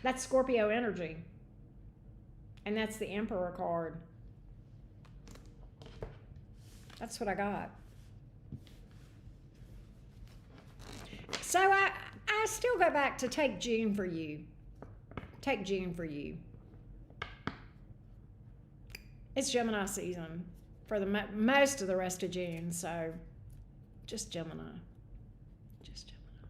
that's Scorpio energy. And that's the Emperor card. That's what I got. So I still go back to take June for you. Take June for you. It's Gemini season for the most of the rest of June, so just Gemini. Just Gemini.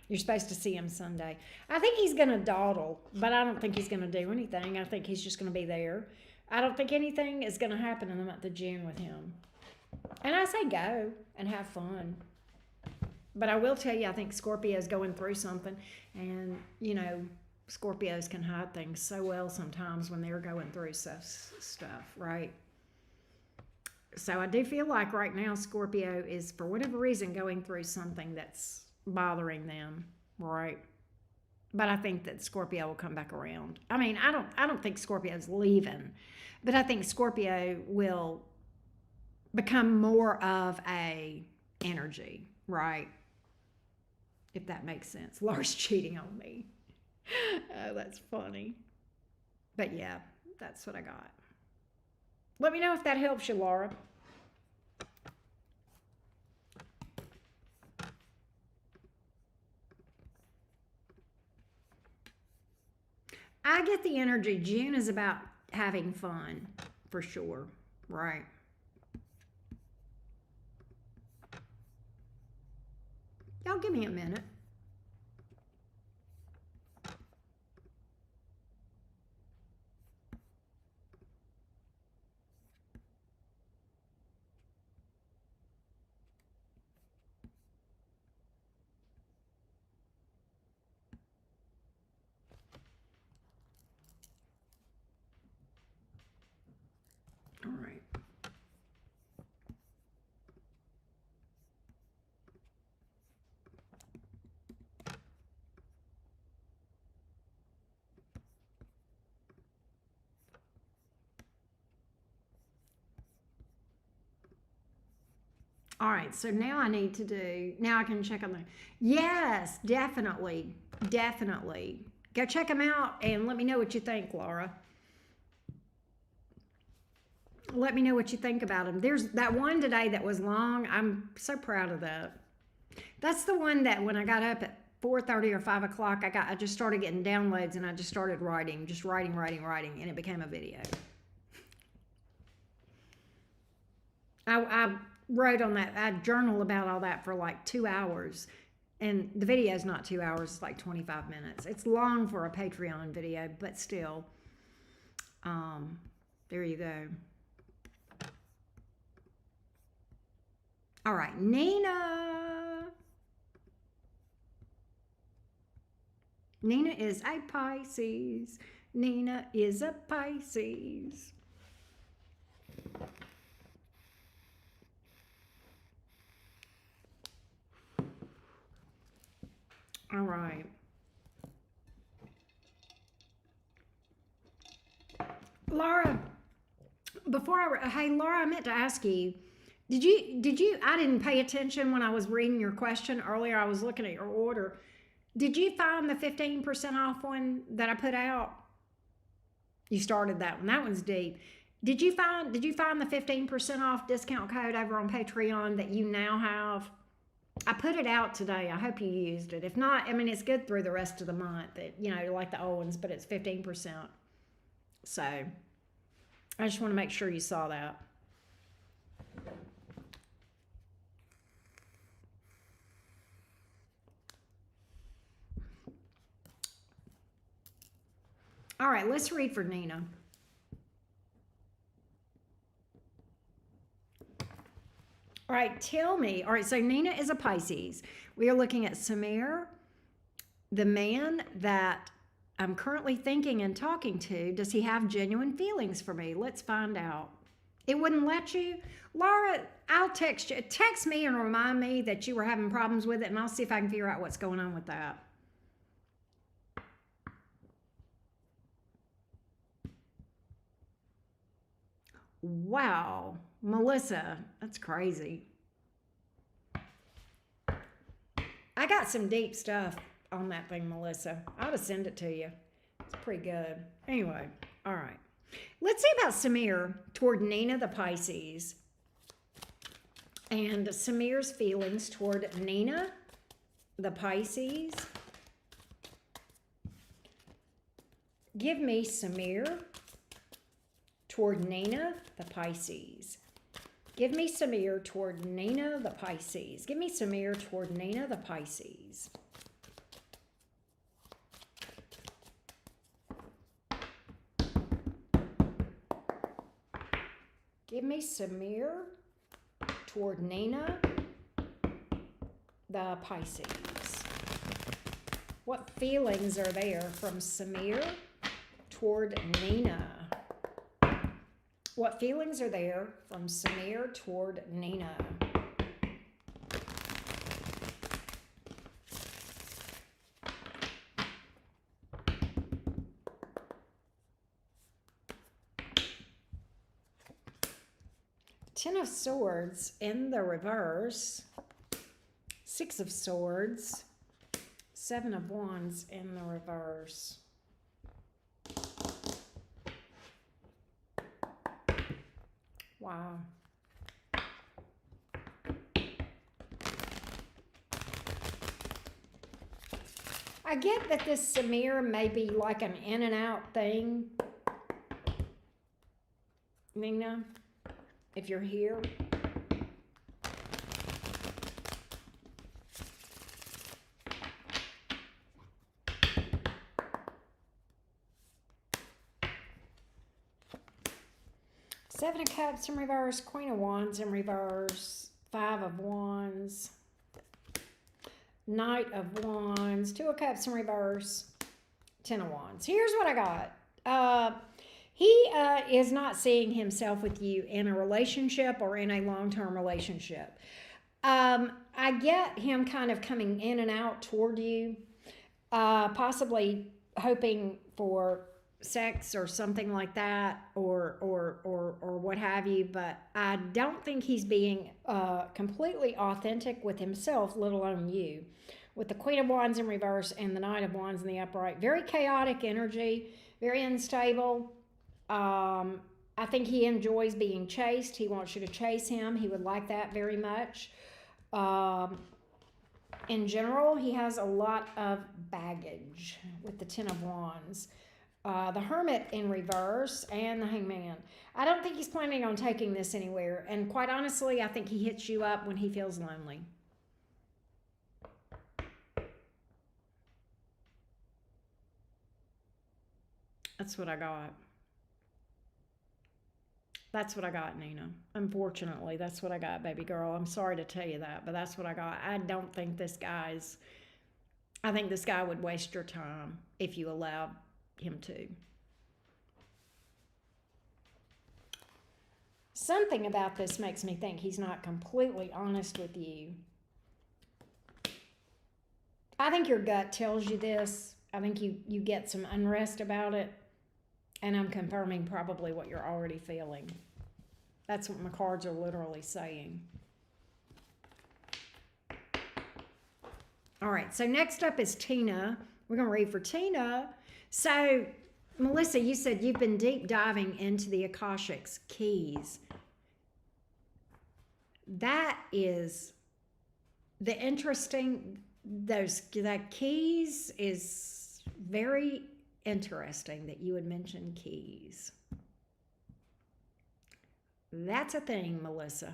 You're supposed to see him Sunday. I think he's going to dawdle, but I don't think he's going to do anything. I think he's just going to be there. I don't think anything is going to happen in the month of June with him. And I say go and have fun. But I will tell you, I think Scorpio's going through something. And, you know, Scorpios can hide things so well sometimes when they're going through stuff, right? So I do feel like right now Scorpio is, for whatever reason, going through something that's bothering them, right? But I think that Scorpio will come back around. I mean, I don't think Scorpio's leaving, but I think Scorpio will become more of a energy, right? If that makes sense. Laura's cheating on me. Oh, that's funny. But yeah, that's what I got. Let me know if that helps you, Laura. I get the energy. June is about having fun, for sure, right? Y'all give me a minute. All right. All right, so now I need to do, now I can check on the, yes, definitely, definitely. Go check them out and let me know what you think, Laura. Let me know what you think about them. There's that one today that was long. I'm so proud of that. That's the one that when I got up at 4:30 or 5 o'clock, I just started getting downloads and I just started writing, and it became a video. I wrote on that, I journal about all that for like 2 hours. And the video is not 2 hours, it's like 25 minutes. It's long for a Patreon video, but still, there you go. All right, Nina. Nina is a Pisces. Nina is a Pisces. All right. Laura, hey Laura, I meant to ask you, did you, I didn't pay attention when I was reading your question earlier. I was looking at your order. Did you find the 15% off one that I put out? You started that one. That one's deep. Did you find the 15% off discount code over on Patreon that you now have? I put it out today. I hope you used it. If not, I mean, it's good through the rest of the month. Like the old ones, but it's 15%. So I just want to make sure you saw that. All right, let's read for Nina. All right, tell me. All right, so Nina is a Pisces. We are looking at Samir, the man that I'm currently thinking and talking to. Does he have genuine feelings for me? Let's find out. It wouldn't let you? Laura, I'll text you. Text me and remind me that you were having problems with it, and I'll see if I can figure out what's going on with that. Wow, Melissa, that's crazy. I got some deep stuff on that thing, Melissa. I'll just send it to you. It's pretty good. Anyway, all right. Let's see about Samir toward Nina the Pisces and Samir's feelings toward Nina the Pisces. Give me Samir toward Nina the Pisces. Give me Samir toward Nina the Pisces. Give me Samir toward Nina the Pisces. Give me Samir toward Nina the Pisces. What feelings are there from Samir toward Nina? What feelings are there from Samir toward Nina? Ten of Swords in the reverse. Six of Swords. Seven of Wands in the reverse. Wow. I get that this Samir may be like an in and out thing. Nina, if you're here. Seven of Cups in reverse, Queen of Wands in reverse, Five of Wands, Knight of Wands, Two of Cups in reverse, Ten of Wands. Here's what I got. He is not seeing himself with you in a relationship or in a long-term relationship. I get him kind of coming in and out toward you, possibly hoping for sex or something like that, or what have you, but I don't think he's being completely authentic with himself, let alone you. With the Queen of Wands in reverse and the Knight of Wands in the upright, very chaotic energy, very unstable. I think he enjoys being chased. He wants you to chase him. He would like that very much. In general, he has a lot of baggage with the Ten of Wands. The Hermit in reverse, and the Hangman. I don't think he's planning on taking this anywhere. And quite honestly, I think he hits you up when he feels lonely. That's what I got. That's what I got, Nina. Unfortunately, that's what I got, baby girl. I'm sorry to tell you that, but that's what I got. I don't think this guy's... I think this guy would waste your time if you allowed him to. Something about this makes me think he's not completely honest with you. I think your gut tells you this. I think you get some unrest about it, and I'm confirming probably what you're already feeling. That's what my cards are literally saying. All right, so next up is Tina. We're going to read for Tina. So, Melissa, you said you've been deep diving into the Akashic keys. That is The interesting, that keys is very interesting that you would mention keys. That's a thing, Melissa.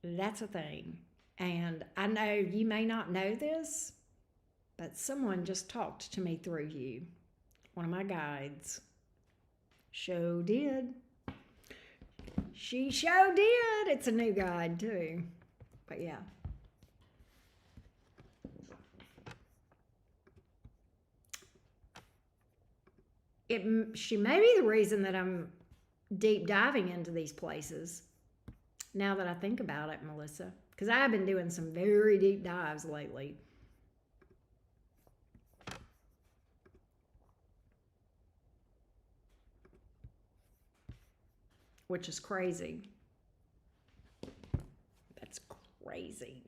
That's a thing. And I know you may not know this, but someone just talked to me through you. One of my guides. Show did. She show did. It's a new guide too. But yeah. She may be the reason that I'm deep diving into these places. Now that I think about it, Melissa. Because I've been doing some very deep dives lately. Which is crazy. That's crazy.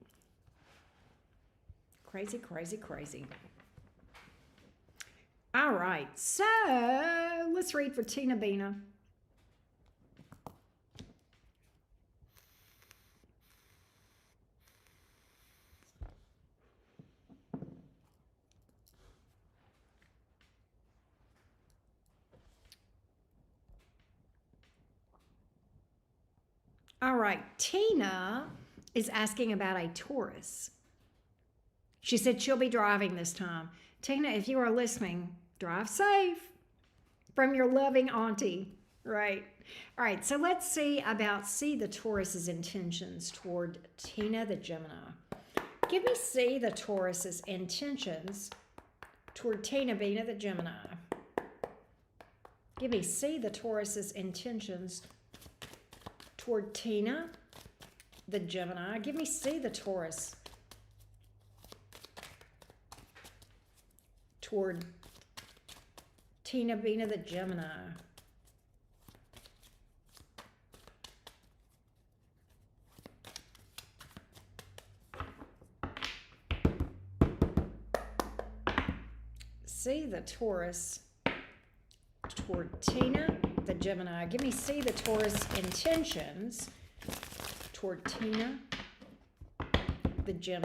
Crazy, crazy, crazy. All right, so let's read for Tina Bina. All right, Tina is asking about a Taurus. She said she'll be driving this time. Tina, if you are listening, drive safe from your loving auntie, right? All right, so let's see the Taurus's intentions toward Tina the Gemini. Give me the Taurus's intentions toward Tina Bina the Gemini. Give me the Taurus's intentions toward Tina the Gemini. Give me the Taurus toward Tina Bina the Gemini. The Taurus toward Tina the Gemini. Give me the Taurus intentions toward Tina the Gem.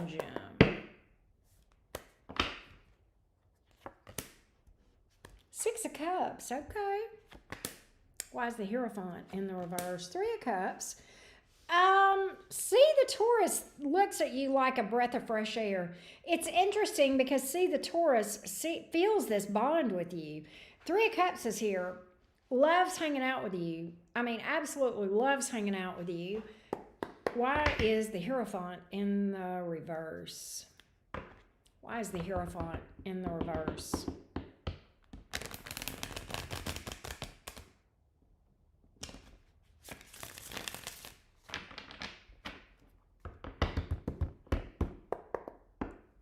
Six of Cups, okay. Why is the Hierophant in the reverse? Three of Cups. The Taurus looks at you like a breath of fresh air. It's interesting because the Taurus feels this bond with you. Three of Cups is here. Loves hanging out with you. I mean, absolutely loves hanging out with you. Why is the Hierophant in the reverse? Why is the Hierophant in the reverse?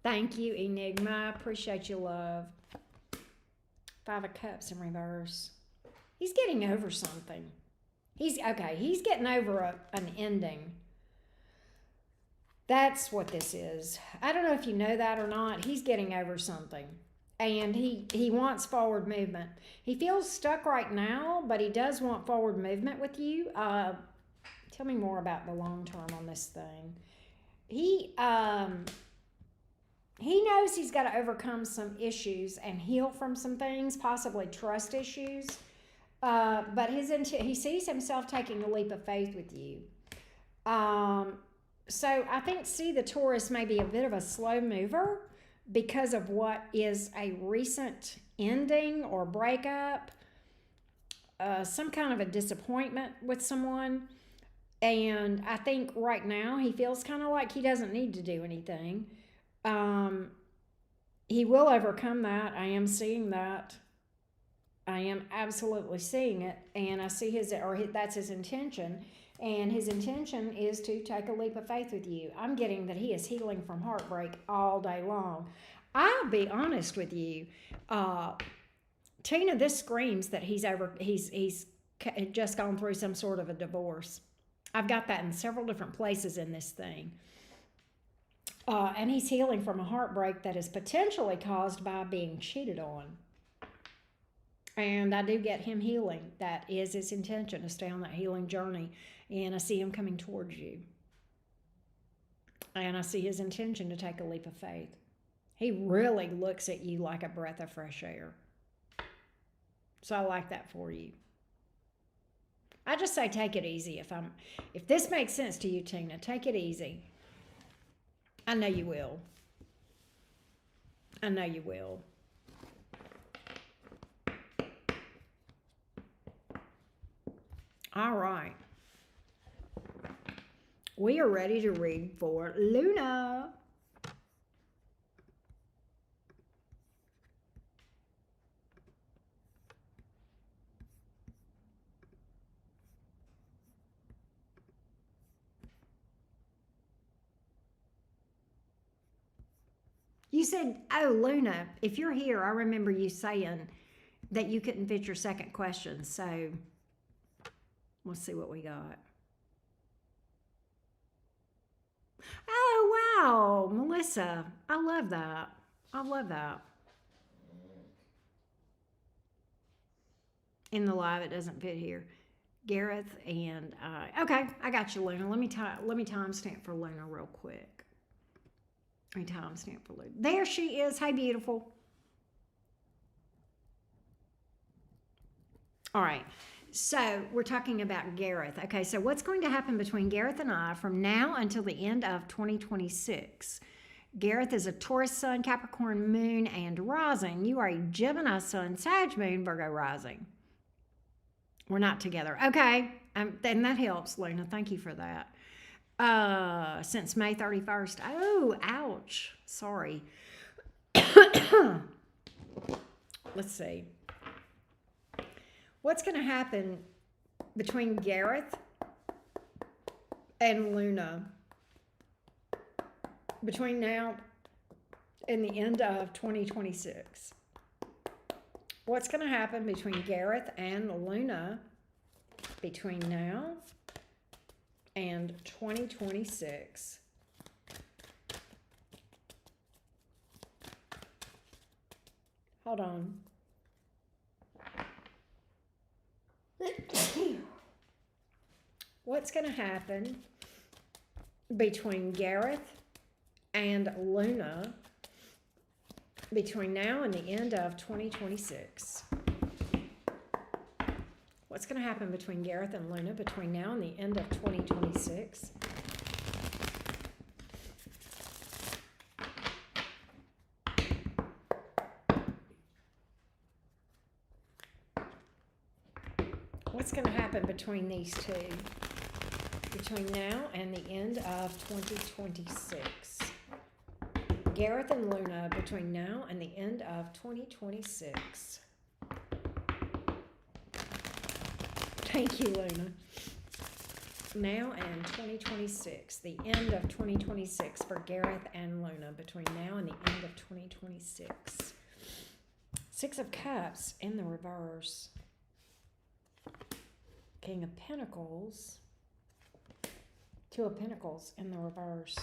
Thank you, Enigma. I appreciate your love. Five of Cups in reverse. He's getting over something. He's getting over an ending. That's what this is. I don't know if you know that or not. He's getting over something. And he wants forward movement. He feels stuck right now, but he does want forward movement with you. Tell me more about the long term on this thing. He knows he's got to overcome some issues and heal from some things, possibly trust issues. But he sees himself taking a leap of faith with you. So I think the Taurus may be a bit of a slow mover because of what is a recent ending or breakup, some kind of a disappointment with someone. And I think right now he feels kind of like he doesn't need to do anything. He will overcome that. I am seeing that. I am absolutely seeing it, and I see that's his intention, and his intention is to take a leap of faith with you. I'm getting that he is healing from heartbreak all day long. I'll be honest with you, Tina. This screams that he's just gone through some sort of a divorce. I've got that in several different places in this thing. And he's healing from a heartbreak that is potentially caused by being cheated on. And I do get him healing. That is his intention, to stay on that healing journey. And I see him coming towards you. And I see his intention to take a leap of faith. He really looks at you like a breath of fresh air. So I like that for you. I just say take it easy. If this makes sense to you, Tina, take it easy. I know you will. I know you will. All right. We are ready to read for Luna. You said, oh, Luna, if you're here, I remember you saying that you couldn't fit your second question. So let's see what we got. Oh, wow, Melissa. I love that. I love that. In the live, it doesn't fit here. Gareth and okay, I got you, Luna. Let me timestamp for Luna real quick. Let me timestamp for Luna. There she is. Hey, beautiful. All right. So we're talking about Gareth. Okay, so what's going to happen between Gareth and I from now until the end of 2026? Gareth is a Taurus sun, Capricorn moon, and rising. You are a Gemini sun, Sag moon, Virgo rising. We're not together. Okay, and that helps, Luna. Thank you for that. Since May 31st. Oh, ouch. Sorry. Let's see. What's going to happen between Gareth and Luna between now and the end of 2026? What's going to happen between Gareth and Luna between now and 2026? Hold on. What's going to happen between Gareth and Luna between now and the end of 2026? What's going to happen between Gareth and Luna between now and the end of 2026? What's going to happen between these two between now and the end of 2026? Gareth and Luna between now and the end of 2026. Thank you, Luna. Now and 2026. The end of 2026 for Gareth and Luna between now and the end of 2026. Six of Cups in the reverse. King of Pentacles. Two of Pentacles in the reverse.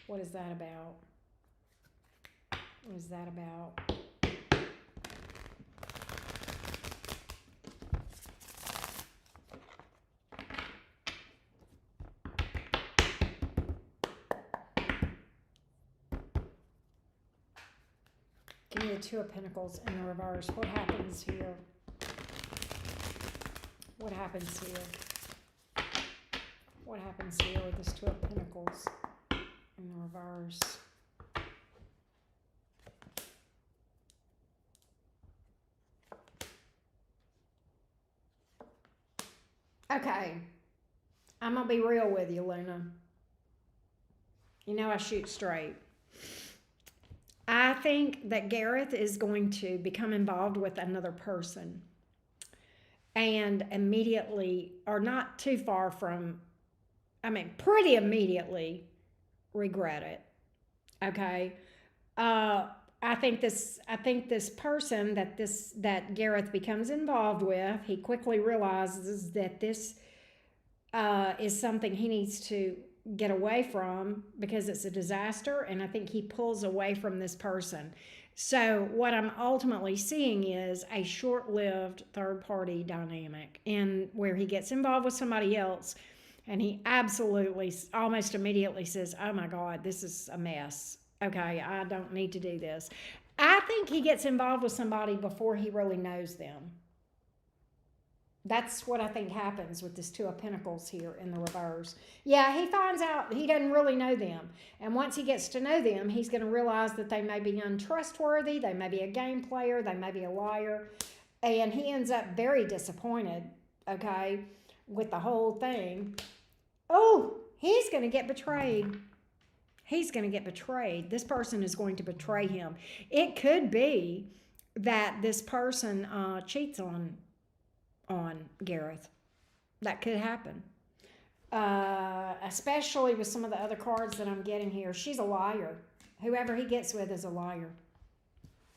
What is that about? What is that about? Give me the Two of Pentacles in the reverse. What happens here? What happens here? What happens here with this Two of Pentacles in the reverse? Okay, I'm going to be real with you, Luna. You know I shoot straight. I think that Gareth is going to become involved with another person and immediately, or not too far from, pretty immediately regret it. Okay. I think this person that Gareth becomes involved with, he quickly realizes that this is something he needs to get away from because it's a disaster, and I think he pulls away from this person. So what I'm ultimately seeing is a short-lived third-party dynamic, and where he gets involved with somebody else And he absolutely, almost immediately says, oh my God, this is a mess. Okay, I don't need to do this. I think he gets involved with somebody before he really knows them. That's what I think happens with this Two of Pentacles here in the reverse. Yeah, he finds out he doesn't really know them. And once he gets to know them, he's going to realize that they may be untrustworthy, they may be a game player, they may be a liar. And he ends up very disappointed, okay, with the whole thing. Oh, he's going to get betrayed. He's going to get betrayed. This person is going to betray him. It could be that this person cheats on Gareth. That could happen. Especially with some of the other cards that I'm getting here. She's a liar. Whoever he gets with is a liar.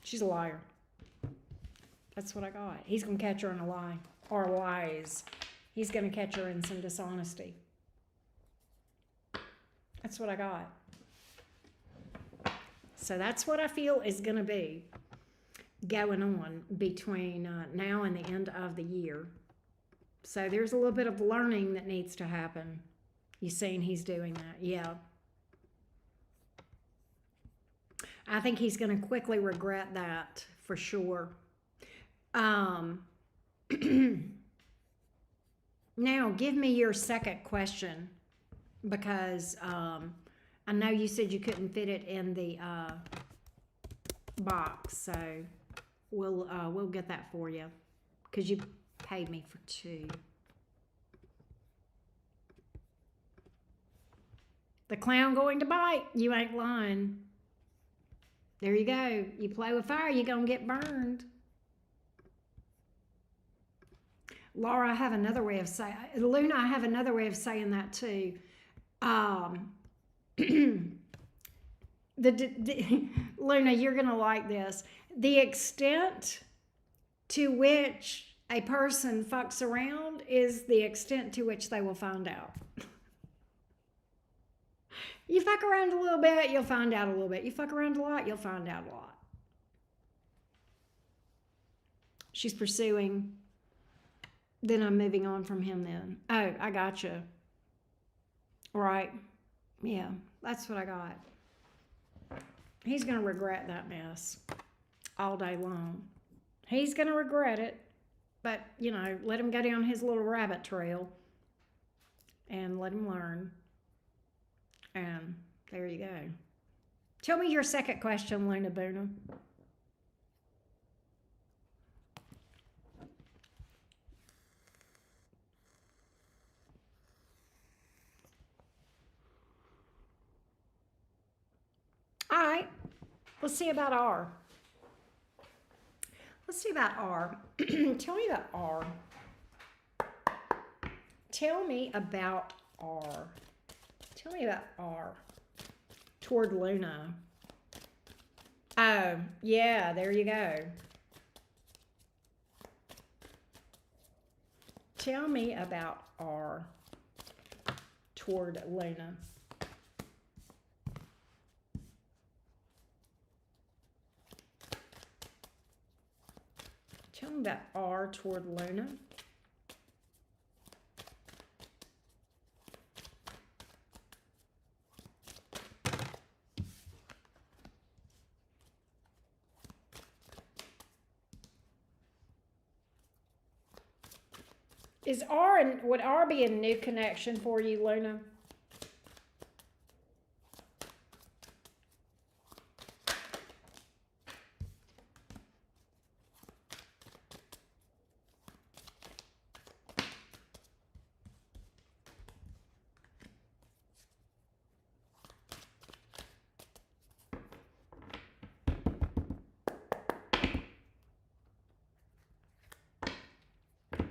She's a liar. That's what I got. He's going to catch her in a lie. Or lies. He's going to catch her in some dishonesty. That's what I got. So that's what I feel is going to be going on between now and the end of the year. So there's a little bit of learning that needs to happen. You seen he's doing that? Yeah. I think he's going to quickly regret that for sure. Now, give me your second question, because I know you said you couldn't fit it in the box, so we'll get that for you, because you paid me for 2. The clown going to bite. You ain't lying. There you go. You play with fire, you're going to get burned. Laura, I have another way of saying, Luna, I have another way of saying that too. Luna, you're going to like this. The extent to which a person fucks around is the extent to which they will find out. You fuck around a little bit, you'll find out a little bit. You fuck around a lot, you'll find out a lot. She's pursuing. Then I'm moving on from him then. Oh, I gotcha. Right. Yeah, that's what I got. He's going to regret that mess all day long. He's going to regret it. But, you know, let him go down his little rabbit trail and let him learn. And there you go. Tell me your second question, Luna Boona. All right, let's see about R. Let's see about R. Tell me about R. Tell me about R. Tell me about R. Toward Luna. Oh, yeah, there you go. Tell me about R. Toward Luna. Tell me about R toward Luna. Would R be a new connection for you, Luna?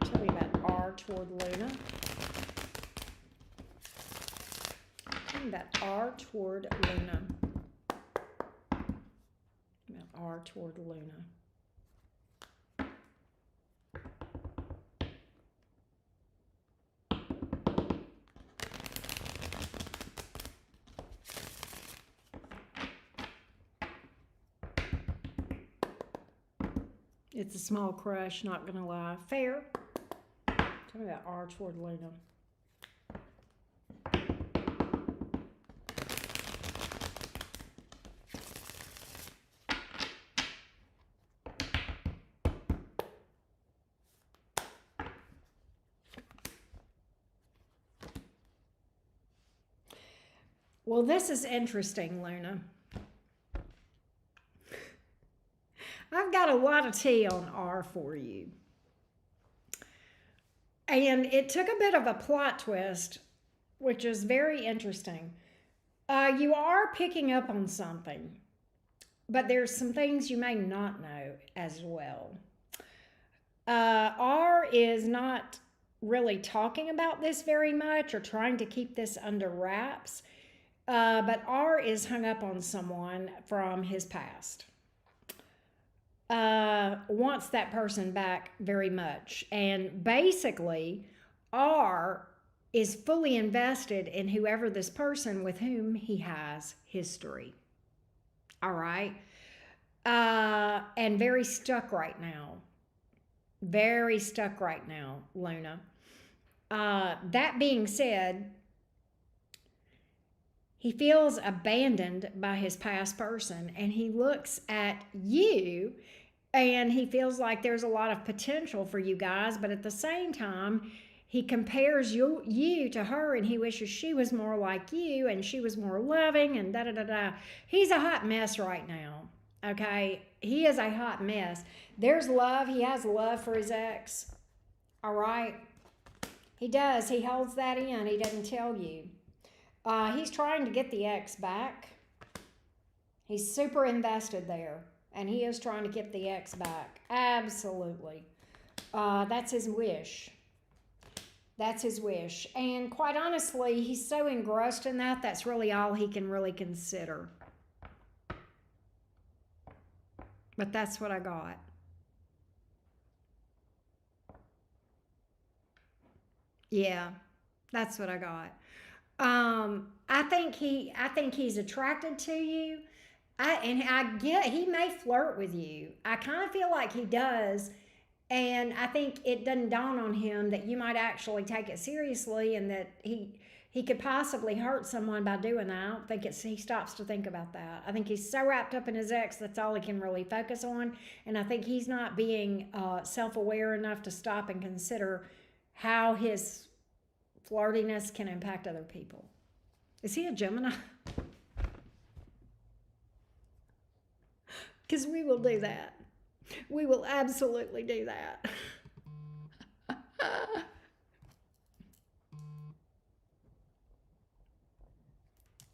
Tell me about R toward Luna. Tell me about R toward Luna. About R toward Luna. It's a small crush, not gonna lie. Fair. Tell me about R toward Luna. Well, this is interesting, Luna. I've got a lot of tea on R for you. And it took a bit of a plot twist, which is very interesting. You are picking up on something, but there's some things you may not know as well. R is not really talking about this very much or trying to keep this under wraps, but R is hung up on someone from his past. Wants that person back very much. And basically, R is fully invested in whoever this person with whom he has history. All right. And very stuck right now. Very stuck right now, Luna. That being said, he feels abandoned by his past person, and he looks at you and he feels like there's a lot of potential for you guys, but at the same time, he compares you to her, and he wishes she was more like you and she was more loving and da da da da. He's a hot mess right now. Okay, he is a hot mess. There's love. He has love for his ex. All right, he does. He holds that in. He doesn't tell you. He's trying to get the ex back. He's super invested there, and he is trying to get the ex back. Absolutely. That's his wish. That's his wish. And quite honestly, he's so engrossed in that, that's really all he can really consider. But that's what I got. Yeah, that's what I got. I think he's attracted to you. I get he may flirt with you. I kind of feel like he does. And I think it doesn't dawn on him that you might actually take it seriously, and that he could possibly hurt someone by doing that. I don't think he stops to think about that. I think he's so wrapped up in his ex, that's all he can really focus on. And I think he's not being self-aware enough to stop and consider how his flirtiness can impact other people. Is he a Gemini? Because we will do that. We will absolutely do that.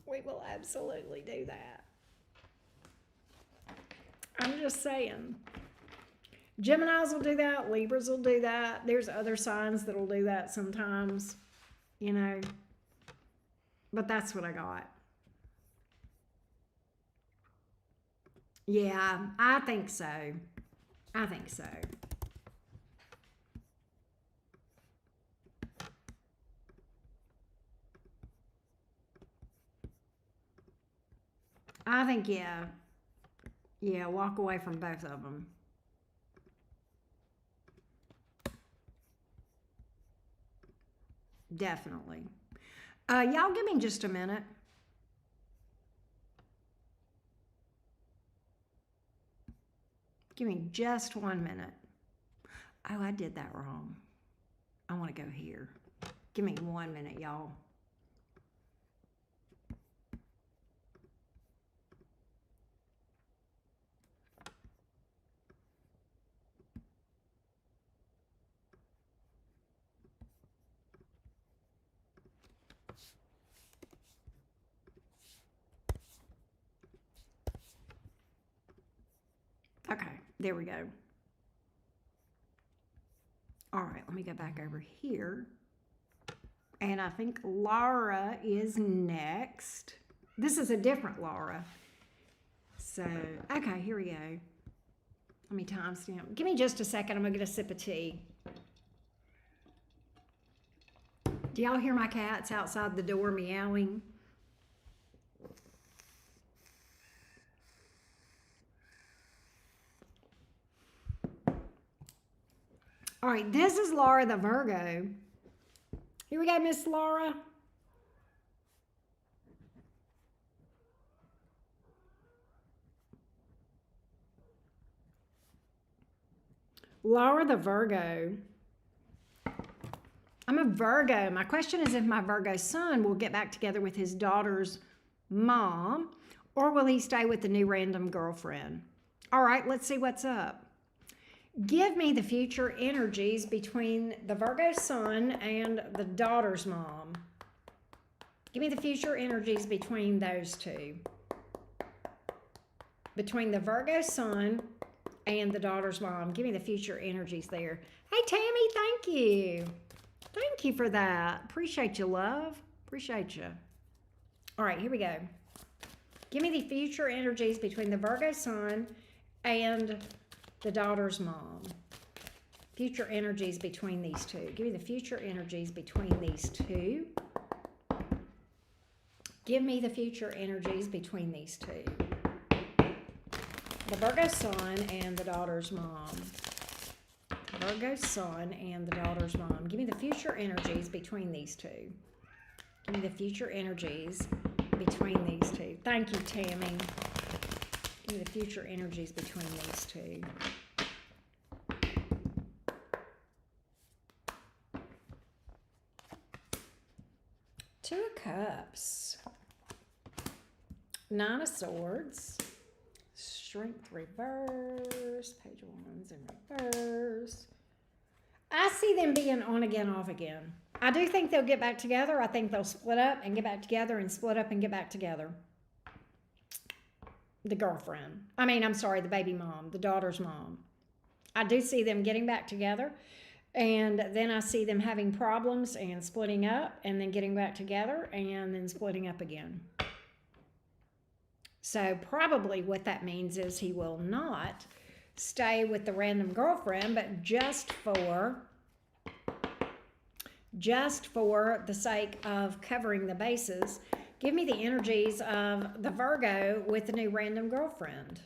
We will absolutely do that. I'm just saying. Geminis will do that. Libras will do that. There's other signs that will do that sometimes, you know. But that's what I got. Yeah, I think so. I think so. I think, yeah. Yeah, walk away from both of them. Definitely. Y'all give me just a minute. Give me just 1 minute. Oh, I did that wrong. I want to go here. Give me 1 minute, y'all. Okay, there we go. All right, let me go back over here. And I think Laura is next. This is a different Laura. So, okay, here we go. Let me timestamp. Give me just a second. I'm going to get a sip of tea. Do y'all hear my cats outside the door meowing? All right, this is Laura the Virgo. Here we go, Miss Laura. Laura the Virgo. I'm a Virgo. My question is if my Virgo son will get back together with his daughter's mom, or will he stay with the new random girlfriend? All right, let's see what's up. Give me the future energies between the Virgo sun and the daughter's mom. Give me the future energies between those two. Between the Virgo sun and the daughter's mom. Give me the future energies there. Hey, Tammy, thank you. Thank you for that. Appreciate you, love. Appreciate you. All right, here we go. Give me the future energies between the Virgo sun and the daughter's mom. Future energies between these two. Give me the future energies between these two. Give me the future energies between these two. The Virgo sun and the daughter's mom. Virgo sun and the daughter's mom. Give me the future energies between these two. Give me the future energies between these two. Thank you, Tammy. Give me the future energies between these two. Two of Cups. Nine of Swords. Strength reverse. Page of Wands in reverse. I see them being on again, off again. I do think they'll get back together. I think they'll split up and get back together and split up and get back together. The girlfriend. The baby mom, the daughter's mom. I do see them getting back together. And then I see them having problems and splitting up and then getting back together and then splitting up again. So probably what that means is he will not stay with the random girlfriend, but just for the sake of covering the bases, give me the energies of the Virgo with the new random girlfriend.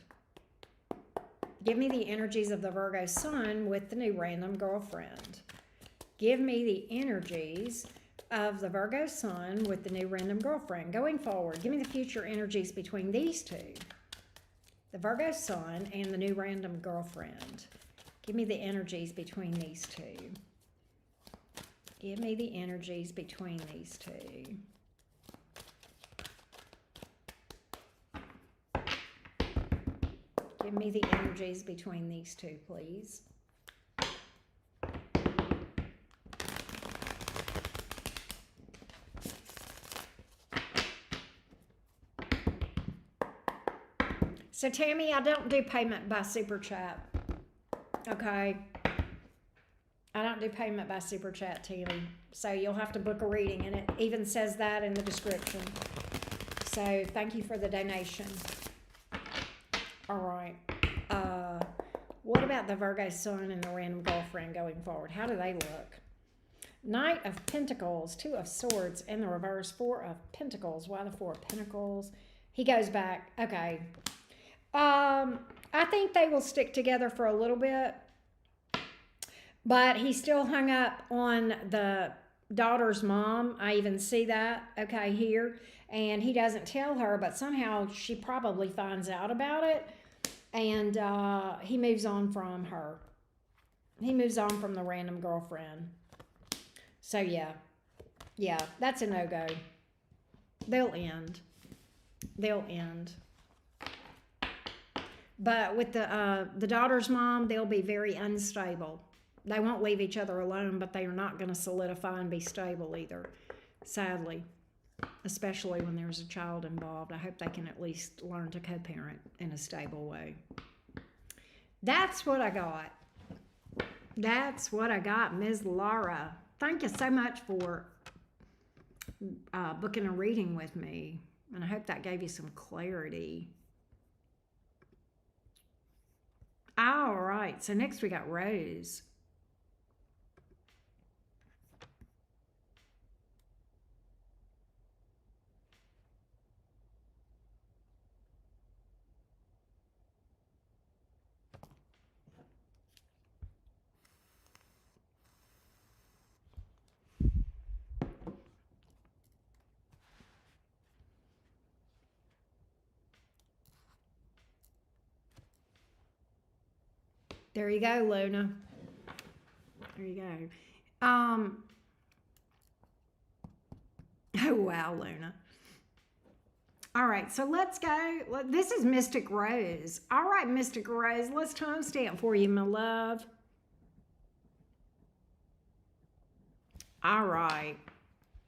Give me the energies of the Virgo sun with the new random girlfriend. Give me the energies of the Virgo sun with the new random girlfriend. Going forward, give me the future energies between these two. The Virgo sun and the new random girlfriend. Give me the energies between these two. Give me the energies between these two. Give me the energies between these two, please. So, Tammy, I don't do payment by Super Chat. Okay? I don't do payment by Super Chat, Tammy. So, you'll have to book a reading, and it even says that in the description. So, thank you for the donation. All right. What about the Virgo sun and the random girlfriend going forward? How do they look? Knight of Pentacles, Two of Swords in the reverse, Four of Pentacles. Why the Four of Pentacles? He goes back. Okay. I think they will stick together for a little bit, but he's still hung up on the daughter's mom. I even see that, okay, here. And he doesn't tell her, but somehow she probably finds out about it. And he moves on from her. He moves on from the random girlfriend. So, yeah. Yeah, that's a no-go. They'll end. They'll end. But with the daughter's mom, they'll be very unstable. They won't leave each other alone, but they are not going to solidify and be stable either, sadly. Especially when there's a child involved. I hope they can at least learn to co-parent in a stable way. That's what I got. That's what I got, Ms. Laura. Thank you so much for booking a reading with me. And I hope that gave you some clarity. All right, so next we got Rose. There you go, Luna. There you go. Oh, wow, Luna. All right, so let's go. This is Mystic Rose. All right, Mystic Rose, let's timestamp for you, my love. All right.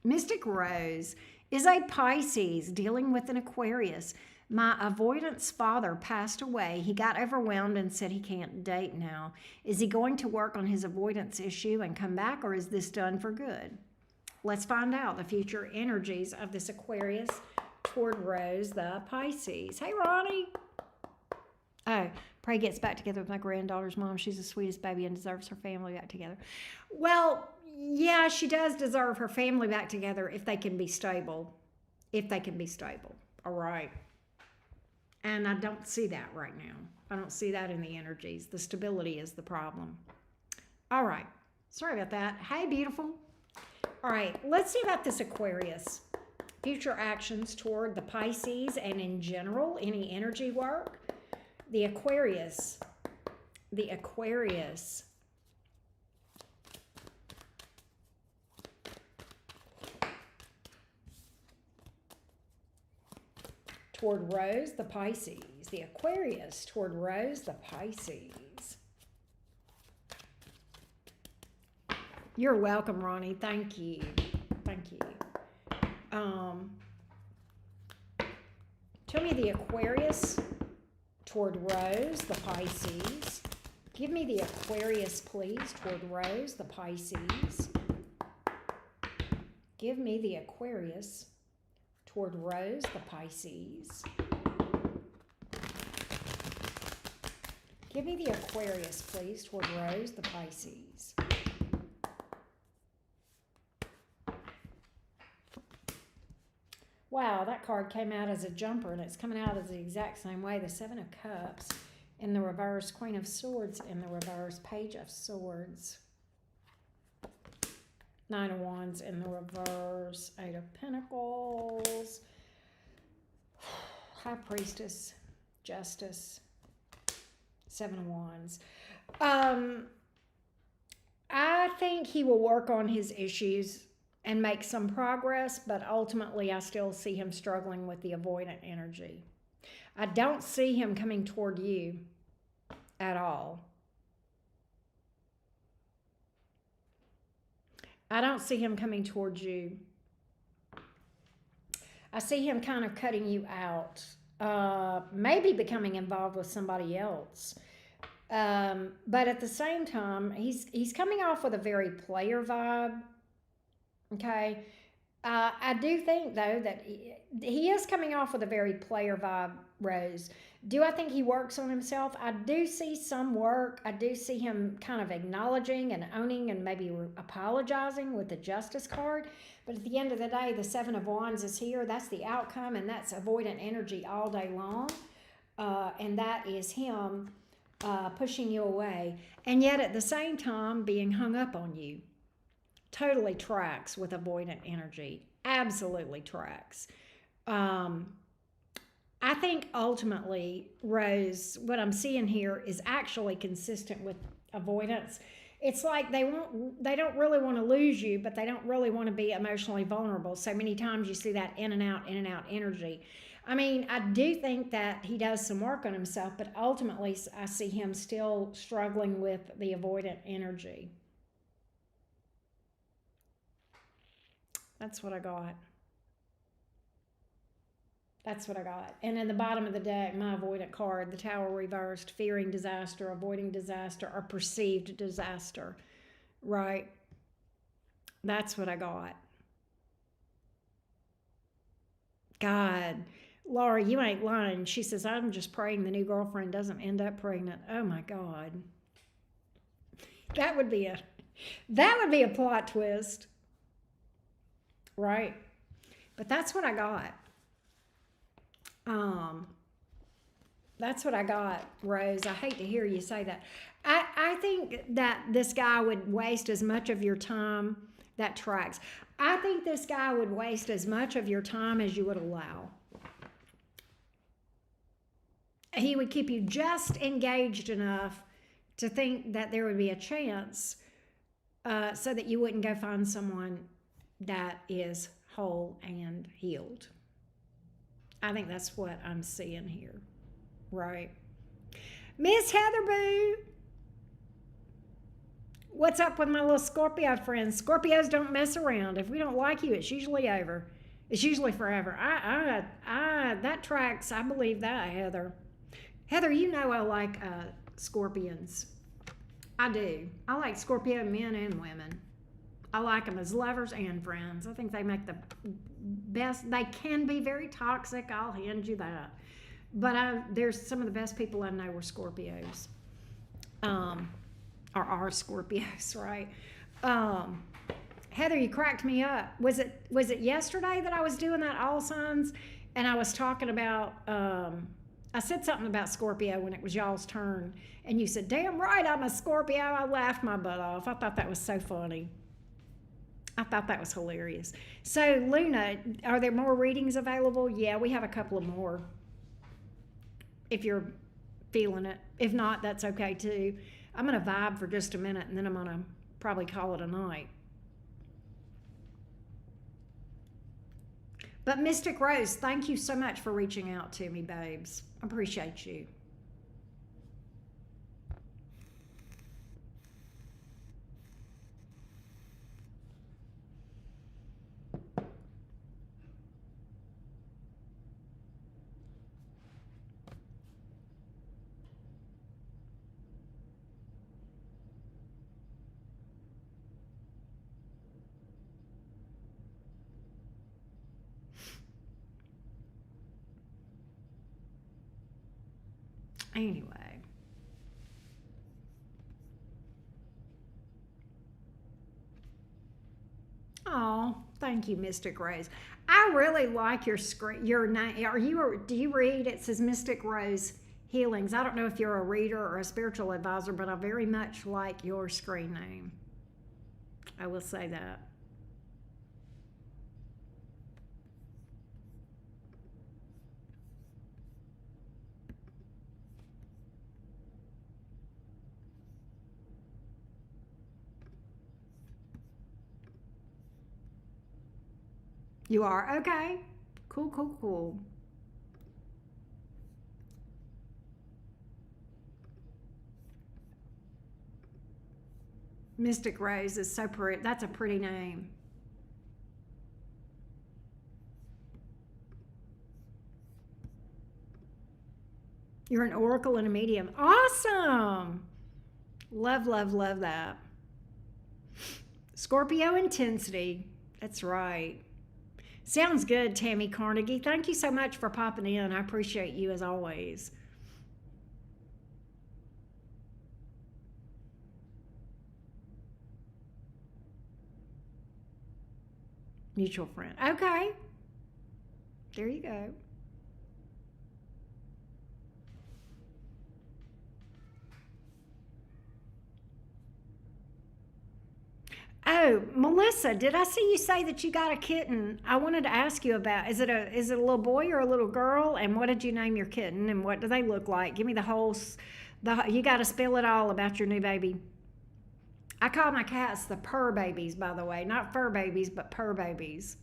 Mystic Rose is a Pisces dealing with an Aquarius. My avoidance father passed away. He got overwhelmed and said he can't date now. Is he going to work on his avoidance issue and come back, or is this done for good? Let's find out the future energies of this Aquarius toward Rose, the Pisces. Hey, Ronnie. Oh, pray gets back together with my granddaughter's mom. She's the sweetest baby and deserves her family back together. Well, yeah, she does deserve her family back together if they can be stable. If they can be stable. All right. And I don't see that right now. I don't see that in the energies. The stability is the problem. All right. Sorry about that. Hey, beautiful. All right. Let's see about this Aquarius. Future actions toward the Pisces and in general, any energy work. The Aquarius. The Aquarius. Toward Rose, the Pisces. The Aquarius toward Rose, the Pisces. You're welcome, Ronnie. Thank you. Thank you. Tell me the Aquarius toward Rose, the Pisces. Give me the Aquarius, please, toward Rose, the Pisces. Give me the Aquarius toward Rose, the Pisces. Give me the Aquarius, please, toward Rose, the Pisces. Wow, that card came out as a jumper, and it's coming out as the exact same way. The Seven of Cups in the reverse, Queen of Swords in the reverse, Page of Swords. Nine of Wands in the reverse, Eight of Pentacles, High Priestess, Justice, Seven of Wands. I think he will work on his issues and make some progress, but ultimately I still see him struggling with the avoidant energy. I don't see him coming toward you at all. I don't see him coming towards you. I see him kind of cutting you out, maybe becoming involved with somebody else. But at the same time, he's coming off with a very player vibe. Okay. I do think, though, that he is coming off with a very player vibe, Rose. Do I think he works on himself? I do see some work. I do see him kind of acknowledging and owning and maybe apologizing with the Justice card. But at the end of the day, the Seven of Wands is here. That's the outcome, and that's avoidant energy all day long. And that is him pushing you away. And yet at the same time, being hung up on you. Totally tracks with avoidant energy. Absolutely tracks. I think ultimately, Rose, what I'm seeing here is actually consistent with avoidance. It's like they don't really want to lose you, but they don't really want to be emotionally vulnerable. So many times you see that in and out energy. I mean, I do think that he does some work on himself, but ultimately I see him still struggling with the avoidant energy. That's what I got. That's what I got. And in the bottom of the deck, my avoidant card, the Tower reversed, fearing disaster, avoiding disaster, or perceived disaster. Right? That's what I got. God. Laura, you ain't lying. She says, I'm just praying the new girlfriend doesn't end up pregnant. Oh my God. That would be a plot twist. Right? But that's what I got. That's what I got, Rose. I hate to hear you say that. I think that this guy would waste as much of your time. That tracks. I think this guy would waste as much of your time as you would allow. He would keep you just engaged enough to think that there would be a chance so that you wouldn't go find someone that is whole and healed. I think that's what I'm seeing here. Right. Miss Heather Boo, what's up with my little Scorpio friends? Scorpios don't mess around. If we don't like you, it's usually over. It's usually forever. That tracks. I believe that, Heather. Heather, you know I like scorpions. I do. I like Scorpio men and women. I like them as lovers and friends. I think they make the best. They can be very toxic. I'll hand you that. But there's some of the best people I know were Scorpios. Or are Scorpios, right? Heather, you cracked me up. Was it yesterday that I was doing that all signs, and I was talking about I said something about Scorpio when it was y'all's turn, and you said, "Damn right, I'm a Scorpio." I laughed my butt off. I thought that was so funny. I thought that was hilarious. So, Luna, are there more readings available? Yeah, we have a couple of more. If you're feeling it. If not, that's okay too. I'm going to vibe for just a minute, and then I'm going to probably call it a night. But Mystic Rose, thank you so much for reaching out to me, babes. I appreciate you. Anyway. Oh, thank you, Mystic Rose. I really like your screen. Your name. Do you read? It says Mystic Rose Healings. I don't know if you're a reader or a spiritual advisor, but I very much like your screen name. I will say that. You are? Okay. Cool, cool, cool. Mystic Rose is so pretty. That's a pretty name. You're an oracle and a medium. Awesome. Love, love, love that. Scorpio intensity. That's right. Sounds good, Tammy Carnegie. Thank you so much for popping in. I appreciate you as always. Mutual friend. Okay. There you go. Oh, Melissa, did I see you say that you got a kitten? I wanted to ask you about. Is it a little boy or a little girl? And what did you name your kitten? And what do they look like? Give me the whole. You got to spill it all about your new baby. I call my cats the purr babies, by the way, not fur babies, but purr babies.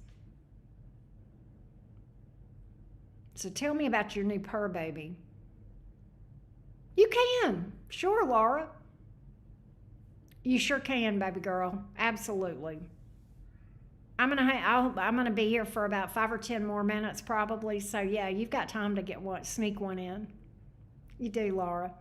So tell me about your new purr baby. You can, sure, Laura. You sure can, baby girl. Absolutely. I'm gonna be here for about 5 or 10 more minutes probably. So yeah, you've got time to sneak one in. You do, Laura.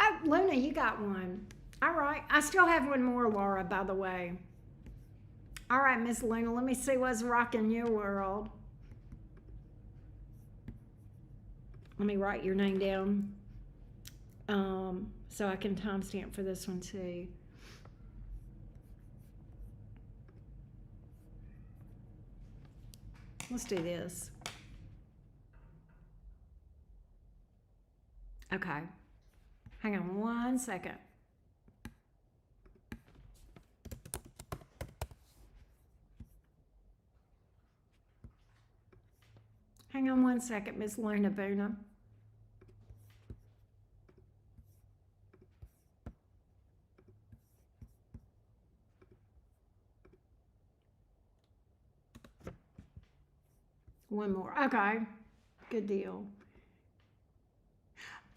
Oh, Luna, you got one. All right. I still have one more, Laura, by the way. All right, Miss Luna, let me see what's rocking your world. Let me write your name down so I can timestamp for this one too. Let's do this. Okay. Hang on one second. Hang on one second, Miss Luna Boona. One more. Okay. Good deal.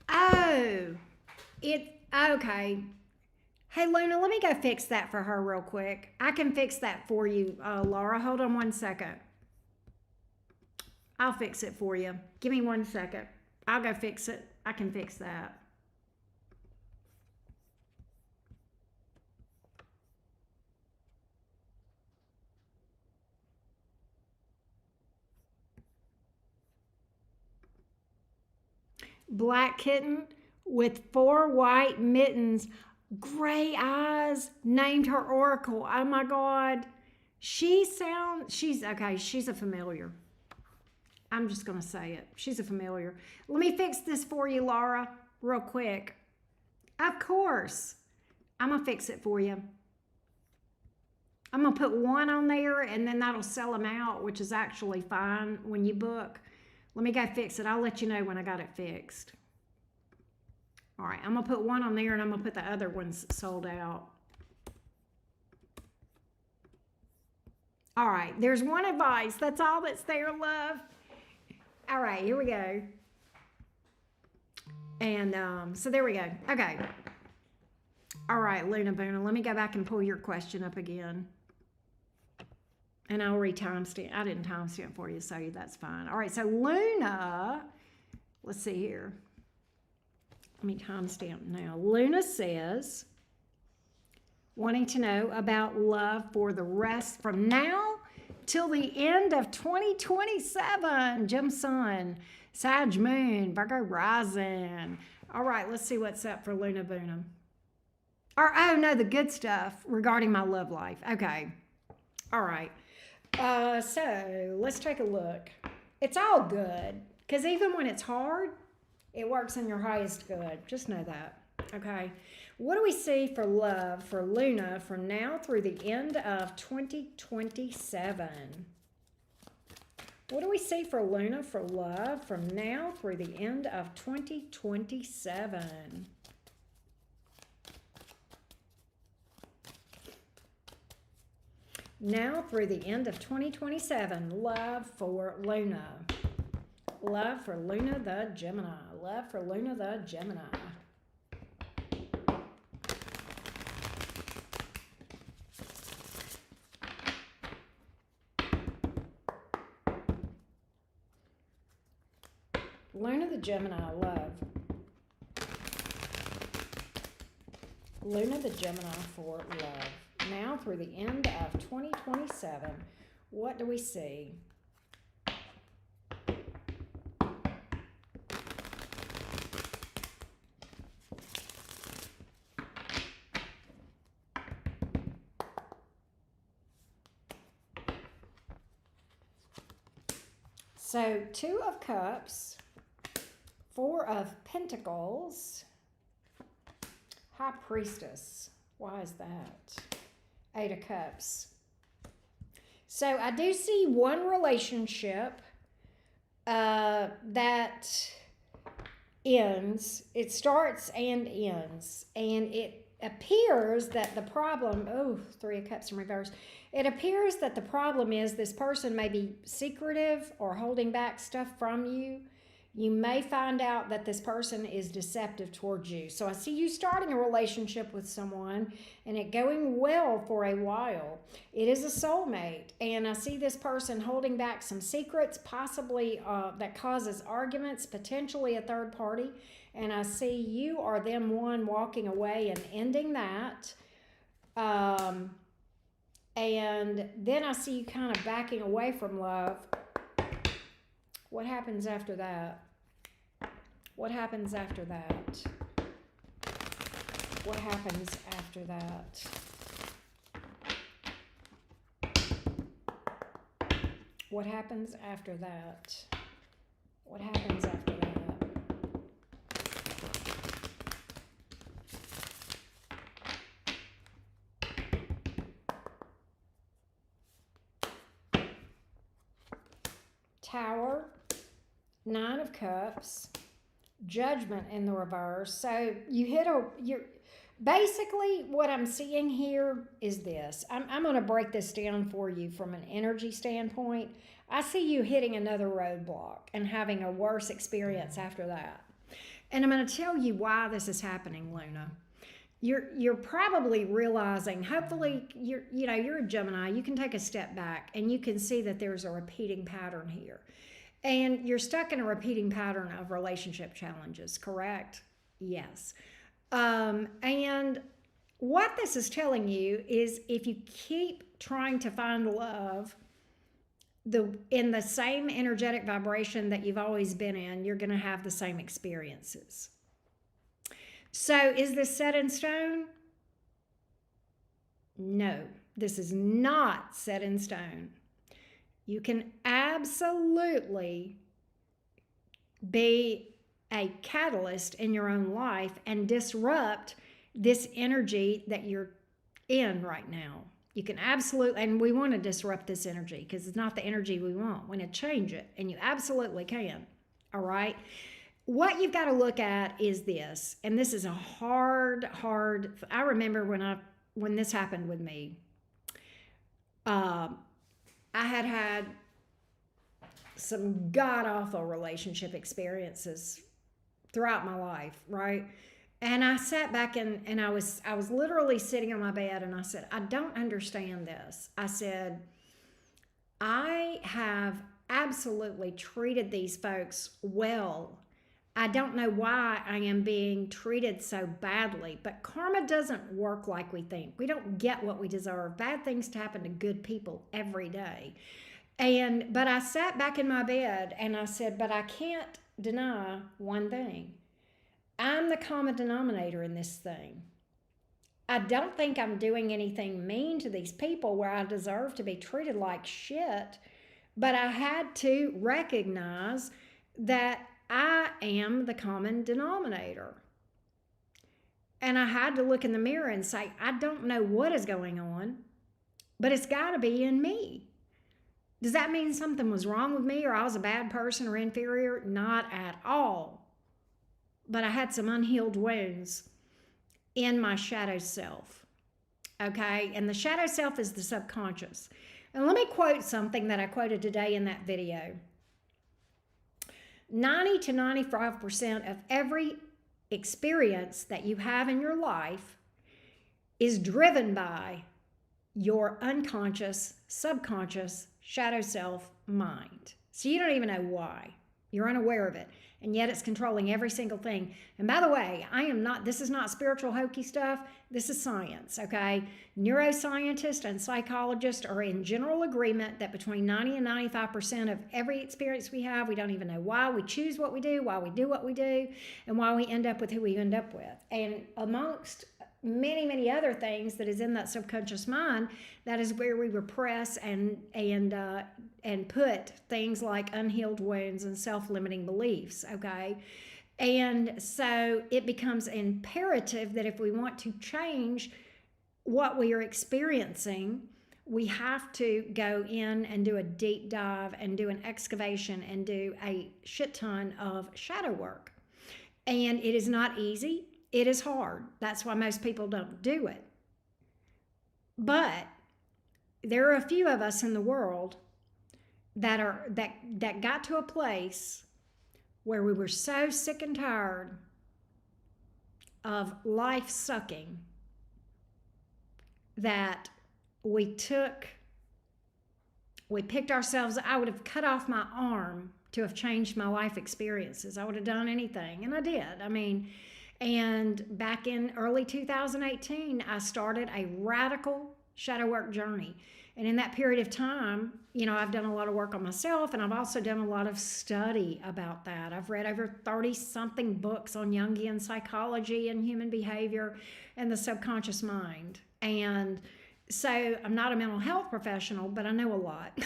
Oh, okay. Hey, Luna, let me go fix that for her real quick. I can fix that for you, Laura. Hold on one second. I'll fix it for you. Give me 1 second. I'll go fix it. I can fix that. Black kitten with 4 white mittens, gray eyes, named her Oracle. Oh my God. She's okay. She's a familiar. I'm just going to say it. She's a familiar. Let me fix this for you, Laura, real quick. Of course. I'm going to fix it for you. I'm going to put 1 on there, and then that'll sell them out, which is actually fine when you book. Let me go fix it. I'll let you know when I got it fixed. All right, I'm going to put 1 on there, and I'm going to put the other ones sold out. All right, there's 1 advice. That's all that's there, love. All right, here we go. And so there we go. Okay. All right, Luna Boona, let me go back and pull your question up again. And I'll re-timestamp. I didn't timestamp for you, so that's fine. All right, so Luna, let's see here. Let me timestamp now. Luna says, wanting to know about love for the rest from now till the end of 2027. Gem Sun, Sag Moon, Virgo Rising. All right, let's see what's up for Luna Boona. Or, oh, no, the good stuff regarding my love life. Okay. All right. So let's take a look. It's all good, because even when it's hard, it works in your highest good. Just know that. Okay. What do we see for love for Luna from now through the end of 2027? What do we see for Luna for love from now through the end of 2027? Now through the end of 2027, love for Luna. Love for Luna the Gemini. Love for Luna the Gemini. Luna the Gemini, love. Luna the Gemini for love. Now through the end of 2027, what do we see? So 2 of Cups, 4 of Pentacles, High Priestess. Why is that? 8 of Cups. So I do see one relationship that ends. It starts and ends. And it appears that the problem, 3 of Cups in reverse. It appears that the problem is this person may be secretive or holding back stuff from you. You may find out that this person is deceptive towards you. So I see you starting a relationship with someone and it going well for a while. It is a soulmate. And I see this person holding back some secrets, possibly that causes arguments, potentially a third party. And I see you or them one walking away and ending that. And then I see you kind of backing away from love. What happens after that? What happens after that? What happens after that? What happens after that? What happens after that? Tower, Nine of Cups, Judgment in the reverse. So you hit you're basically what I'm seeing here is this. I'm going to break this down for you from an energy standpoint. I see you hitting another roadblock and having a worse experience after that. And I'm going to tell you why this is happening, Luna. You're probably realizing, hopefully you're a Gemini, you can take a step back and you can see that there's a repeating pattern here. And you're stuck in a repeating pattern of relationship challenges, correct? Yes. And what this is telling you is if you keep trying to find love in the same energetic vibration that you've always been in, you're going to have the same experiences. So is this set in stone? No, this is not set in stone. You can absolutely be a catalyst in your own life and disrupt this energy that you're in right now. You can absolutely, and we want to disrupt this energy because it's not the energy we want. We want to change it, and you absolutely can. All right. What you've got to look at is this, and this is a hard. I remember when this happened with me. I had some god-awful relationship experiences throughout my life, right? And I sat back and I was literally sitting on my bed and I said, I don't understand this. I said, I have absolutely treated these folks well. I don't know why I am being treated so badly, but karma doesn't work like we think. We don't get what we deserve. Bad things happen to good people every day. But I sat back in my bed and I said, but I can't deny one thing. I'm the common denominator in this thing. I don't think I'm doing anything mean to these people where I deserve to be treated like shit, but I had to recognize that I am the common denominator. And I had to look in the mirror and say, I don't know what is going on, but it's got to be in me. Does that mean something was wrong with me or I was a bad person or inferior? Not at all. But I had some unhealed wounds in my shadow self. Okay? And the shadow self is the subconscious. And let me quote something that I quoted today in that video. 90 to 95% of every experience that you have in your life is driven by your unconscious, subconscious, shadow self mind. So you don't even know why. You're unaware of it. And yet it's controlling every single thing. And by the way, this is not spiritual hokey stuff. This is science, okay? Neuroscientists and psychologists are in general agreement that between 90 and 95% of every experience we have, we don't even know why we choose what we do, why we do what we do, and why we end up with who we end up with. And amongst many, many other things that is in that subconscious mind, that is where we repress and put things like unhealed wounds and self-limiting beliefs, okay? And so it becomes imperative that if we want to change what we are experiencing, we have to go in and do a deep dive and do an excavation and do a shit ton of shadow work. And it is not easy. It is hard. That's why most people don't do it. But there are a few of us in the world that got to a place where we were so sick and tired of life sucking that we picked ourselves. I would have cut off my arm to have changed my life experiences. I would have done anything, and I did. And back in early 2018, I started a radical shadow work journey. And in that period of time, I've done a lot of work on myself, and I've also done a lot of study about that. I've read over 30-something books on Jungian psychology and human behavior and the subconscious mind. And so I'm not a mental health professional, but I know a lot.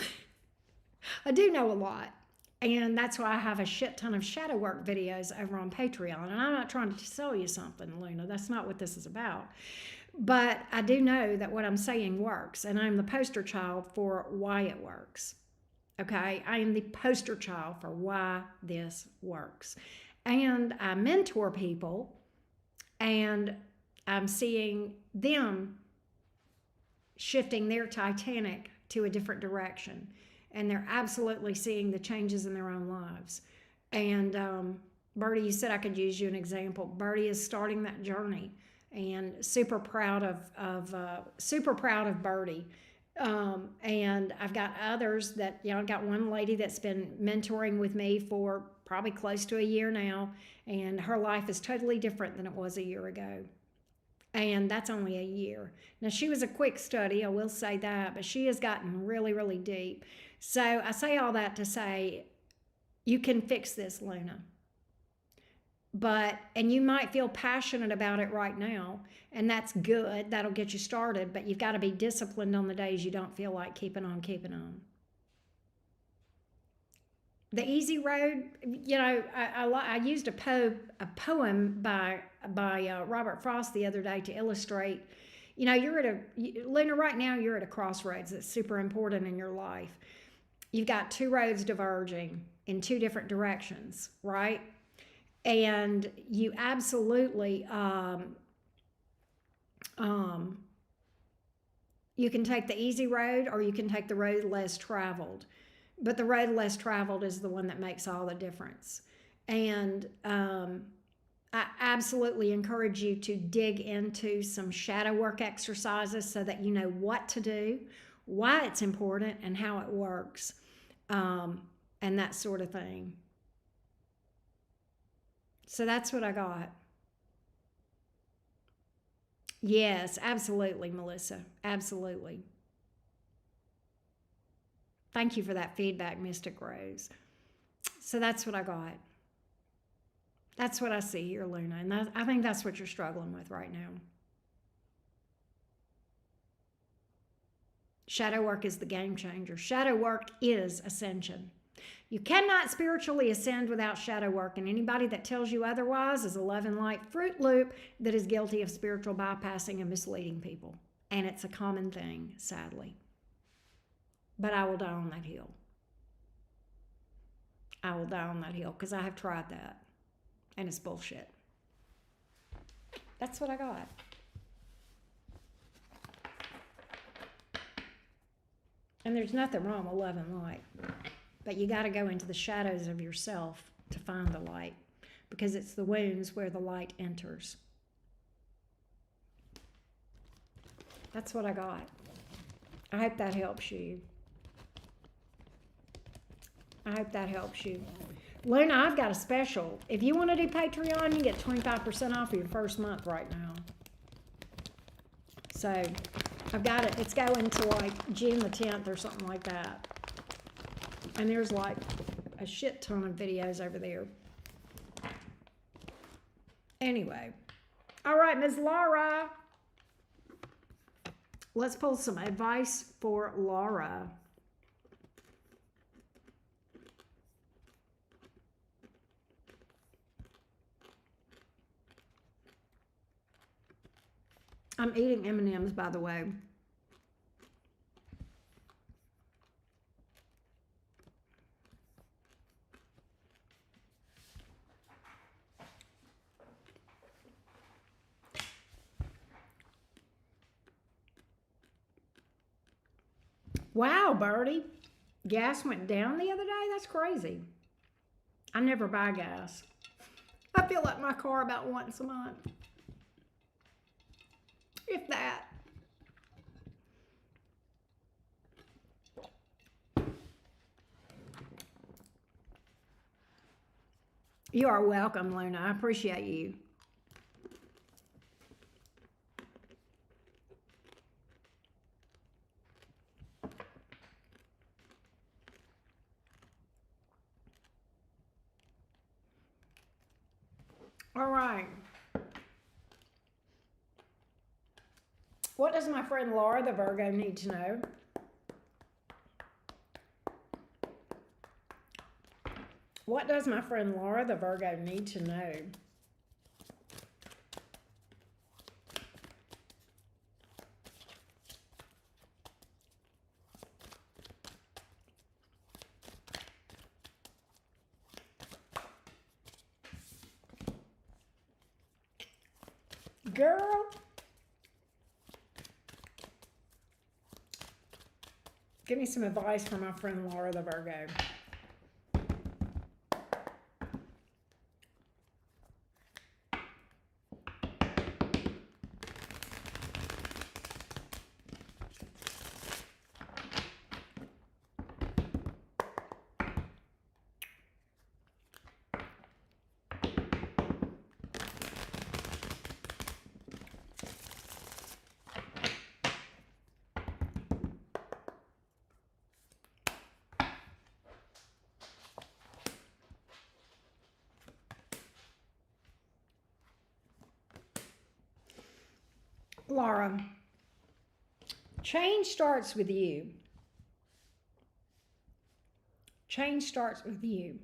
I do know a lot. And that's why I have a shit ton of shadow work videos over on Patreon. And I'm not trying to sell you something, Luna. That's not what this is about. But I do know that what I'm saying works. And I'm the poster child for why it works. Okay, I am the poster child for why this works. And I mentor people, and I'm seeing them shifting their Titanic to a different direction. And they're absolutely seeing the changes in their own lives. And Birdie, you said I could use you an example. Birdie is starting that journey, and super proud of Birdie. And I've got others that, I've got one lady that's been mentoring with me for probably close to a year now, and her life is totally different than it was a year ago. And that's only a year. Now, she was a quick study, I will say that, but she has gotten really, really deep. So I say all that to say, you can fix this, Luna. And you might feel passionate about it right now, and that's good. That'll get you started, but you've got to be disciplined on the days you don't feel like keeping on. The easy road, I used a poem by Robert Frost the other day to illustrate. Luna, right now you're at a crossroads that's super important in your life. You've got two roads diverging in two different directions, right? And you absolutely, you can take the easy road, or you can take the road less traveled. But the road less traveled is the one that makes all the difference. And I absolutely encourage you to dig into some shadow work exercises so that you know what to do, why it's important, and how it works, and that sort of thing. So that's what I got. Yes, absolutely, Melissa. Absolutely. Thank you for that feedback, Mystic Rose. So that's what I got. That's what I see here, Luna. And I think that's what you're struggling with right now. Shadow work is the game changer. Shadow work is ascension. You cannot spiritually ascend without shadow work, and anybody that tells you otherwise is a love and light Fruit Loop that is guilty of spiritual bypassing and misleading people. And it's a common thing, sadly. But I will die on that hill. I will die on that hill because I have tried that, and it's bullshit. That's what I got. And there's nothing wrong with love and light. But you got to go into the shadows of yourself to find the light, because it's the wounds where the light enters. That's what I got. I hope that helps you. I hope that helps you. Luna, I've got a special. If you want to do Patreon, you get 25% off of your first month right now. So I've got it. It's going to like June the 10th or something like that. And there's like a shit ton of videos over there. Anyway. All right, Ms. Laura. Let's pull some advice for Laura. I'm eating M&Ms, by the way. Wow, Birdie. Gas went down the other day? That's crazy. I never buy gas. I fill up my car about once a month. If that. You are welcome, Luna. I appreciate you. All right. What does my friend Laura the Virgo need to know? What does my friend Laura the Virgo need to know? Girl. Give me some advice from my friend Laura the Virgo. Laura, change starts with you. Change starts with you.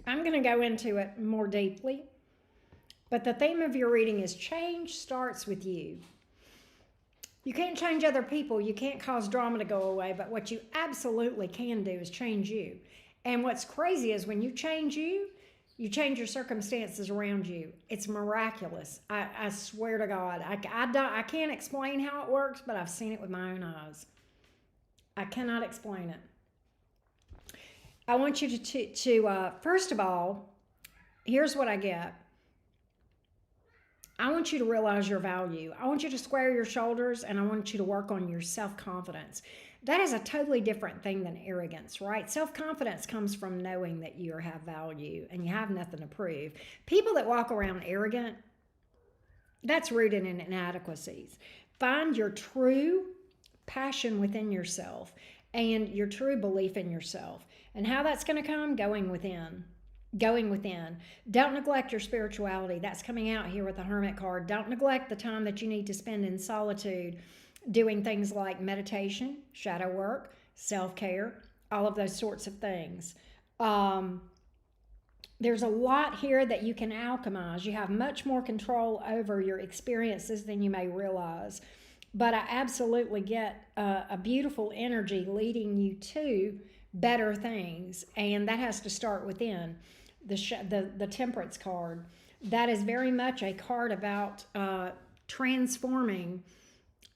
I'm going to go into it more deeply, but the theme of your reading is change starts with you. You can't change other people. You can't cause drama to go away, but what you absolutely can do is change you. And what's crazy is when you change change your circumstances around you. It's miraculous. I swear to God. I can't explain how it works, but I've seen it with my own eyes. I cannot explain it. I want you to first of all, here's what I get. I want you to realize your value. I want you to square your shoulders, and I want you to work on your self-confidence. That is a totally different thing than arrogance, right? Self-confidence comes from knowing that you have value and you have nothing to prove. People that walk around arrogant, that's rooted in inadequacies. Find your true passion within yourself and your true belief in yourself. And how that's going to come? Going within. Going within. Don't neglect your spirituality. That's coming out here with the Hermit card. Don't neglect the time that you need to spend in solitude, doing things like meditation, shadow work, self-care, all of those sorts of things. There's a lot here that you can alchemize. You have much more control over your experiences than you may realize. But I absolutely get a beautiful energy leading you to better things, and that has to start within. The Temperance card, that is very much a card about transforming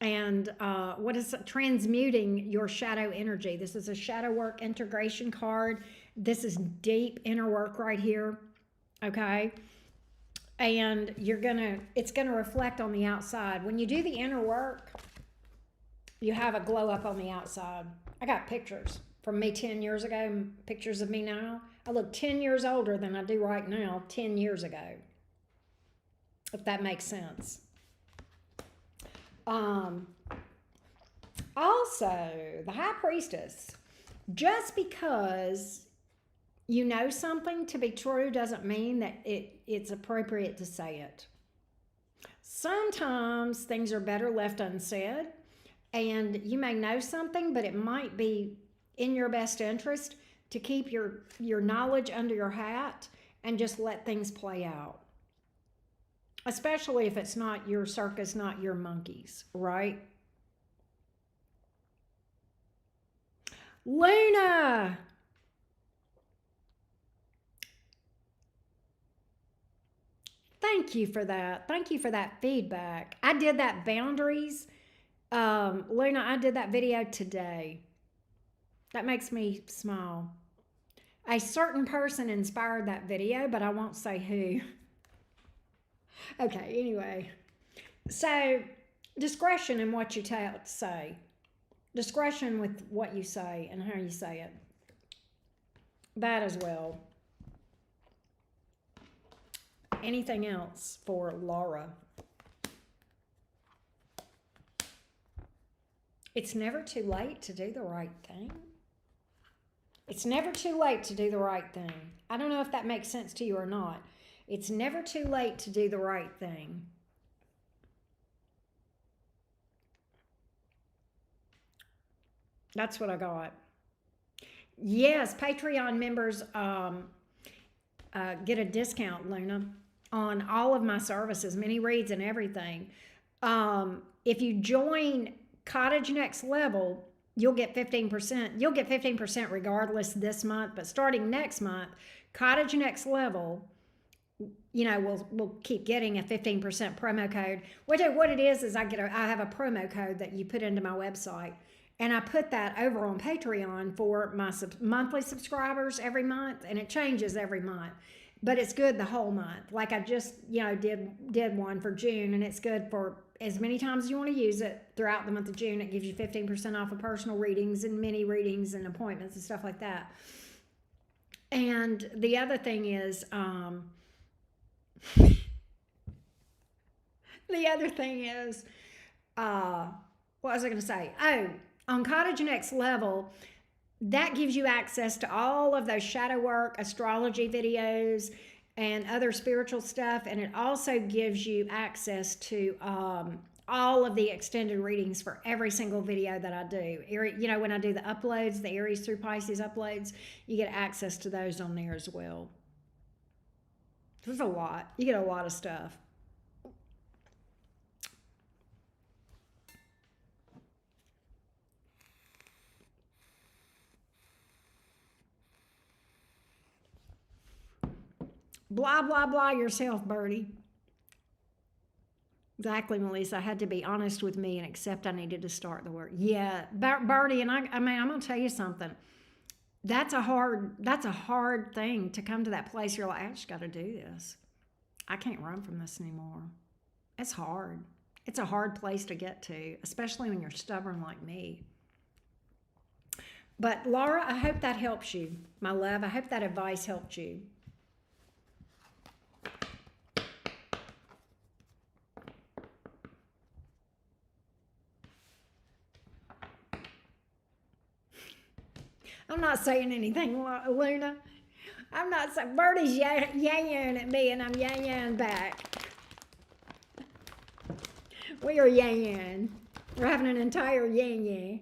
and transmuting your shadow energy. This is a shadow work integration card. This is deep inner work right here, okay? And it's gonna reflect on the outside. When you do the inner work, you have a glow up on the outside. I got pictures from me 10 years ago, pictures of me now. I look 10 years older than I do right now 10 years ago, if that makes sense. Also, the High Priestess. Just because you know something to be true doesn't mean that it's appropriate to say it. Sometimes things are better left unsaid, and you may know something, but it might be in your best interest to keep your knowledge under your hat and just let things play out. Especially if it's not your circus, not your monkeys, right? Luna! Thank you for that. Thank you for that feedback. I did that boundaries. Luna, I did that video today. That makes me smile. A certain person inspired that video, but I won't say who. Okay, anyway. So, discretion in what you say. Discretion with what you say and how you say it. That as well. Anything else for Laura? It's never too late to do the right thing. It's never too late to do the right thing. I don't know if that makes sense to you or not. It's never too late to do the right thing. That's what I got. Yes, Patreon members get a discount, Luna, on all of my services, mini reads and everything. If you join Cottage Next Level, you'll get 15%. You'll get 15% regardless this month, but starting next month, Cottage Next Level will keep getting a 15% promo code. What it is I have a promo code that you put into my website, and I put that over on Patreon for my monthly subscribers every month, and it changes every month, but it's good the whole month. Like I just did one for June, and it's good for as many times as you want to use it throughout the month of June. It gives you 15% off of personal readings and mini readings and appointments and stuff like that. And the other thing is, what was I going to say? Oh, on Cottage Next Level, that gives you access to all of those shadow work, astrology videos, and other spiritual stuff. And it also gives you access to all of the extended readings for every single video that I do. When I do the uploads, the Aries through Pisces uploads, you get access to those on there as well. There's a lot. You get a lot of stuff. Blah, blah, blah yourself, Birdie. Exactly, Melissa. I had to be honest with me and accept I needed to start the work. Yeah, Birdie, and I mean, I'm going to tell you something. That's a hard thing to come to that place. You're like, I just got to do this. I can't run from this anymore. It's hard. It's a hard place to get to, especially when you're stubborn like me. But Laura, I hope that helps you, my love. I hope that advice helped you. I'm not saying anything, Luna. I'm not saying. Birdie's yang at me, and I'm yang back. We are yang. We're having an entire yang.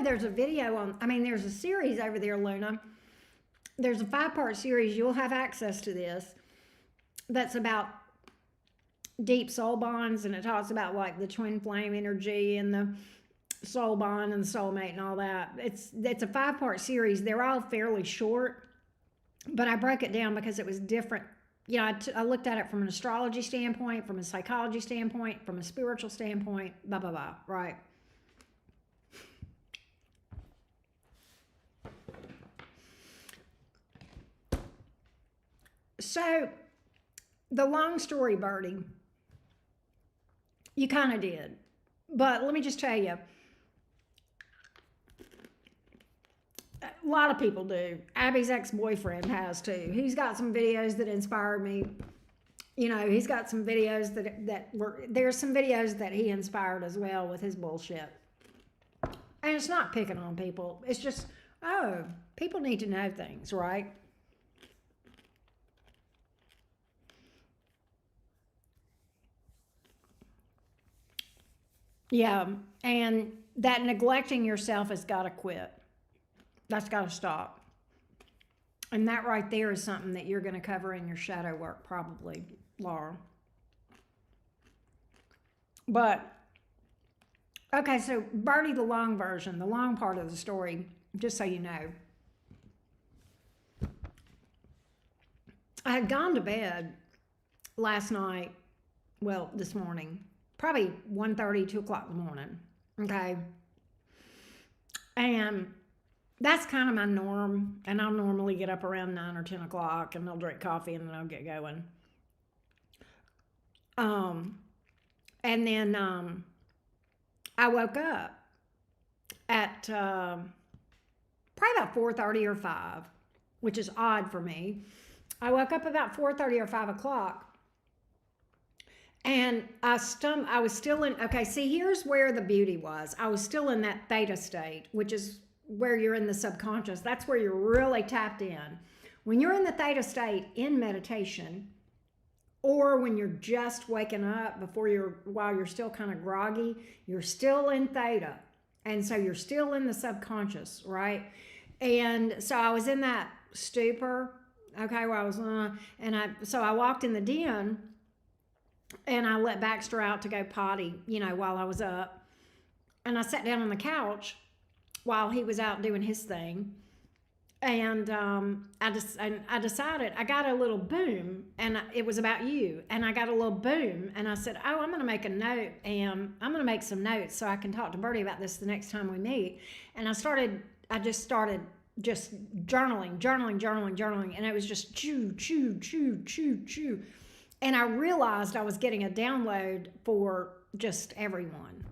There's a video there's a series over there, Luna. There's a 5-part series. You'll have access to this. That's about deep soul bonds, and it talks about like the twin flame energy and the soul bond and the soulmate and all that. It's a 5-part series. They're all fairly short, but I broke it down because it was different. I looked at it from an astrology standpoint, from a psychology standpoint, from a spiritual standpoint, blah, blah, blah, right? So, the long story, Birdie, you kind of did. But let me just tell you, a lot of people do. Abby's ex-boyfriend has too. He's got some videos that inspired me. He's got some videos there's some videos that he inspired as well with his bullshit. And it's not picking on people. It's just, people need to know things, right? Yeah, and that neglecting yourself has got to quit. That's got to stop. And that right there is something that you're going to cover in your shadow work, probably, Laura. But, okay, so Birdie, the long version, the long part of the story, just so you know. I had gone to bed last night, this morning, probably 1:30, 2 o'clock in the morning, okay? And that's kind of my norm, and I'll normally get up around 9 or 10 o'clock, and I'll drink coffee, and then I'll get going. And then I woke up at probably about 4:30 or 5, which is odd for me. I woke up about 4:30 or 5 o'clock, and I was still in, okay, see, here's where the beauty was. I was still in that theta state, which is where you're in the subconscious. That's where you're really tapped in. When you're in the theta state in meditation, or when you're just waking up while you're still kind of groggy, you're still in theta. And so you're still in the subconscious, right? And so I was in that stupor, Okay, well, I was, so I walked in the den and I let Baxter out to go potty, while I was up. And I sat down on the couch while he was out doing his thing. And I decided I got a little boom, and it was about you. And I got a little boom, and I said, "Oh, I'm going to make a note, and I'm going to make some notes so I can talk to Bertie about this the next time we meet." And I just started just journaling, and it was just chew, chew, chew, chew, chew. And I realized I was getting a download for just everyone.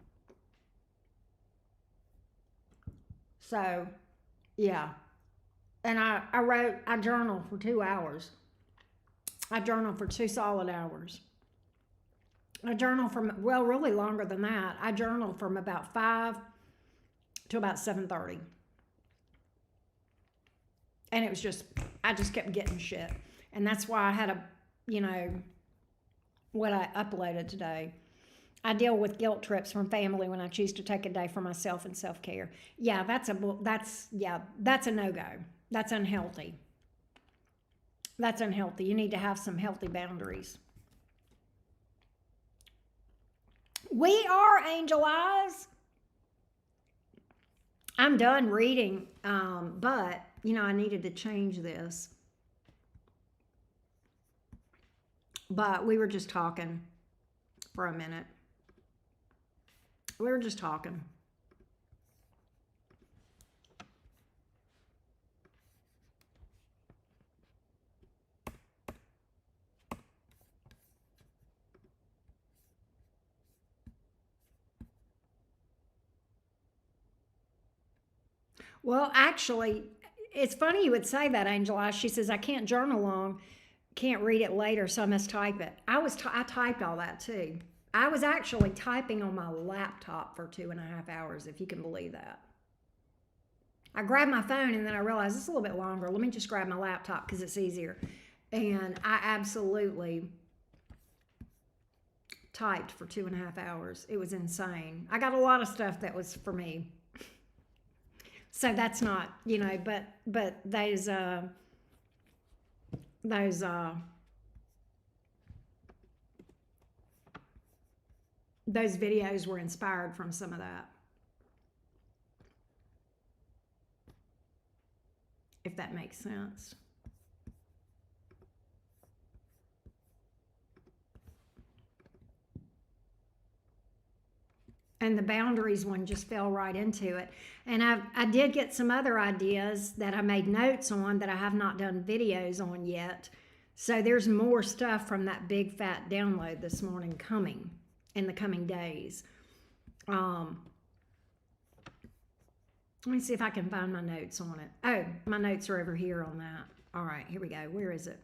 So, yeah. And I journaled for 2 hours. I journaled for 2 solid hours. I journaled from, well, really longer than that. I journaled from about 5 to about 7:30. And it was just, I just kept getting shit. And that's why I had what I uploaded today. I deal with guilt trips from family when I choose to take a day for myself and self-care. Yeah, that's a no-go. That's unhealthy. That's unhealthy. You need to have some healthy boundaries. We are Angel Eyes. I'm done reading, but, I needed to change this. But we were just talking for a minute. We were just talking. Well, actually, it's funny you would say that, Angel Eyes. She says, I can't journal long, can't read it later, so I must type it. I typed all that too. I was actually typing on my laptop for 2.5 hours, if you can believe that. I grabbed my phone and then I realized it's a little bit longer. Let me just grab my laptop because it's easier. And I absolutely typed for 2.5 hours. It was insane. I got a lot of stuff that was for me. So that's not, but those videos were inspired from some of that. If that makes sense. And the boundaries one just fell right into it. And I did get some other ideas that I made notes on that I have not done videos on yet. So there's more stuff from that big fat download this morning coming in the coming days. Let me see if I can find my notes on it. Oh, my notes are over here on that. All right, here we go. Where is it?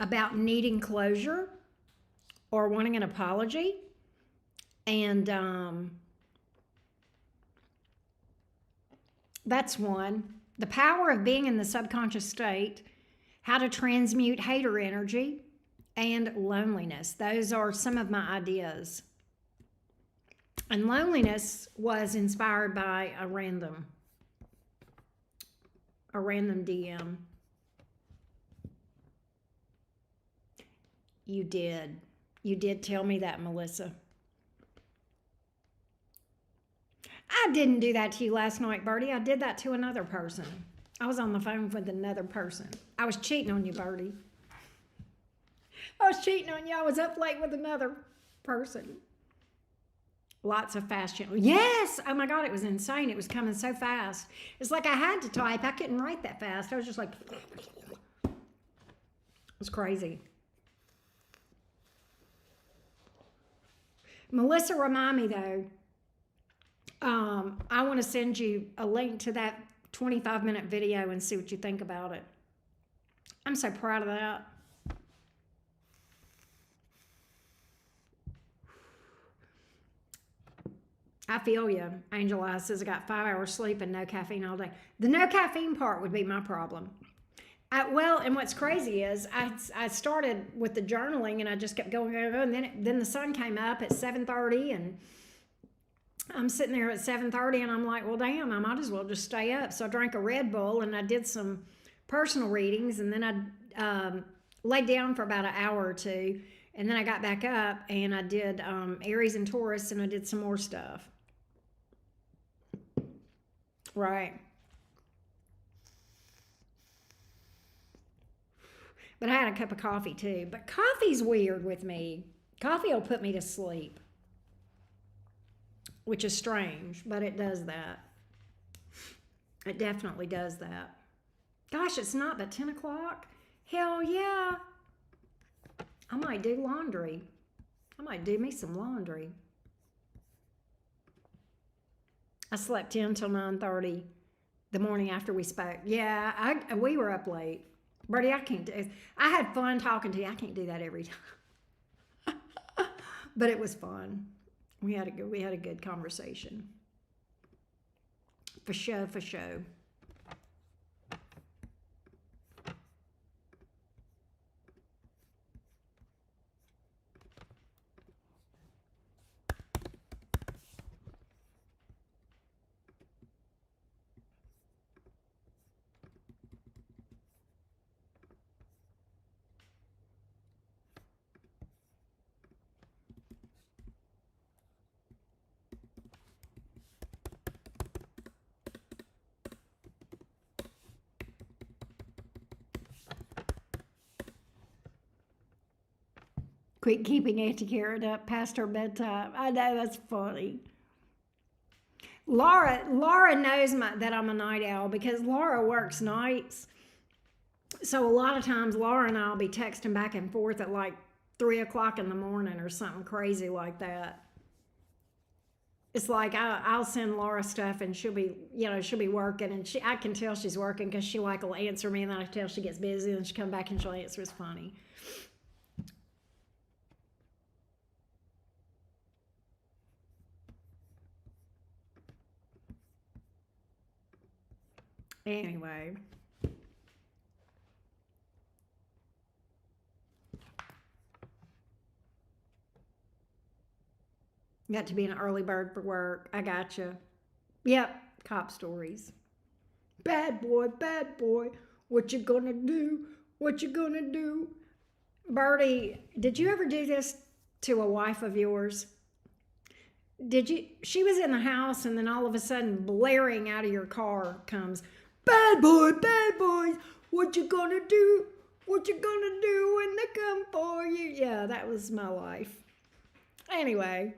About needing closure or wanting an apology. And that's one. The power of being in the subconscious state, how to transmute hater energy, and loneliness. Those are some of my ideas. And loneliness was inspired by a random DM. You did tell me that, Melissa. I didn't do that to you last night, Bertie. I did that to another person. I was on the phone with another person. I was cheating on you, Bertie. I was cheating on you. I was up late with another person. Lots of fast channel. Yes! Oh my God, it was insane. It was coming so fast. It's like I had to type. I couldn't write that fast. I was just like, it was crazy. Melissa, remind me though, I want to send you a link to that 25-minute video and see what you think about it. I'm so proud of that. I feel you. Angel Eyes says I got 5 hours sleep and no caffeine all day. The no caffeine part would be my problem. Well, and what's crazy is I started with the journaling and I just kept going, and then the sun came up at 7:30 and I'm sitting there at 7:30 and I'm like, well, damn, I might as well just stay up. So I drank a Red Bull and I did some personal readings, and then I laid down for about an hour or two. And then I got back up and I did Aries and Taurus, and I did some more stuff. Right. But I had a cup of coffee too. But coffee's weird with me. Coffee will put me to sleep, which is strange, but it does that. It definitely does that. Gosh, it's not but 10 o'clock. Hell yeah. I might do laundry. I might do me some laundry. I slept in till 9:30 the morning after we spoke. Yeah, we were up late. Bertie, I can't do. I had fun talking to you. I can't do that every time, but it was fun. We had a good conversation. For sure, for sure. Quit keeping Auntie Karen up past her bedtime. I know, that's funny. Laura knows that I'm a night owl because Laura works nights. So a lot of times Laura and I'll be texting back and forth at like 3 o'clock in the morning or something crazy like that. It's like I'll send Laura stuff and she'll be working, and I can tell she's working because she like will answer me, and then I tell she gets busy and she come back and she'll answer. It's funny. Anyway. Got to be an early bird for work. I gotcha. Yep, cop stories. Bad boy, what you gonna do? What you gonna do? Bertie, did you ever do this to a wife of yours? Did you? She was in the house, and then all of a sudden, blaring out of your car comes, bad boy, what you gonna do? What you gonna do when they come for you? Yeah, that was my life. Anyway.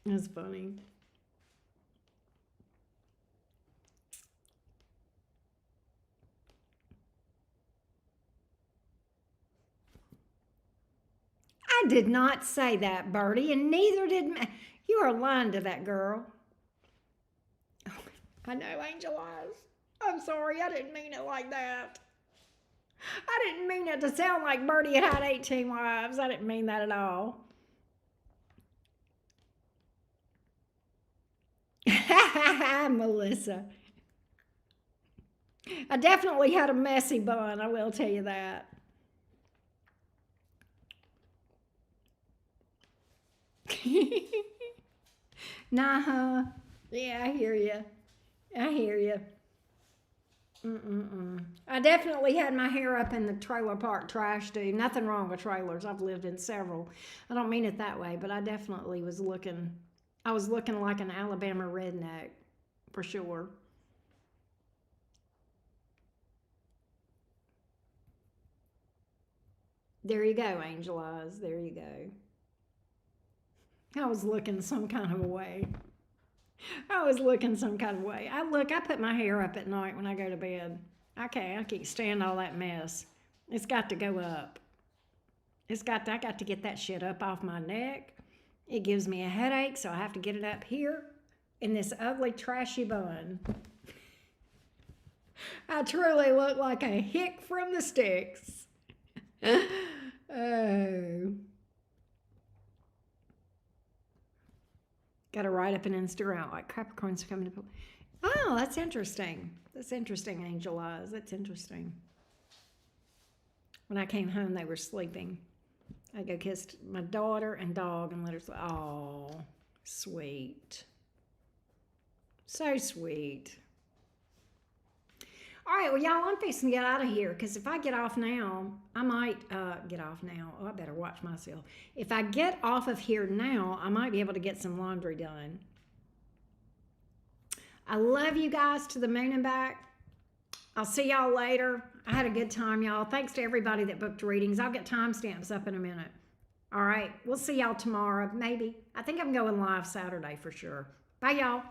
That's funny. I did not say that, Bertie, and neither did you. Are lying to that girl. I know, Angel Eyes. I'm sorry, I didn't mean it like that. I didn't mean it to sound like Bertie had 18 wives. I didn't mean that at all. Melissa. I definitely had a messy bun, I will tell you that. Nah, yeah, I hear you. I hear you. Mm-mm-mm. I definitely had my hair up in the trailer park trash, dude. Nothing wrong with trailers. I've lived in several. I don't mean it that way, but I definitely was looking. I was looking like an Alabama redneck, for sure. There you go, Angel Eyes. There you go. I was looking some kind of a way. I was looking some kind of way. I put my hair up at night when I go to bed. I can't stand all that mess. It's got to go up. I got to get that shit up off my neck. It gives me a headache, so I have to get it up here in this ugly, trashy bun. I truly look like a hick from the sticks. Oh. Got to write up an Instagram like Capricorns coming to. Oh, that's interesting. That's interesting, Angel Eyes. That's interesting. When I came home, they were sleeping. I go kissed my daughter and dog and let her sleep. Oh, sweet. So sweet. All right, well, y'all, I'm fixing to get out of here because if I get off now, I might get off now. Oh, I better watch myself. If I get off of here now, I might be able to get some laundry done. I love you guys to the moon and back. I'll see y'all later. I had a good time, y'all. Thanks to everybody that booked readings. I'll get timestamps up in a minute. All right, we'll see y'all tomorrow, maybe. I think I'm going live Saturday for sure. Bye, y'all.